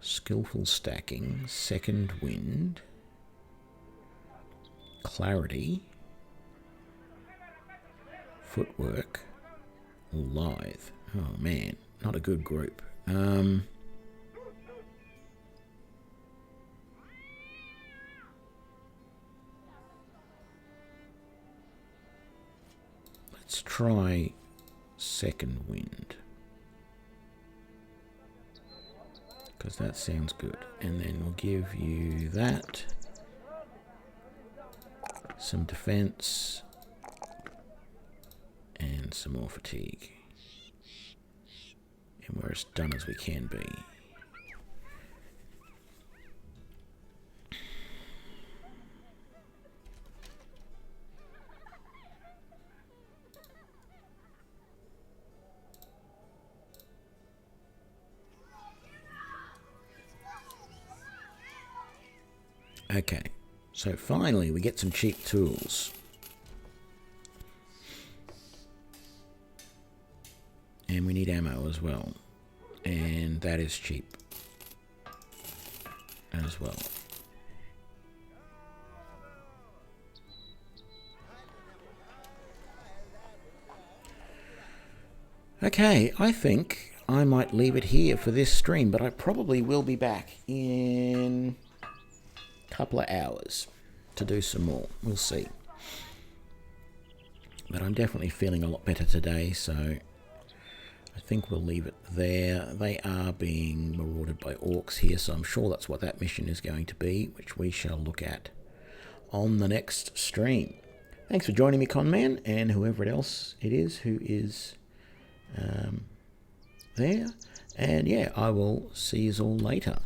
skillful stacking, second wind, clarity, footwork, lithe. Oh man, not a good group. let's try second wind, because that sounds good. And then we'll give you that, some defense, and some more fatigue. And we're as done as we can be. Okay, so finally we get some cheap tools. And we need ammo as well. And that is cheap as well. Okay, I think I might leave it here for this stream, but I probably will be back in a couple of hours to do some more. We'll see. But I'm definitely feeling a lot better today, so I think we'll leave it there. They are being marauded by orcs here, so I'm sure that's what that mission is going to be, which we shall look at on the next stream. Thanks for joining me, Conman, and whoever else it is who is there. And yeah, I will see you all later.